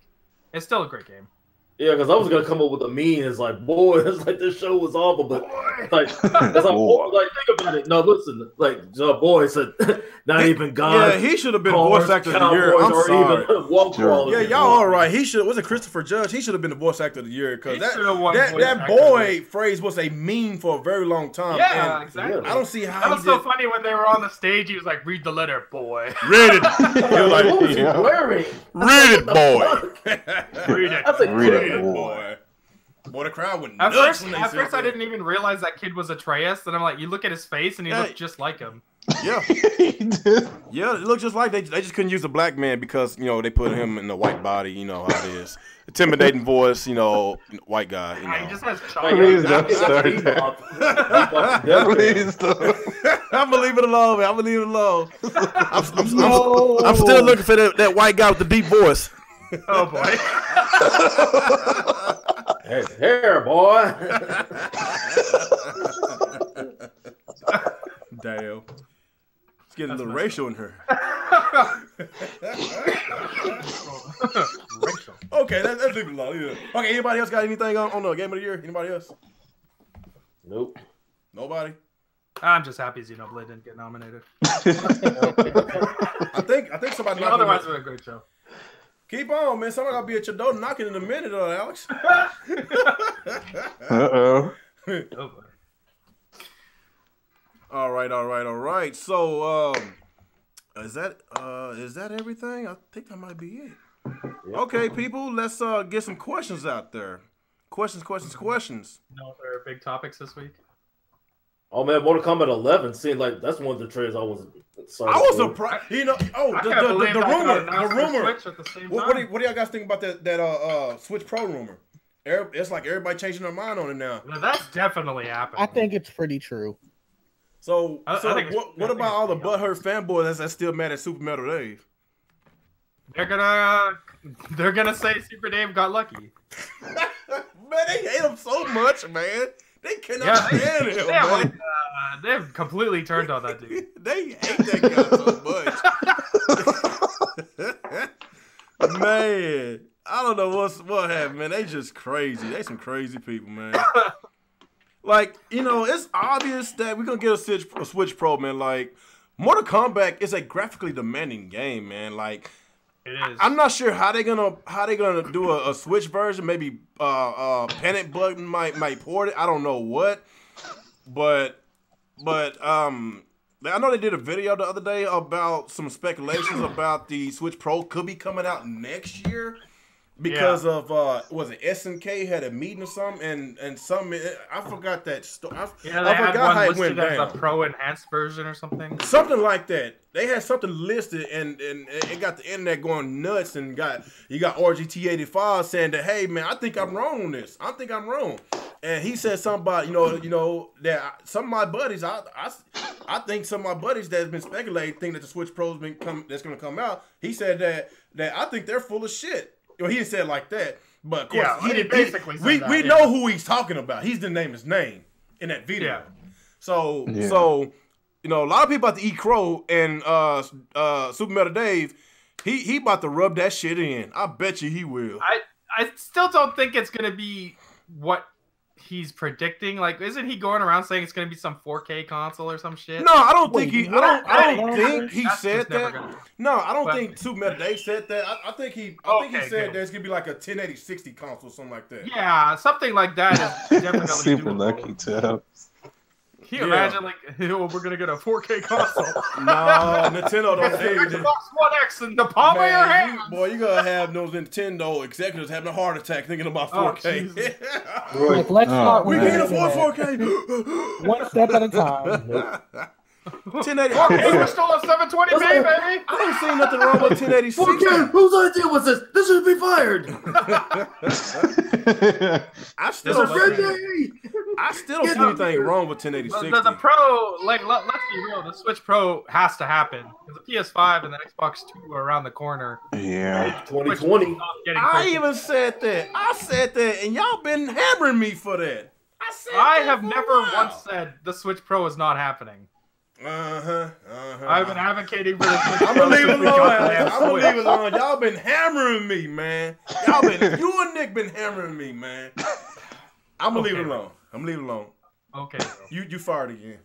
F: it's still a great game.
C: Yeah, because I was gonna come up with a meme. It's like, boy, it's like this show was awful, but like, it's like, think about it. No, listen, like, boy said, not even God.
B: Yeah, he should have been voice actor of the year. I'm sorry. Yeah, y'all all right. He should. Was it Christopher Judge? He should have been the voice actor of the year because that boy phrase was a meme for a very long time.
F: Yeah, exactly.
B: I don't see how
F: that was so funny when they were on the stage. He was like, "Read the letter, boy."
B: Read it.
C: Like, what was he wearing?
B: Read it, boy.
F: Read it.
C: That's like,
E: Read it. Boy,
B: the crowd went
F: at
B: nuts.
F: First, I didn't even realize that kid was Atreus. And I'm like, you look at his face, and he looked just like him.
B: Yeah, he did. Yeah, it looked just like they just couldn't use a black man because they put him in the white body. You know how it is, intimidating voice. White guy.
F: He just has
E: Please don't start that. Please don't.
B: I'm gonna leave it alone, man. I'm gonna leave it alone. I'm still looking for that white guy with the deep voice.
F: Oh boy.
C: Hair, boy.
B: Damn. It's getting a little racial in her.
F: Racial.
B: Okay, let's leave it alone. Yeah. Okay, anybody else got anything on the Game of the Year? Anybody else?
C: Nope.
B: Nobody?
F: I'm just happy Xenoblade didn't get nominated.
B: I think somebody.
F: Otherwise, it was a great show.
B: Keep on, man. Somebody gotta be at your door knocking in a minute, Alex.
E: Uh-oh.
F: Oh,
B: All right. So, is that everything? I think that might be it. Yep. Okay, people, let's get some questions out there. Questions.
F: No other big topics this week?
C: Oh man, Mortal Kombat 11 seemed like that's one of the trailers I was sorry.
B: I was surprised. The rumor. What do y'all guys think about that Switch Pro rumor? It's like everybody changing their mind on it now.
F: Well, that's definitely happening.
A: I think it's pretty true.
B: So what about all the butthurt fanboys that's still mad at Super Metal Dave?
F: They're gonna say Super Dave got lucky.
B: Man, they hate him so much, man. They cannot stand him, man.
F: They've completely turned on that dude.
B: They hate that guy so much. Man, I don't know what happened, man. They just crazy. They some crazy people, man. Like, it's obvious that we're going to get a Switch Pro, man. Like, Mortal Kombat is a graphically demanding game, man. Like,
F: it is.
B: I'm not sure how they gonna do a Switch version. Maybe Panic Button might port it. I don't know what, but I know they did a video the other day about some speculations about the Switch Pro could be coming out next year because of was it SNK had a meeting or something and something I forgot that story. I forgot how it went down.
F: As a Pro enhanced version or something.
B: Something like that. They had something listed and it got the internet going nuts and you got RGT85 saying that, hey man, I think I'm wrong on this. I think I'm wrong. and he said something about that some of my buddies, I think some of my buddies that's been speculating think that the Switch Pro's that's gonna come out. He said that I think they're full of shit. Well, he didn't say it like that, but of course he didn't. Basically, we know who he's talking about. He's the name his name in that video. Yeah. So a lot of people about to eat crow, and Super Metal Dave, he about to rub that shit in. I bet you he will.
F: I still don't think it's gonna be what he's predicting. Like, isn't he going around saying it's gonna be some 4K console or some shit?
B: No, I don't think he. I don't think he said that. No, I don't think Super Metal Dave said that. I think he said that it's gonna be like a 1080-60 console, something like that.
F: Yeah, something like that is definitely
E: super
F: doable.
E: lucky too.
F: Can you imagine, like, we're gonna get a 4K console?
B: No, Nintendo don't do
F: Xbox One X in the palm of your hand.
B: Boy, you gonna have those Nintendo executives having a heart attack thinking about 4K.
A: Like, let's not.
B: We can't afford 4K.
A: One step at a time.
B: 1080.
F: We're still at 720p, baby.
B: I don't see nothing wrong with 1080.
C: Okay, whose idea was this? This should be fired.
B: I still don't see anything wrong with 1080.
F: The Pro, like, let's be real, the Switch Pro has to happen because the PS5 and the Xbox 2 are around the corner.
E: Yeah,
C: 2020.
B: I even said that. I said that, and y'all been hammering me for that.
F: I have never once said the Switch Pro is not happening. I've been advocating for the Switch Pro.
B: I'm gonna leave it alone. Y'all been hammering me, man. You and Nick been hammering me, man. I'm gonna leave it alone.
F: Okay.
B: You fired again.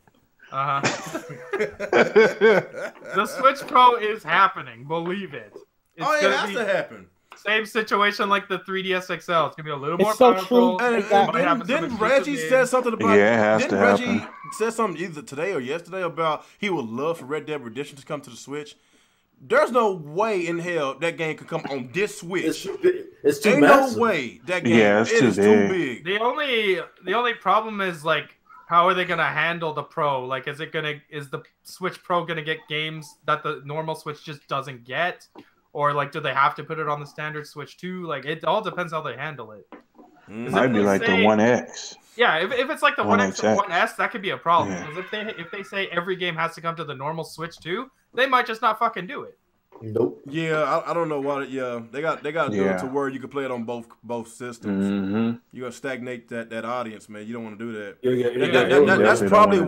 F: The Switch Pro is happening. Believe it.
B: It has to happen.
F: Same situation like the 3DS XL. It's gonna be a little more
A: powerful.
B: Didn't Reggie say something about?
E: Yeah, it has to happen.
B: Reggie said something either today or yesterday about he would love for Red Dead Redemption to come to the Switch? There's no way in hell that game could come on this Switch.
C: It's too
B: Ain't
C: massive.
B: no way that game.
E: Yeah, it's
B: too big.
F: The only problem is, like, how are they gonna handle the Pro? Like, is the Switch Pro gonna get games that the normal Switch just doesn't get? Or, like, do they have to put it on the standard Switch too? Like, it all depends how they handle it.
E: Might be like the One X.
F: Yeah, if it's like the One X or One S, that could be a problem.
E: Yeah.
F: Because if they say every game has to come to the normal Switch too, they might just not fucking do it.
C: Nope.
B: Yeah, I don't know why. Yeah, they got to do it to where you can play it on both systems.
E: Mm-hmm.
B: You're gonna stagnate that audience, man. You don't want to do that.
C: Yeah.
B: That's probably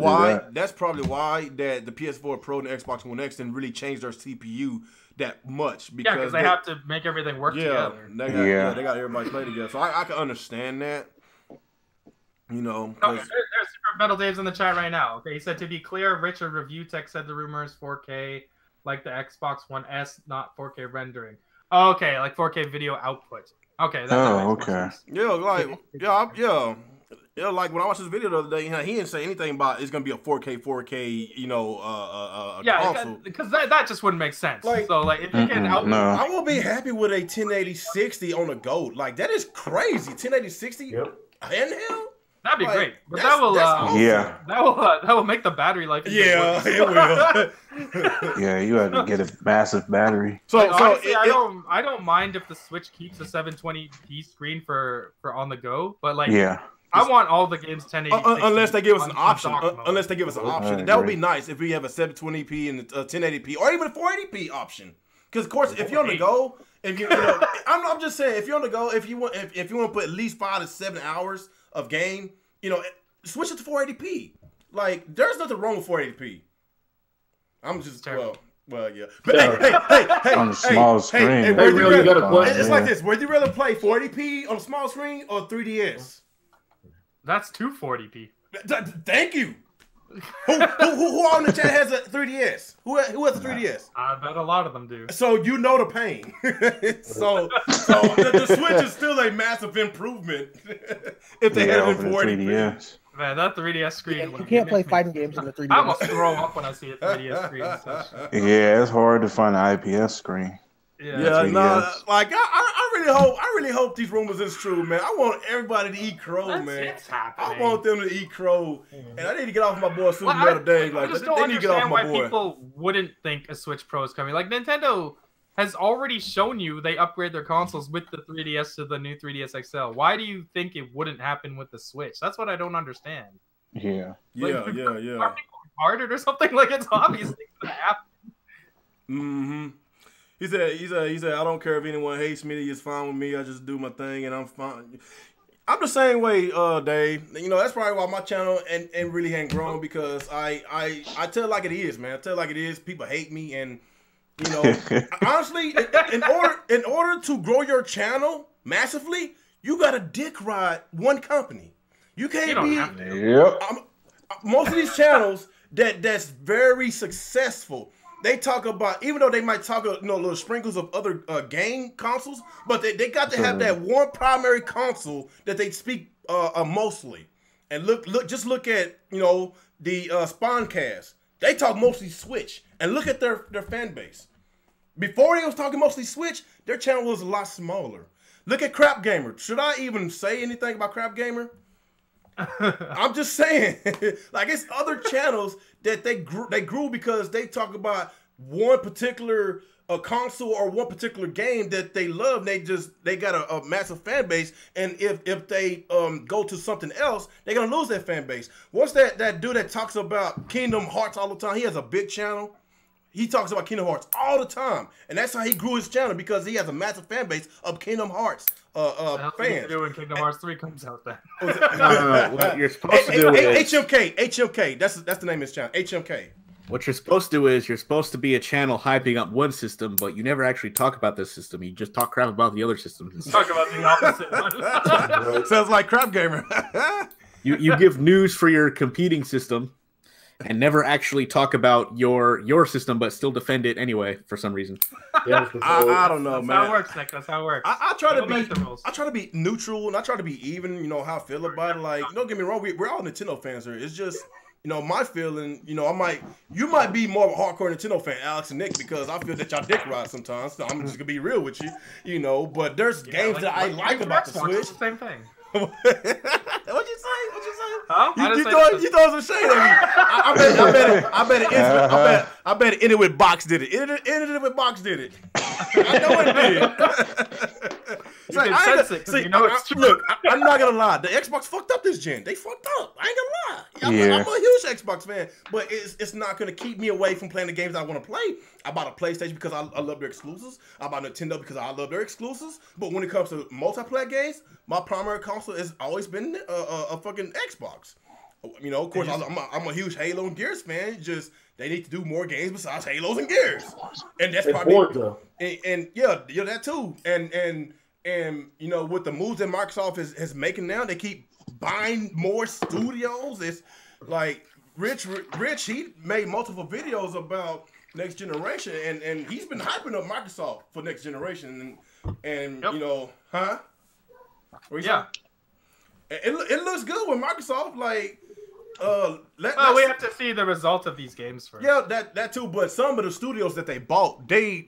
B: why that the PS4 Pro and the Xbox One X didn't really change their CPU that much
F: because they have to make everything work together.
B: They got everybody play together. So I can understand that. You know,
F: there's Super Metal Dave's in the chat right now. Okay, he said, to be clear, Richard Review Tech said the rumor is 4K, like the Xbox One S, not 4K rendering. Oh, okay, like 4K video output. Okay.
E: Okay.
B: Yeah, like when I watched this video the other day, he didn't say anything about it's gonna be a 4K, console.
F: Because that just wouldn't make sense. Like, so, like, if you can output,
B: I will be happy with a 1080-60 on the GOAT. Like, that is crazy. 1080-60 handheld.
F: That'd be great, but that will make the battery life.
B: It will.
E: Yeah, you have to get a massive battery.
F: Honestly, I don't mind if the Switch keeps a 720p screen for on the go, but like, I want all the games 1080.
B: Unless they give us an option. That would be nice if we have a 720p and a 1080p, or even a 480p option. Because of course, if you're on the go, I'm just saying, if you're on the go, if you want to put at least 5 to 7 hours of game, switch it to 480p. Like, there's nothing wrong with 480p. I'm just well, yeah. But hey,
E: on the small screen.
B: It's like this. Would you rather play 480p on a small screen or 3DS?
F: That's 240p.
B: Thank you. Who on the chat has a 3DS? Who has a 3DS?
F: I bet a lot of them do.
B: So you know the pain. so the Switch is still a massive improvement if they have it 480p.
F: Man, that 3DS screen.
A: You can't play fighting games on the 3DS.
F: I almost throw up when I see a 3DS screen.
E: Yeah, it's hard to find an IPS screen.
B: Like I really hope these rumors is true, man. I want everybody to eat crow, man.
F: It's happening.
B: I want them to eat crow, and I need to get off my boy Super Metal Dave. Like,
F: I just don't understand why people wouldn't think a Switch Pro is coming. Like, Nintendo has already shown you they upgrade their consoles with the 3DS to the new 3DS XL. Why do you think it wouldn't happen with the Switch? That's what I don't understand.
E: Yeah.
B: Yeah.
F: Are people retarded or something? Like, it's obviously gonna happen.
B: Mm-hmm. He said, I don't care if anyone hates me. It's fine with me. I just do my thing, and I'm fine. I'm the same way, Dave. You know, that's probably why my channel and really ain't grown, because I tell it like it is, man. I tell it like it is. People hate me, and you know, honestly, in order to grow your channel massively, you gotta dick ride one company. You can't be.
E: Yep.
B: Most of these channels that's very successful, they talk about, even though they might talk, little sprinkles of other game consoles, but they got to have that one primary console that they speak mostly. And just look at the Spawncast. They talk mostly Switch, and look at their fan base. Before they was talking mostly Switch, their channel was a lot smaller. Look at Crap Gamer. Should I even say anything about Crap Gamer? I'm just saying, like, it's other channels that they grew because they talk about one particular console or one particular game that they love. They got a massive fan base, and if they go to something else, they're gonna lose that fan base. What's that dude that talks about Kingdom Hearts all the time? He has a big channel. He talks about Kingdom Hearts all the time, and that's how he grew his channel, because he has a massive fan base of Kingdom Hearts fans.
F: When Kingdom Hearts 3 comes out, then.
D: No. What you're supposed to do is
B: HMK. That's the name of his channel. HMK.
D: What you're supposed to do is you're supposed to be a channel hyping up one system, but you never actually talk about this system. You just talk crap about the other systems.
F: Talk about the opposite one.
B: Sounds like Crap Gamer.
D: you give news for your competing system, and never actually talk about your system, but still defend it anyway for some reason.
C: Yeah,
B: I don't know,
F: That's
B: man.
F: how it works, Nick. That's how it works.
B: I try to
F: Make the rules.
B: I try to be neutral, and I try to be even. You know how I feel about it. Like, don't get me wrong, we're all Nintendo fans here. It's just, my feeling. You might be more of a hardcore Nintendo fan, Alex and Nick, because I feel that y'all dick ride sometimes. So I'm just gonna be real with you. But there's games that I like about the Switch.
F: It's the same thing.
B: What'd you say?
F: Huh?
B: You throw some shade at me. I bet it ended with Box did it. It ended with Box did it. I know it did. It's true. Look, I'm not gonna lie. The Xbox fucked up this gen. They fucked up. I ain't gonna lie. I'm a huge Xbox fan, but it's not gonna keep me away from playing the games I want to play. I bought a PlayStation because I love their exclusives. I bought Nintendo because I love their exclusives. But when it comes to multiplayer games, my primary console has always been a fucking Xbox. Of course, I'm a huge Halo and Gears fan. Just they need to do more games besides Halos and Gears, and that's probably and that too. And with the moves that Microsoft is making now, they keep buying more studios. It's like Rich, he made multiple videos about next generation, and he's been hyping up Microsoft for next generation, and huh?
F: Yeah.
B: It looks good with Microsoft. Like,
F: we have to see the result of these games first.
B: Yeah, that too. But some of the studios that they bought, they're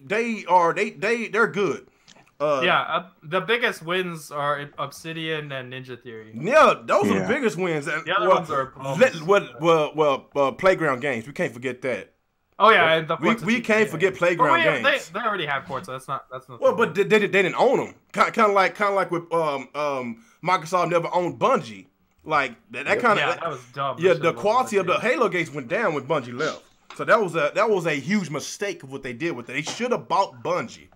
B: good.
F: The biggest wins are Obsidian and Ninja Theory.
B: Yeah, those are the biggest wins. And,
F: the other ones
B: are Playground Games. We can't forget that.
F: Oh yeah, and
B: we can't forget Playground Games.
F: They already had ports, so that's not.
B: Well, but they didn't own them. Kind of like with Microsoft never owned Bungie. Like that kind of.
F: Yeah, that was dumb.
B: Yeah, the quality of the Halo games went down when Bungie left. So that was a huge mistake of what they did with it. They should have bought Bungie.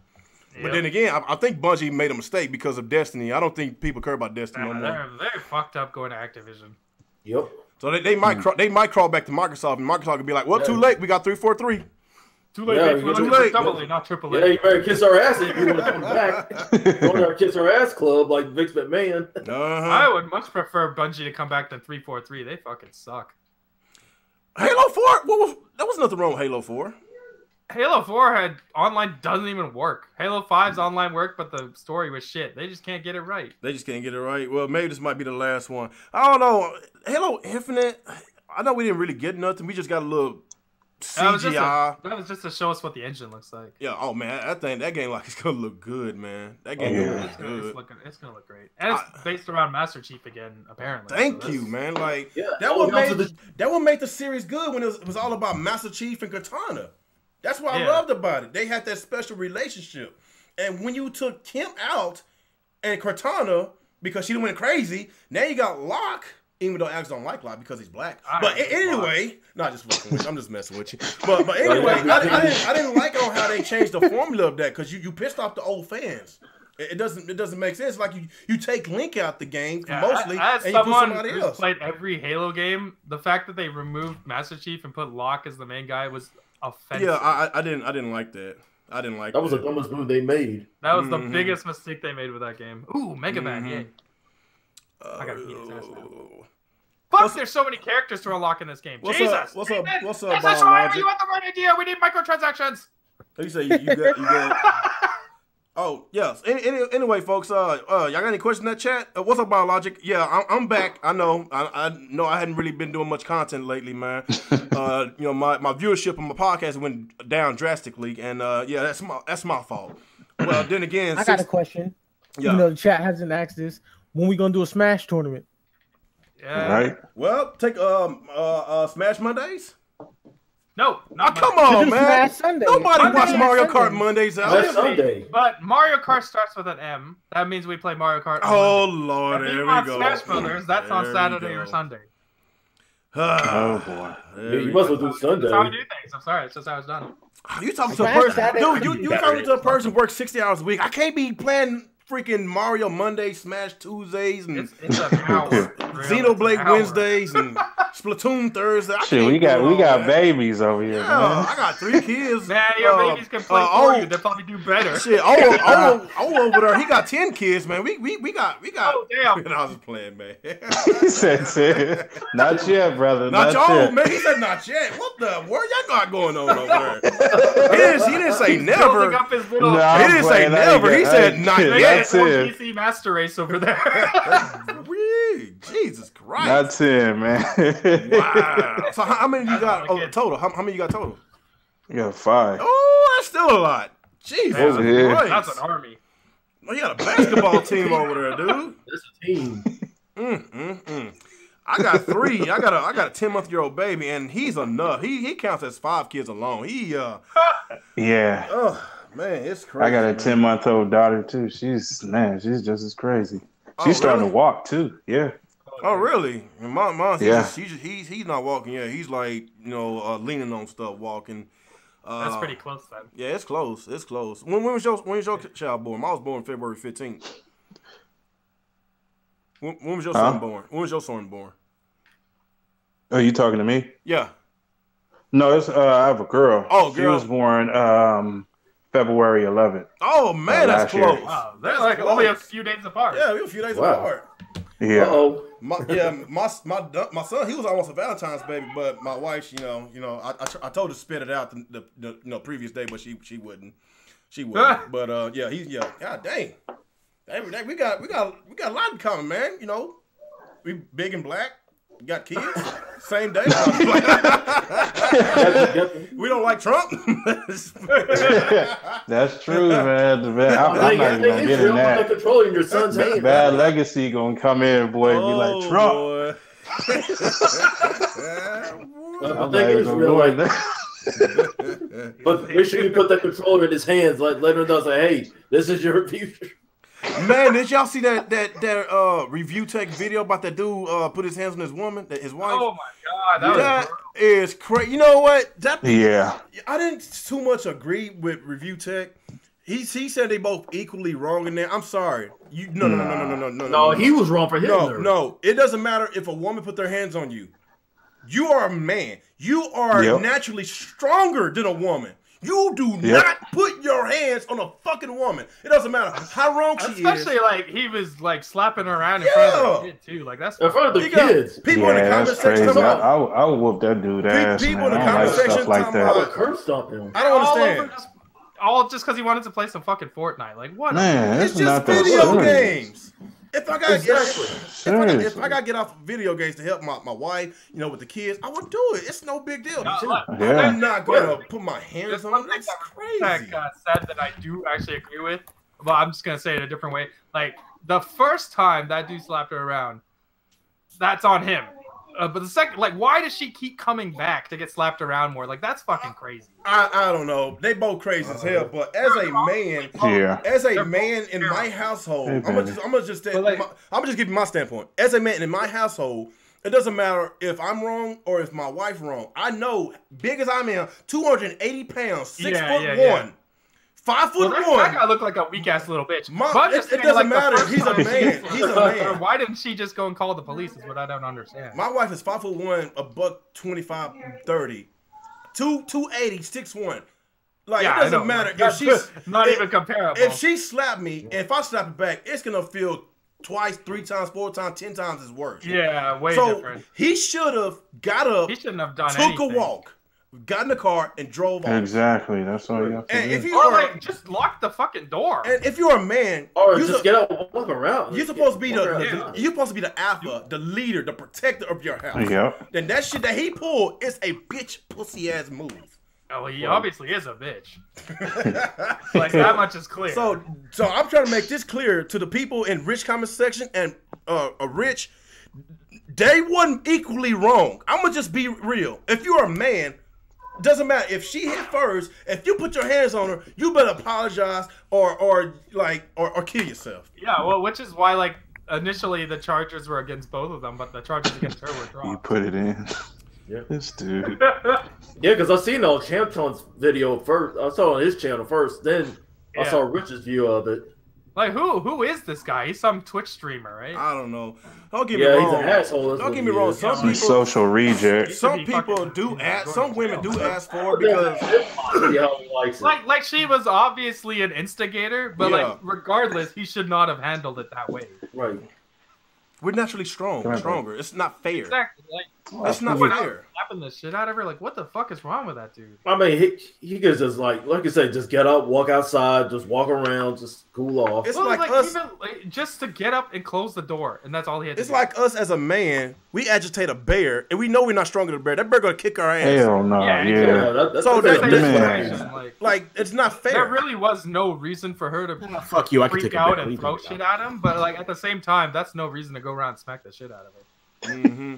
B: Yep. But then again, I think Bungie made a mistake because of Destiny. I don't think people care about Destiny no more.
F: They're fucked up going to Activision.
C: Yep.
B: So they might crawl back to Microsoft, and Microsoft could be like, "Well, too late. We got 343.
F: Too late. Too late. Double, not triple.
C: Yeah, you better kiss our ass if you want to come back. You want to kiss our ass club like Vince McMahon.
F: I would much prefer Bungie to come back than 343. They fucking suck.
B: Halo 4. There was nothing wrong with Halo 4.
F: Halo 4 had online doesn't even work. Halo 5's online worked, but the story was shit. They just can't get it right.
B: Well, maybe this might be the last one. I don't know. Halo Infinite, I know we didn't really get nothing. We just got a little CGI.
F: That was just to show us what the engine looks like.
B: Yeah, oh man, I think that game it's gonna look good, man. That game looks good.
F: It's gonna look great. And it's based around Master Chief again, apparently.
B: Thank you, man. Like that would make the series good when it was all about Master Chief and Katana. That's what I loved about it. They had that special relationship. And when you took Kim out and Cortana, because she went crazy, now you got Locke, even though Alex don't like Locke because he's black. But anyway, not just fucking with you. I'm just messing with you. But anyway, I didn't like on how they changed the formula of that because you pissed off the old fans. It doesn't make sense. Like you take Link out the game mostly,
F: as
B: and you put somebody
F: who's
B: else.
F: Played every Halo game, the fact that they removed Master Chief and put Locke as the main guy was offensive.
B: Yeah, I didn't like that. I didn't like that.
C: That was the dumbest move they made.
F: That was the biggest mistake they made with that game. Ooh, Mega Man, yay. I gotta beat his ass now. Fuck, there's so many characters to unlock in this game. Jesus!
B: What's up,
F: This is why you had the right idea. We need microtransactions.
B: You say you got. Oh yes. Anyway, folks. Y'all got any questions in that chat? What's up, Biologic? Yeah, I'm back. I know. I know. I hadn't really been doing much content lately, man. You know, my viewership on my podcast went down drastically, and yeah, that's my fault. Well, then again,
A: I got a question.
B: Yeah.
A: You know, the chat hasn't asked this. When we gonna do a Smash tournament?
F: Yeah.
E: Right.
B: Well, take Smash Mondays.
F: No, not
B: Come on, man.
A: Sunday.
B: Nobody
A: Monday
B: watch
A: and
B: Mario
A: Sunday.
B: Kart Mondays out.
C: That's Sunday.
F: But Mario Kart starts with an M. That means we play Mario Kart.
B: Oh
F: Monday.
B: Lord,
F: If
B: there
F: you
B: we
F: want
B: go.
F: Smash Brothers, that's
B: There
F: on
B: we
F: Saturday
B: go.
F: or Sunday.
E: Oh boy.
C: You must well do Sunday.
F: That's how we do things. I'm sorry, it's just how it's done.
B: You talking to a
A: Smash
B: person,
A: Saturday.
B: dude? You talking to a person who works 60 hours a week? I can't be playing freaking Mario Monday, Smash Tuesdays, and
F: It's an hour.
B: Xenoblade Wednesdays, and Splatoon Thursday. I
E: Shit,
B: can't
E: we
B: do it all,
E: got
B: man.
E: babies over here,
B: Yeah,
E: man.
B: I got 3 kids.
F: Man, your babies can play for you. They'll probably do better.
B: Shit, oh, over there, he got 10 kids, man. We got.
F: Oh, damn.
B: I was just playing, man.
E: He said, not yet, brother.
B: Not y'all,
E: yet.
B: man. He said not yet. What the? What y'all got going on over there? He didn't say never.
F: Building up his little.
E: Nah,
B: He
E: I'm
B: didn't say
E: playing. I ain't
B: never. He
E: got-
B: said
E: I-
B: not
E: shit,
B: yet.
E: That's it.
F: PC Master Race over there.
B: Wee, Jesus Christ.
E: Not 10, man.
B: Wow. So how many you got
F: That's not
B: total? How many you got total?
E: You got 5.
B: Oh, that's still a lot. Jesus
E: Yeah.
B: Christ.
F: That's an army.
B: Oh, you got a basketball team over there, dude.
C: That's a team.
B: I got 3. I got a 10-month-old baby, and he's enough. He counts as 5 kids alone.
E: Yeah.
B: Oh man, it's crazy.
E: I got a
B: man.
E: 10-month-old daughter, too. She's just as crazy. She's starting to walk, too. Yeah.
B: Oh really? And mom,
E: Yeah.
B: he's not walking yet. He's like leaning on stuff, walking.
F: That's pretty close then.
B: Yeah, it's close. It's close. When was your child born? I was born February 15th. When was your son born? When was your son born?
E: Oh, you talking to me?
B: Yeah.
E: No, it's I have a girl.
B: Oh,
E: She
B: girl.
E: was born February 11th.
B: Oh man, that's
E: last year.
B: close.
F: Wow, they're like only a few days apart.
B: Yeah, we're a few days
C: Wow.
B: apart.
E: Yeah.
C: Uh-oh.
B: My son, he was almost a Valentine's baby, but my wife, I told her to spit it out the previous day, but she wouldn't. She wouldn't. But God dang. Hey, we got a lot in common, man. You know, we big and black. We got kids. Same day. We don't like Trump.
E: That's true, man. I'm not even gonna get in
C: Put that
E: that.
C: controller in your son's hand.
E: Bad legacy gonna come in, boy, and be like Trump.
B: Boy.
C: But
E: I'm
C: the
E: not
C: thing
E: even
C: is,
E: gonna
C: real,
E: go in
C: like,
E: there.
C: but make sure you put that controller in his hands. Like, let him know, say, hey, this is your future.
B: Man, did y'all see that review tech video about that dude put his hands on his woman, his wife?
F: Oh my god,
B: That is crazy. You know what?
E: Yeah.
B: I didn't too much agree with review tech. He said they both equally wrong in there. I'm sorry.
C: No, he was wrong for Hitler.
B: No. It doesn't matter if a woman put their hands on you. You are a man. You are naturally stronger than a woman. You do not put your hands on a fucking woman. It doesn't matter how wrong she is.
F: Especially like he was like slapping her around in front of the kid too. Like that's
C: in front of the
B: You got
C: kids.
B: people in the comment
E: that's
B: section
E: crazy.
B: talking about,
E: I would whoop that dude ass,
B: people
E: man.
B: in the
E: I don't like
B: comment section
E: stuff like
B: talking
C: I
E: that.
C: would curb stomp him.
B: I don't
F: all
B: understand.
F: over all just because he wanted to play some fucking Fortnite. Like what?
E: Man,
B: It's
E: it's not
B: just
E: that
B: video
E: serious.
B: games. If I got
E: Seriously.
B: if I got to get off video games to help my wife, with the kids, I would do it. It's no big deal.
E: Yeah.
B: I'm not gonna put my hands
F: There's
B: on
F: one
B: them.
F: thing
B: That's
F: that
B: crazy.
F: said that I do actually agree with, but I'm just gonna say it a different way. Like the first time that dude slapped her around, that's on him. But the second, like, why does she keep coming back to get slapped around more? Like, that's fucking crazy.
B: I don't know. They both crazy as hell. But as a man, in my household, I'm gonna just give you my standpoint. As a man in my household, it doesn't matter if I'm wrong or if my wife wrong. I know, big as I am, 280 pounds, 6'1". 5'1".
F: That guy looked like a weak ass little bitch.
B: It doesn't matter. He's a man. He's a man.
F: Why didn't she just go and call the police? Is what I don't understand.
B: My wife is 5'1", a buck 25, 30, 280, 6'1". Like, it doesn't matter if she's
F: not even comparable.
B: If she slapped me, and if I slap her back, it's gonna feel twice, 3 times, 4 times, 10 times as worse.
F: Yeah, way different.
B: He should have got up.
F: He shouldn't have done
B: anything. Took a walk. Got in the car and drove off.
E: Exactly. That's all you have to do.
B: If you are,
F: just lock the fucking door.
B: And if you're a man,
C: or just get out and walk around.
B: You're supposed to be you're supposed to be the alpha, the leader, the protector of your house.
E: Yep.
B: Then that shit that he pulled is a bitch pussy ass move.
F: Oh, he obviously is a bitch. Like, that much is clear.
B: So I'm trying to make this clear to the people in Rich comment section and Rich. They wasn't equally wrong. I'm gonna just be real. If you're a man, doesn't matter if she hit first. If you put your hands on her, you better apologize or kill yourself.
F: Yeah, well, which is why, like, initially the charges were against both of them, but the charges against her were dropped.
E: You put it in.
C: Yeah.
E: This dude.
C: Yeah, because I seen on Champion's video first. I saw it on his channel first. Then I saw Rich's view of it.
F: Like, who is this guy? He's some Twitch streamer, right?
B: I don't know. Don't get me wrong.
C: He's an asshole.
B: Don't get me wrong. Some people,
E: social reject.
B: Some people do ask. Some women do ask for it because,
F: like she was obviously an instigator, but like regardless, he should not have handled it that way.
C: Right.
B: We're naturally stronger. It's not fair.
F: Exactly. Like,
B: it's not fair.
F: Slapping the shit out of her. Like, what the fuck is wrong with that dude?
C: I mean, he could just like you said, just get up, walk outside, just walk around, just cool off.
B: It's like us,
F: even, just to get up and close the door, and that's all he had to do.
B: It's like us as a man. We agitate a bear, and we know we're not stronger than a bear. That bear gonna kick our ass.
E: Hell no.
C: That's
B: so
E: man.
B: Like, it's not fair.
F: There really was no reason for her to
D: fuck you. I
F: freak
D: can take
F: out and throw shit at him, but like at the same time, that's no reason to go around and smack the shit out of her.
B: Mm-hmm.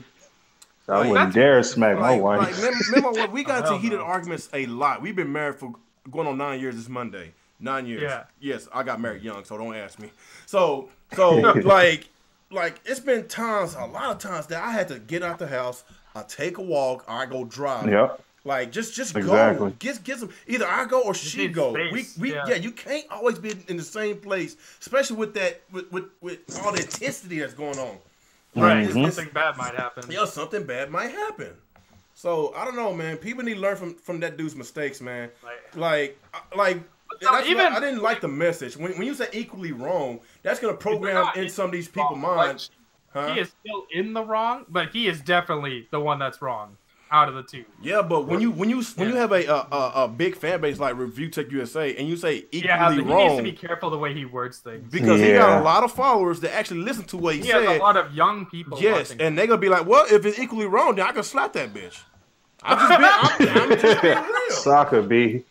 E: I wouldn't dare smack my wife.
B: Remember, we got into heated arguments a lot. We've been married for going on 9 years this Monday. 9 years.
F: Yeah.
B: Yes, I got married young, so don't ask me. So like it's been a lot of times that I had to get out the house, I take a walk, or I go drive.
E: Yep.
B: Like just
E: exactly.
B: go. Get some. Either I go or she go. You can't always be in the same place, especially with that with all the intensity that's going on.
F: Right, something bad might happen.
B: Yeah, something bad might happen. So I don't know, man. People need to learn from that dude's mistakes, man. Like that's why I didn't like the message. When you say equally wrong, that's gonna program in some of these people's minds.
F: He is still in the wrong, but he is definitely the one that's wrong out of the two.
B: Yeah, but when you have a big fan base like Review Tech USA and you say equally wrong,
F: he needs to be careful the way he words things
B: because he got a lot of followers that actually listen to what he said.
F: He has a lot of young people.
B: Yes, and they're gonna be like, "Well, if it's equally wrong, then I can slap that bitch." I'm just being real.
E: Soccer B.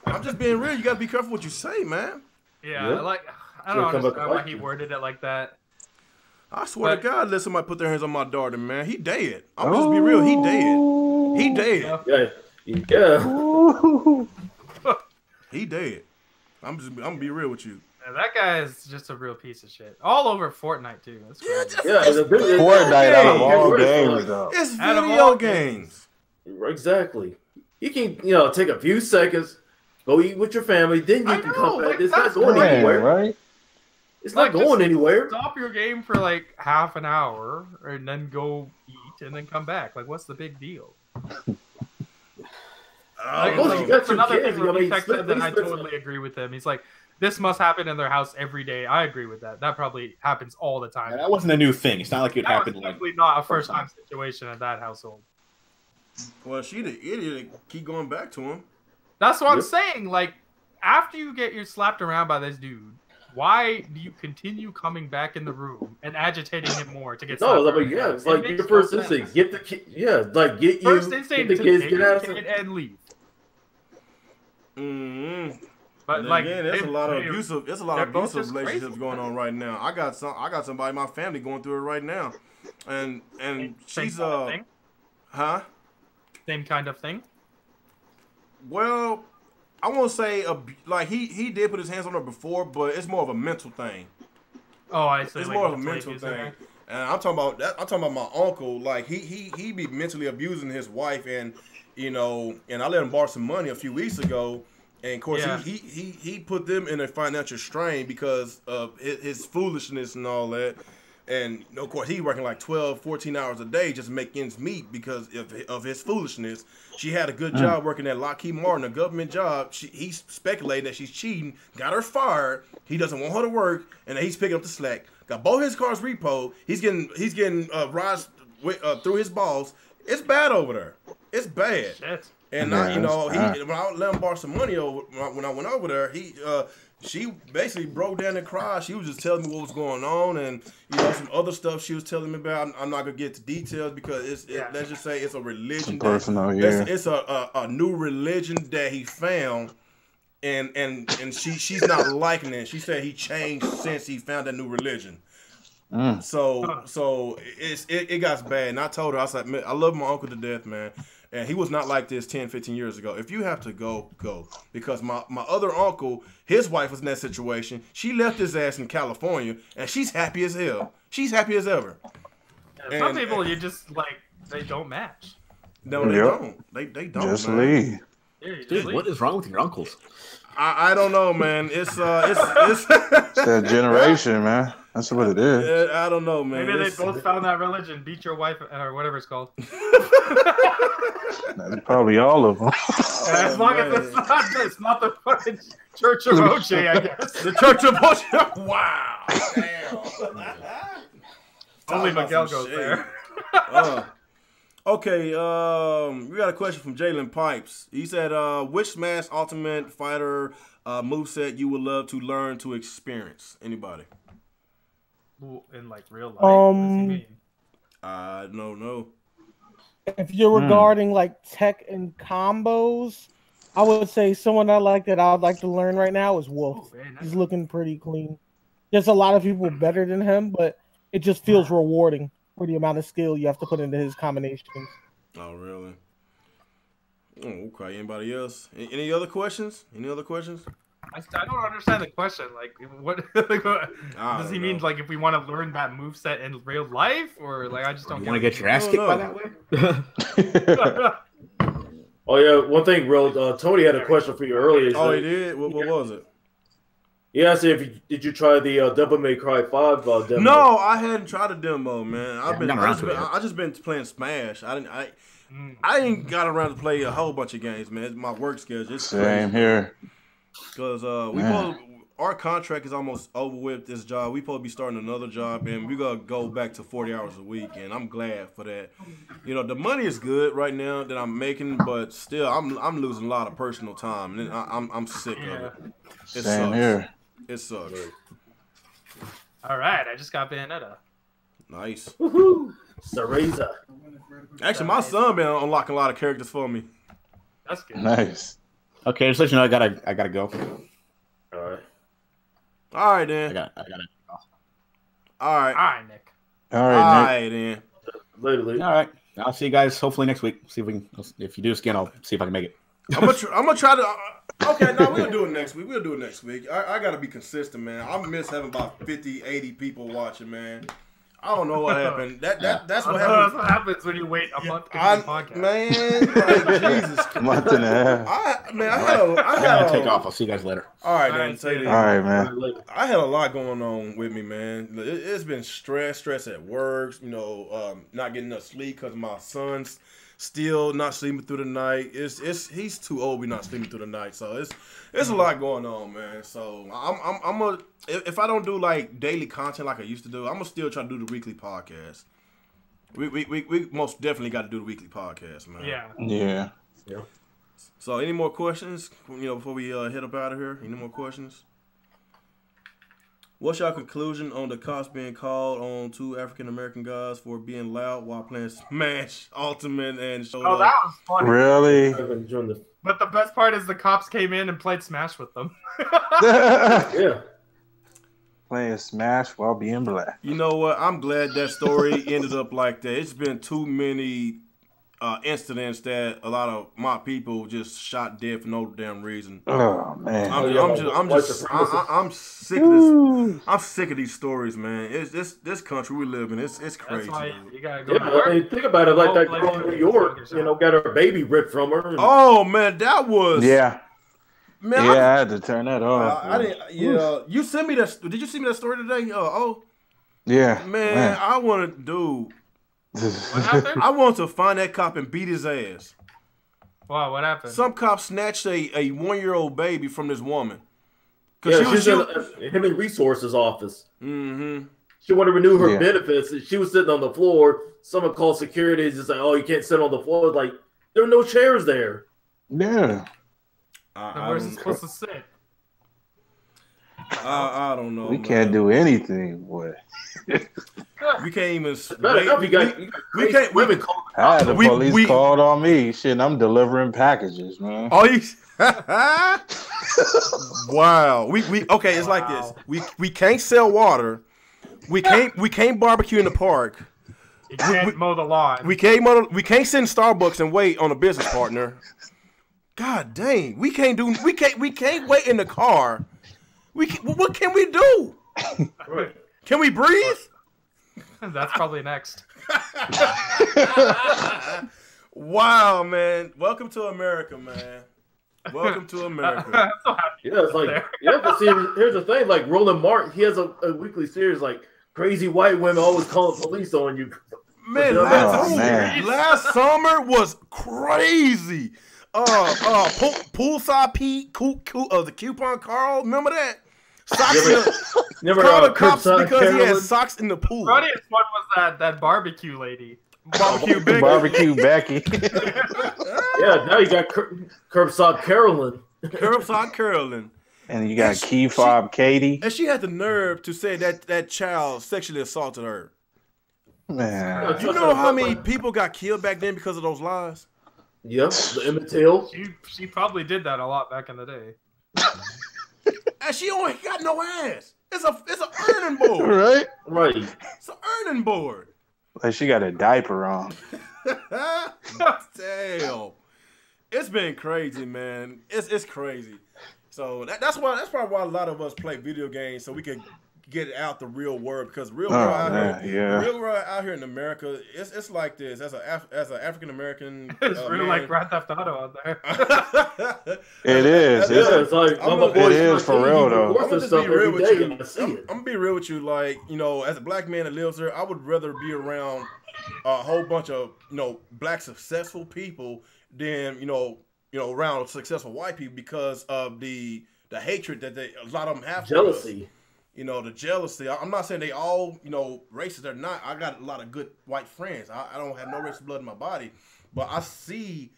B: I'm just being real. You gotta be careful what you say, man.
F: Yeah. Like I don't understand why he worded it like that.
B: I swear to God, let somebody put their hands on my daughter, man. He dead. I'm just be real. He dead. He dead.
C: Yeah.
B: He dead. I'm gonna be real with you.
F: Yeah, that guy is just a real piece of shit. All over Fortnite too. That's
E: Fortnite out of all games, though.
B: It's video games.
C: Exactly. You can, take a few seconds, go eat with your family, then you can come back. It's not going anywhere,
E: right?
C: It's not going anywhere.
F: Stop your game for like half an hour and then go eat and then come back. Like, what's the big deal? I totally agree with him. He's like, this must happen in their house every day. I agree with that. That probably happens all the time.
D: Yeah, that wasn't a new thing. It's not like it happened.
F: That was definitely not a first-time situation in that household.
B: Well, she the idiot keep going back to him.
F: That's what I'm saying. Like, after you get slapped around by this dude, why do you continue coming back in the room and agitating him more to get slapped?
C: No, it's like your first instinct. Get the kid. Yeah, like get the kids, get out of
F: and leave.
B: Mm-hmm.
F: But like,
B: again, there's a lot of abusive relationships going on right now. I got somebody in my family going through it right now. and she's
F: kind of thing?
B: huh?
F: Same kind of thing.
B: Well, I won't say like he did put his hands on her before, but it's more of a mental thing.
F: Oh, I see.
B: It's
F: like
B: more of a mental
F: abusing
B: thing.
F: her.
B: And I'm talking about that. I'm talking about my uncle. Like he be mentally abusing his wife, and you know, and I let him borrow some money a few weeks ago, and of course
F: Yeah.
B: he put them in a financial strain because of his foolishness and all that. And of course he working like 12, 14 hours a day just to make ends meet because of his foolishness. She had a good job working at Lockheed Martin, a government job. He's speculating that she's cheating, got her fired. He doesn't want her to work, and he's picking up the slack. Got both his cars repoed. He's getting rides through his balls. It's bad over there. It's bad.
F: Shit.
B: And
D: Yeah,
B: you know,
D: it's
B: when I let him borrow some money over when I went over there, she basically broke down and cried. She was just telling me what was going on, and you know some other stuff she was telling me about. I'm not gonna get to details because let's just say it's a religion.
E: Some personal, yeah.
B: It's a new religion that he found. And she's not liking it. She said he changed since he found that new religion. So it got bad. And I told her, I said, man, I love my uncle to death, man. And he was not like this 10, 15 years ago. If you have to go, go. Because my other uncle, his wife was in that situation. She left his ass in California, and she's happy as hell. She's happy as ever.
F: Yeah, some people, you just, like, they don't match.
B: No, they don't. They don't,
E: Just
B: man.
E: leave.
F: Yeah, you just
C: Dude,
F: leave.
C: what is wrong with your uncles?
B: I don't know, man. It's
E: It's that generation, man. That's what it is.
B: I don't know, man.
F: Maybe they
B: It's-
F: both found that religion. Beat your wife, or whatever it's called.
E: That's probably all of them.
F: As long as it's not the fucking Church of OJ, I guess.
B: The Church of Bullshit. Wow. Damn.
F: Only
B: Talk
F: Miguel
B: about some
F: goes
B: shit.
F: there.
B: Okay, we got a question from Jalen Pipes. He said, which Smash Ultimate Fighter moveset you would love to learn to experience? Anybody?
F: In like real life. What does he mean?
B: I don't know.
A: If you're regarding like tech and combos, I would say someone I like that I would like to learn right now is Wolf.
F: Oh, very nice.
A: He's looking pretty clean. There's a lot of people better than him, but it just feels rewarding for the amount of skill you have to put into his combinations.
B: Oh, really? Oh, okay. Anybody else? Any other questions? Any other questions?
F: I don't understand the question. Like, what, like, what does he mean?
B: know.
F: Like, if we want to learn that moveset in real life, or like, I just don't
D: You
F: get
D: want to
F: it.
D: get your ass
B: I
D: kicked
B: don't
D: by that way?
C: Oh yeah, one thing, real. Tony had a question for you earlier.
B: Oh, he did? What was it?
C: Yeah, I said, did you try the Devil May Cry 5 demo?
B: No, I hadn't tried a demo, man.
D: I've not around to it yet.
B: I just been playing Smash. I ain't got around to play a whole bunch of games, man. It's my work schedule. It's
E: Same here.
B: Because our contract is almost over with this job. We supposed to be starting another job, and we're going to go back to 40 hours a week, and I'm glad for that. You know, the money is good right now that I'm making, but still, I'm losing a lot of personal time, and I'm sick of it. It
E: Same
B: sucks.
E: here.
B: It sucks.
F: All right, I just got Bayonetta.
B: Nice.
C: Woohoo! Cereza.
B: Actually, my son been unlocking a lot of characters for me.
F: That's good.
E: Nice.
D: Okay, just let you know I gotta go.
C: All right.
B: All right,
D: I
B: then.
D: gotta
B: All right.
F: All right, Nick.
E: All
B: All
E: right, Nick.
B: right, then.
C: Literally.
D: All right. I'll see you guys hopefully next week. See if we can. If you do this again, I'll see if I can make it.
B: I'm gonna try to. Okay, no, we'll do it next week. We'll do it next week. I gotta be consistent, man. I miss having about 50, 80 people watching, man. I don't know what happened. That's what
F: That's
B: happened.
F: what happens when you wait a month to do
B: I,
F: a podcast.
B: man, like, Jesus.
E: A month and a half.
B: I
D: I'm gonna take off. I'll see you guys later.
B: All right,
F: All
B: then.
F: right,
B: Say this.
E: All right, man.
B: I had a lot going on with me, man. It's been stress at work. You know, not getting enough sleep because my son's still not sleeping through the night. He's too old. We not sleeping through the night, so it's a lot going on, man. So I'm if I don't do like daily content like I used to do, I'm gonna still try to do the weekly podcast. We most definitely got to do the weekly podcast, man.
F: Yeah.
E: Yeah.
B: So any more questions? You know, before we head up out of here, any more questions? What's your conclusion on the cops being called on two African American guys for being loud while playing Smash Ultimate and showed
F: Oh,
B: up?
F: that was funny.
E: Really?
F: But the best part is the cops came in and played Smash with them.
C: Yeah.
E: playing Smash while being black.
B: You know what? I'm glad that story ended up like that. It's been too many incidents that a lot of my people just shot dead for no damn reason.
E: Oh man,
B: I'm sick of this. I'm sick of these stories, man. It's this country we live in. It's crazy.
F: That's why you gotta go.
C: I mean, think about it, like that girl in New York, got her baby ripped from her.
B: Oh man, that was Man,
E: I had to turn that off.
B: I didn't. Yeah, you sent me that. Did you send me that story today?
E: Yeah,
B: man. I want to do.
F: What happened?
B: I want to find that cop and beat his ass.
F: Wow, what happened?
B: Some cop snatched a 1-year-old baby from this woman.
C: Yeah, she was in Human Resources office.
B: Mm-hmm.
C: She wanted to renew her benefits. She was sitting on the floor. Someone called security. It's just like, oh, you can't sit on the floor. Like, there are no chairs there.
E: Yeah.
F: Where's it supposed to sit?
B: I don't know.
E: We can't do anything, boy.
B: We can't even.
C: We can't. Women call.
E: The police called on me. Shit, I'm delivering packages, man.
B: Oh, you. Wow. Okay. It's like this. We can't sell water. We can't barbecue in the park.
F: You can't mow the lawn.
B: We can't sit in Starbucks and wait on a business partner. God dang. We can't wait in the car. What can we do?
F: Right.
B: Can we breathe?
F: That's probably next.
B: Wow, man. Welcome to America, man. Welcome to America.
C: Yeah, it's like, but see, here's the thing. Like, Roland Martin, he has a weekly series, like, crazy white women always calling police on you.
B: Man, last summer was crazy. Poolside Pete, the coupon Carl, remember that? Socks called the cops because he had socks in the pool.
F: Funniest one was that barbecue lady.
B: Barbecue Becky.
E: Barbecue Becky.
C: Yeah, now you got Curbside Carolyn.
B: Curbside Carolyn.
E: And you got Key Fob Katie.
B: And she had the nerve to say that child sexually assaulted her.
E: Man.
B: You know how many people got killed back then because of those lies?
C: Yep, the Emmett Till.
F: She probably did that a lot back in the day.
B: And she only got no ass. It's a earning board.
E: Right.
B: It's an earning board.
E: Like she got a diaper on.
B: Damn. It's been crazy, man. It's crazy. So that's probably why a lot of us play video games, so we can get out the real world, because real world out here in America, it's like this. As an African American,
F: it's really like Grand Theft Auto out there.
E: It is.
C: It's like
E: it is for real though.
B: I'm gonna just be real with you. I'm gonna be real with you. Like, as a black man that lives here, I would rather be around a whole bunch of black successful people than around successful white people, because of the hatred that a lot of them have.
C: Jealousy.
B: The jealousy. I'm not saying they all, racist or not. I got a lot of good white friends. I don't have no racist blood in my body, but I see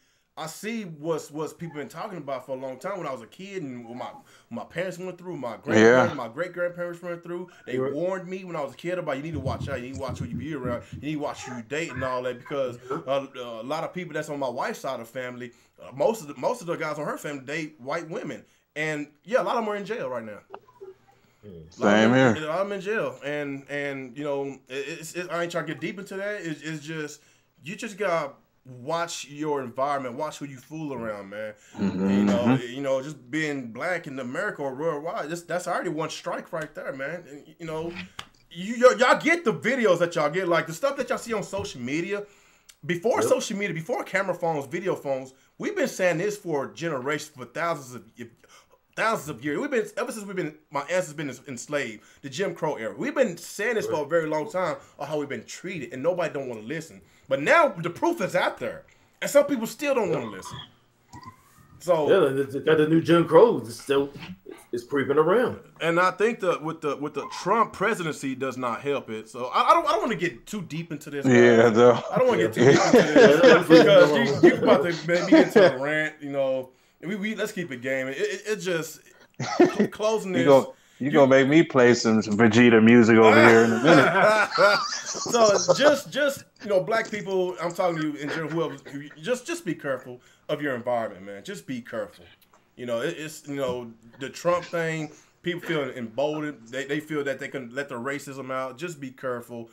B: what's people been talking about for a long time. When I was a kid, and what my parents went through, my grandparents, my great grandparents went through. They warned me when I was a kid about, you need to watch out. You need to watch who you be around. You need to watch who you date and all that, because a lot of people that's on my wife's side of the family, most of the guys on her family date white women, and a lot of them are in jail right now.
E: Same here.
B: I'm in jail, and I ain't trying to get deep into that. It's just, you just gotta watch your environment, watch who you fool around, man. Mm-hmm. Just being black in America or worldwide, that's already one strike right there, man. And, y'all get the videos that y'all get, like the stuff that y'all see on social media. Before social media, before camera phones, video phones, we've been saying this for generations, for thousands of years. Ever since my ancestors been enslaved, the Jim Crow era. We've been saying this for a very long time, of how we've been treated, and nobody don't want to listen. But now the proof is out there, and some people still don't want to listen. So
C: they got the new Jim Crow is creeping around,
B: and I think that with the Trump presidency does not help it. So I don't want to get too deep into this.
E: Yeah, though.
B: I don't want to get too deep into this because you about to maybe get into a rant. We let's keep it game. It just closing this.
E: You gonna make me play some Vegeta music over here in a minute.
B: So just black people, I'm talking to you in general. Whoever, just be careful of your environment, man. Just be careful. It's the Trump thing. people feel emboldened. They feel that they can let the racism out. Just be careful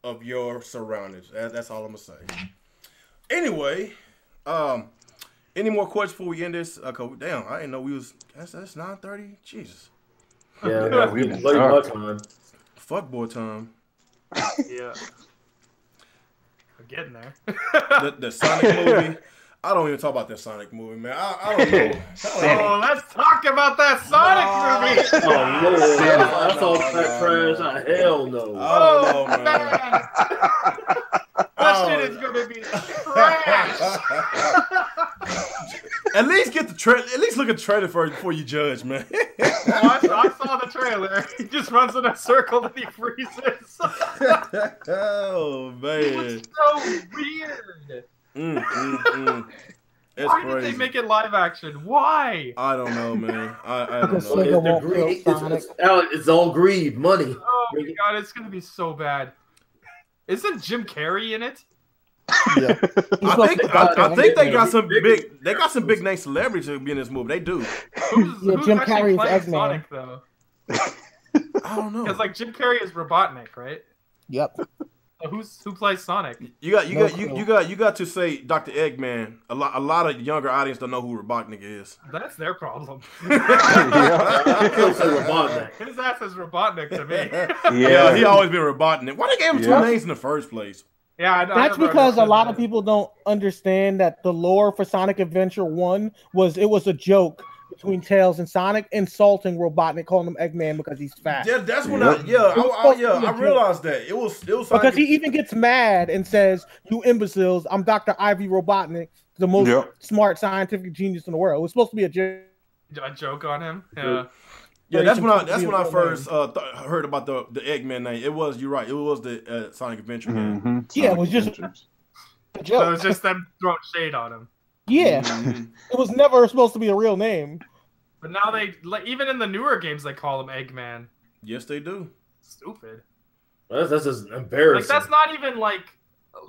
B: of your surroundings. That's all I'm gonna say. Anyway, any more questions before we end this? Damn, I didn't know we was. That's 9:30. Jesus.
C: Yeah, we late my time.
B: Fuck boy time.
F: Yeah. We're getting there.
B: The Sonic movie. I don't even talk about that Sonic movie, man. I don't know.
F: Oh, let's talk about that Sonic movie.
C: Oh, Lord. That's all that trash. Hell no.
B: I don't know, man.
F: That shit is going to be trash.
B: At least get the trailer. At least look at the trailer first before you judge, man.
F: I saw the trailer. He just runs in a circle and he freezes.
B: Oh man,
F: It's so weird.
B: It's
F: Why
B: crazy.
F: did they make it live action? Why?
B: I don't know, man. I don't
A: Because
B: know.
A: Sega won't kill Sonic.
C: It's all greed, money.
F: Oh my god, it's gonna be so bad. Isn't Jim Carrey in it?
A: Yeah.
B: I think they got some big name celebrities to be in this movie. They do.
F: Who's
A: Jim
F: actually
A: Carrey's
F: playing
A: Eggman.
F: Sonic though?
B: I don't know.
F: Because like Jim Carrey is Robotnik, right?
A: Yep.
F: So who plays Sonic?
B: You got to say Dr. Eggman. A lot of younger audience don't know who Robotnik is.
F: That's their problem.
C: Robotnik.
F: His ass is Robotnik to me.
B: Yeah, he always been Robotnik. Why they gave him two names in the first place?
F: Yeah, I
A: That's
F: never
A: because a
F: understood
A: lot
F: that.
A: of people don't understand that the lore for Sonic Adventure 1 was a joke between Tails and Sonic, insulting Robotnik, calling him Eggman because he's fat.
B: Yeah, that's when I realized that. It was
A: Because he even gets mad and says, "You imbeciles, I'm Dr. Ivy Robotnik, the most smart scientific genius in the world." It was supposed to be a joke.
F: A joke on him. Yeah.
B: Yeah, that's when I first heard about the Eggman name. You're right. It was the Sonic Adventure game.
E: Mm-hmm.
A: Yeah, it was just a joke.
F: So it's just them throwing shade on him.
A: Yeah, it was never supposed to be a real name.
F: But now even in the newer games they call him Eggman.
B: Yes, they do.
F: Stupid.
C: That's just embarrassing.
F: Like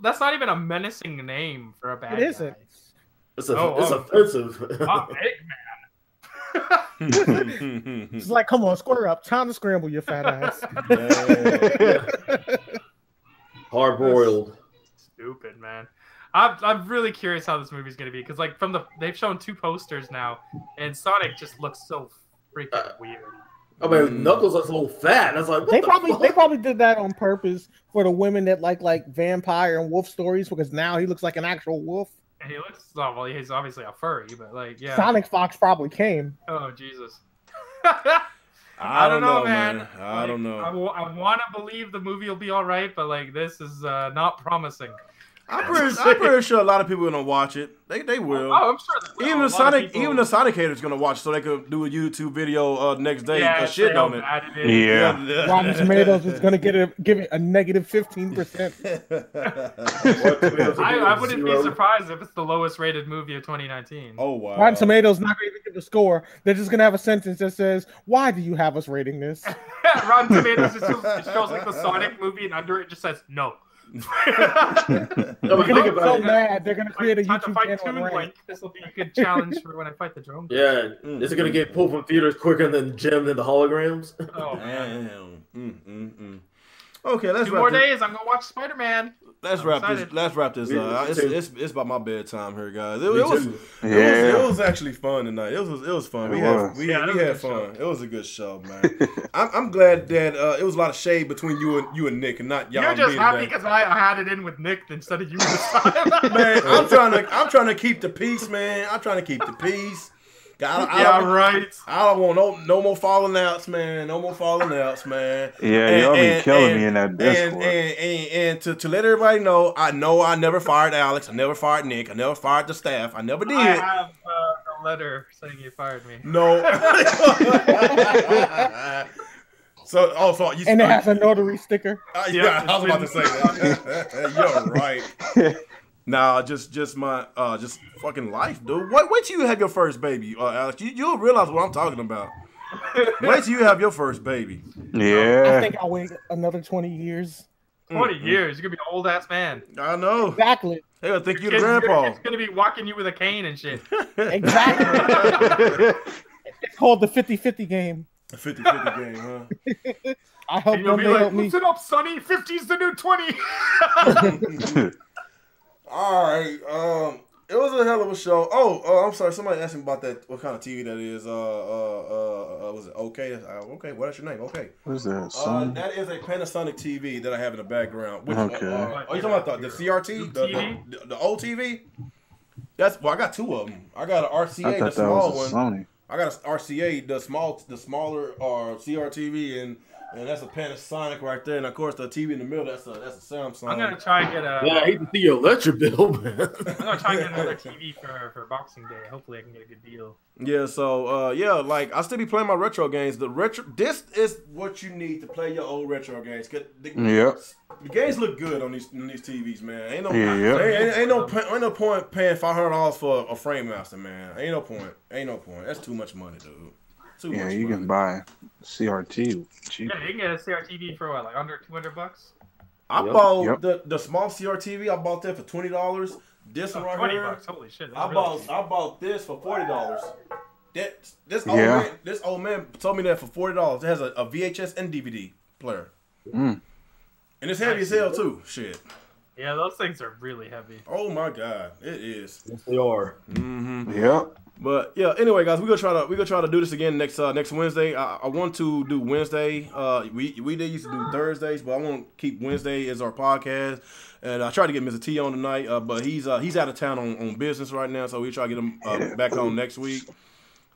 F: that's not even a menacing name for a bad
A: It isn't.
F: guy.
C: It's offensive.
F: I'm Eggman.
A: It's like, come on, square up. Time to scramble, you fat ass.
C: Hard boiled.
F: Stupid, man. I'm really curious how this movie's gonna be because like they've shown 2 posters now and Sonic just looks so freaking weird.
C: I mean, Knuckles looks a little fat. That's like
A: They probably did that on purpose for the women that like vampire and wolf stories because now he looks like an actual wolf.
F: And he looks he's obviously a furry, but like yeah.
A: Sonic Fox probably came.
F: Oh Jesus.
B: I don't know, man. I don't know.
F: I want to believe the movie will be all right, but like this is not promising.
B: I'm pretty sure a lot of people are gonna watch it. They will.
F: Oh, I'm sure. They will.
B: Even the Sonic haters gonna watch, so they could do a YouTube video next day shit on it.
E: Yeah.
A: Rotten Tomatoes is gonna give it a negative 15%.
F: I wouldn't be surprised if it's the lowest rated movie of 2019.
B: Oh wow.
A: Rotten Tomatoes not gonna even give a score. They're just gonna have a sentence that says, "Why do you have us rating this?"
F: Rotten Tomatoes it shows like the Sonic movie, and under it just says no.
A: So mad they're gonna create a YouTube channel.
F: Like, this will be a good challenge for when I fight the drone.
C: Yeah, is it gonna get pulled from theaters quicker than Jim and the holograms?
F: Oh
B: man. Okay, let's
F: 2 more days. I'm gonna watch Spider-Man.
B: Let's wrap this up. It's about my bedtime here, guys. It was actually fun tonight. It was fun. We had fun. It was a good show, man. I'm glad that it was a lot of shade between you and Nick, and not y'all.
F: You're just happy because I had it in with Nick instead of you this time.
B: Man, I'm trying to keep the peace, man. I'm trying to keep the peace.
F: Right.
B: I don't want no more falling outs, man. No more falling outs, man.
E: Yeah, y'all be killing me in that Discord.
B: And to let everybody know I never fired Alex. I never fired Nick. I never fired the staff. I never did.
F: I have a letter saying you fired me.
B: No. So
A: and it has a notary sticker.
B: Yeah, I was about to say that. You're right. Nah, just my just fucking life, dude. Wait till you have your first baby, Alex. You'll realize what I'm talking about. Wait till you have your first baby.
E: Yeah.
A: I think I'll wait another 20 years.
F: 20 years, you're gonna be an old ass man.
B: I know.
A: Exactly.
B: Hey, I think you're the grandpa.
F: It's gonna be walking you with a cane and shit.
A: Exactly. It's called the 50-50 game.
B: A 50-50 game, huh?
A: I hope
F: You'll
A: one
F: be
A: day
F: like,
A: help me.
F: listen up, Sonny. 50's the new 20.
B: All right. It was a hell of a show. Oh, I'm sorry. Somebody asked me about that. What kind of TV that is? Was it okay? Okay. What's your name? Okay.
E: What is that? Sony?
B: That is a Panasonic TV that I have in the background. Which,
E: Okay.
B: are you talking about the CRT, the old TV? I got two of them. I got an RCA,
E: I
B: the
E: thought that
B: small
E: was a
B: one.
E: Sony.
B: I got an RCA, the smaller CRTV, and that's a Panasonic right there. And of course, the TV in the middle, that's a Samsung.
F: I'm gonna try and get a.
C: Yeah, I hate to see your electric bill, man.
F: I'm gonna try and get another TV for Boxing Day. Hopefully, I can get a good deal.
B: Yeah, so like I still be playing my retro games. This is what you need to play your old retro games. The games look good on these TVs, man. Ain't no point paying $500 for a frame master, man. Ain't no point. That's too much money, dude.
E: Yeah, you can buy CRT cheap.
F: Yeah, you can get a CRTV for what, like under $200?
B: I bought the small CRTV. I bought that for $20. This one right here,
F: $20. Holy shit!
B: I bought this for $40. This old man told me that for $40. It has a VHS and DVD player, and it's heavy as hell too. Shit.
F: Yeah, those things are really heavy.
B: Oh my god, it is.
C: Yes, they are.
B: Mm-hmm.
E: Yep.
B: But yeah, anyway, guys, we're gonna try to do this again next Wednesday. I want to do Wednesday. We did used to do Thursdays, but I want to keep Wednesday as our podcast. And I tried to get Mr. T on tonight, but he's out of town on business right now, so we try to get him back on next week.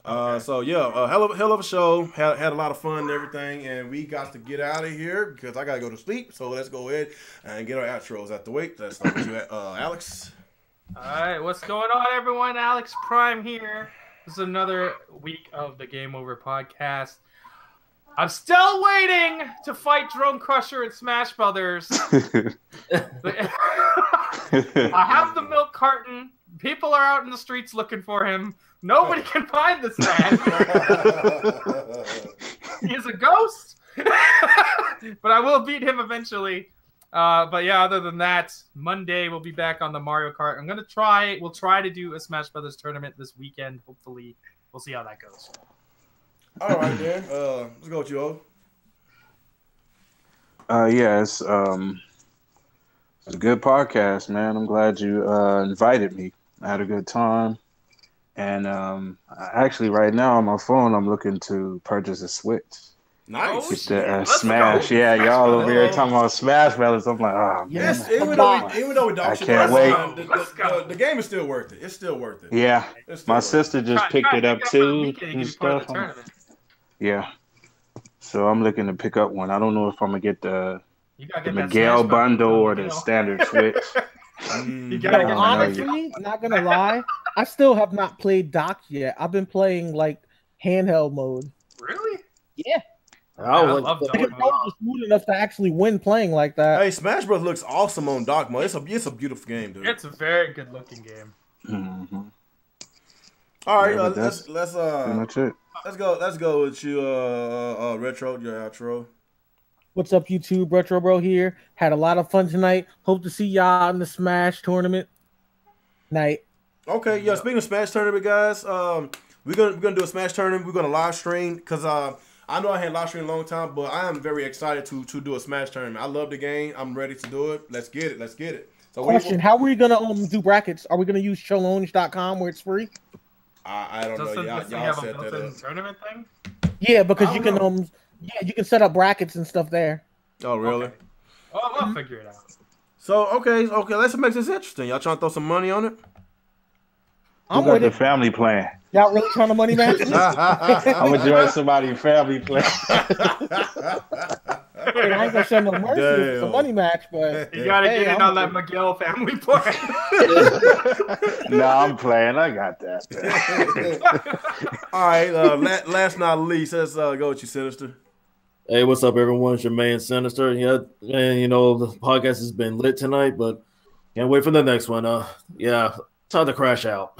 B: So yeah, hell of a show. Had a lot of fun and everything, and we got to get out of here because I gotta go to sleep. So let's go ahead and get our outros out the way. Let's start with you, Alex.
F: All right, what's going on, everyone? Alex Prime here. This is another week of the Game Over podcast. I'm still waiting to fight Drone Crusher and Smash Brothers. I have the milk carton. People are out in the streets looking for him. Nobody can find this man. He is a ghost. But I will beat him eventually. But yeah, other than that, Monday we'll be back on the Mario Kart. We'll try to do a Smash Brothers tournament this weekend. Hopefully, we'll see how that goes.
B: All right, then. Let's go with you, O.
E: It's a good podcast, man. I'm glad you invited me. I had a good time. And actually, right now on my phone, I'm looking to purchase a Switch.
B: Nice.
E: Get the Smash. Yeah, y'all over here talking about Smash Brothers. I'm like, oh, man.
B: Yes, even though we don't,
E: I can't wait.
B: The game is still worth it. It's still worth it.
E: Yeah. My sister just picked it up too and stuff. Yeah. So I'm looking to pick up one. I don't know if I'm going to get the Miguel bundle or the standard Switch.
A: Honestly, not going to lie, I still have not played dock yet. I've been playing like handheld mode.
F: Really?
A: Yeah.
C: I love
A: dock mode. Smooth enough to actually win playing like that.
B: Hey, Smash Bros looks awesome on dock mode. It's a beautiful game, dude.
F: It's a very good looking game.
E: Mm-hmm.
B: All right,
E: that's
B: let's
E: pretty much it.
B: Let's go with you, Retro, your outro.
A: What's up, YouTube? Retro Bro here. Had a lot of fun tonight. Hope to see y'all in the Smash tournament night.
B: Okay, yeah. Speaking of Smash tournament, guys, we're gonna do a Smash tournament. We're gonna live stream because I know I had live stream a long time, but I am very excited to do a Smash tournament. I love the game. I'm ready to do it. Let's get it. So
A: question: how are we gonna do brackets? Are we gonna use challenge.com where it's free?
B: I don't know. Y'all set that up.
F: Tournament thing?
A: Yeah, because you can you can set up brackets and stuff there.
B: Oh, really?
F: Okay. Oh, I'll figure it out.
B: So okay, let's make this interesting. Y'all trying to throw some money on it?
E: I'm with the family plan.
A: Y'all really trying to money match?
E: I'm gonna join somebody's family plan.
A: Hey, I ain't gonna show no mercy. It's a money match, but
F: you gotta get in on that Miguel family plan.
E: No, I'm playing. I got that.
B: All right. Last but not least, let's go with you, Sinister.
C: Hey, what's up, everyone? It's your man, Sinister. Yeah, man, the podcast has been lit tonight, but can't wait for the next one. Time to crash out.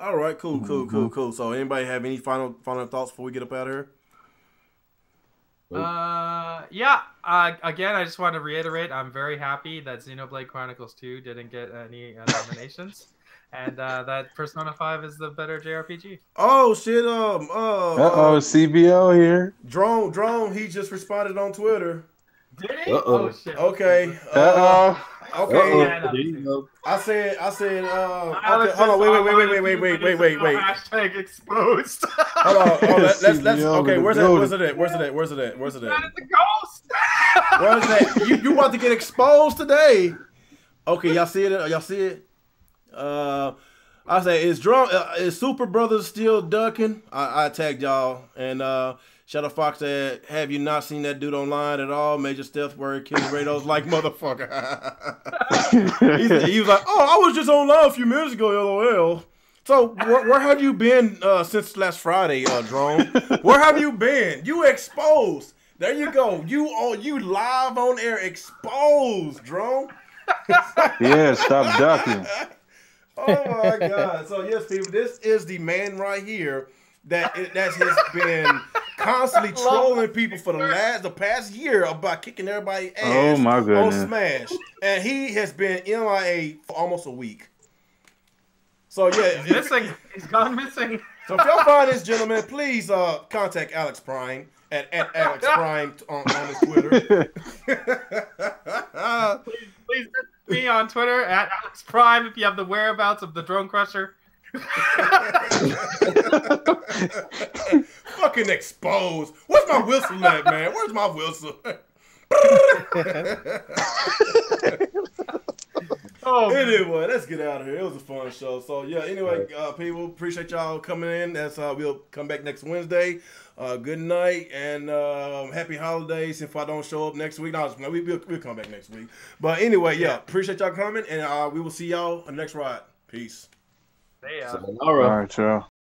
B: All right, cool. So, anybody have any final thoughts before we get up out of here?
F: Again, I just want to reiterate, I'm very happy that Xenoblade Chronicles 2 didn't get any nominations. and that Persona 5 is the better JRPG.
B: Oh shit!
E: CBO here.
B: Drone. He just responded on Twitter.
F: Did he?
C: Uh-oh.
F: Oh shit.
B: Okay.
E: Uh-oh.
B: Okay.
C: There you go.
B: I said. Okay,
F: Alex
B: hold on.
F: is
B: Wait.
F: online, Hashtag exposed.
B: Hold on. Oh, let's. Okay,
E: CBO
B: where's it at? Where's it at?
F: That is a ghost.
B: Where is that? You about to get exposed today? Okay, y'all see it? I say is Super Brothers still ducking? I tagged y'all and Shadow Fox said, "Have you not seen that dude online at all? Major Stealth Word Killing Rados like motherfucker." he was like, "Oh, I was just online a few minutes ago, LOL." So where have you been since last Friday, Drone? Where have you been? You exposed. There you go. You live on air exposed, Drone.
E: Yeah, stop ducking.
B: Oh my God! So yes, people, this is the man right here that has been constantly trolling people for the past year about kicking everybody's ass.
E: Oh my goodness.
B: On Smash, and he has been MIA for almost a week. So yeah,
F: He's gone missing.
B: So if y'all find this gentleman, please contact Alex Prime at Alex Prime on his Twitter.
F: Please visit me on Twitter at Alex Prime if you have the whereabouts of the Drone Crusher.
B: Fucking exposed. Where's my whistle at, man? Where's my whistle? Anyway, let's get out of here. It was a fun show. So yeah, anyway, people, appreciate y'all coming in. We'll come back next Wednesday. Good night and happy holidays. If I don't show up next week, we'll come back next week. But anyway, yeah, appreciate y'all coming, and we will see y'all on the next ride. Peace.
F: Yeah.
C: All right,
E: y'all.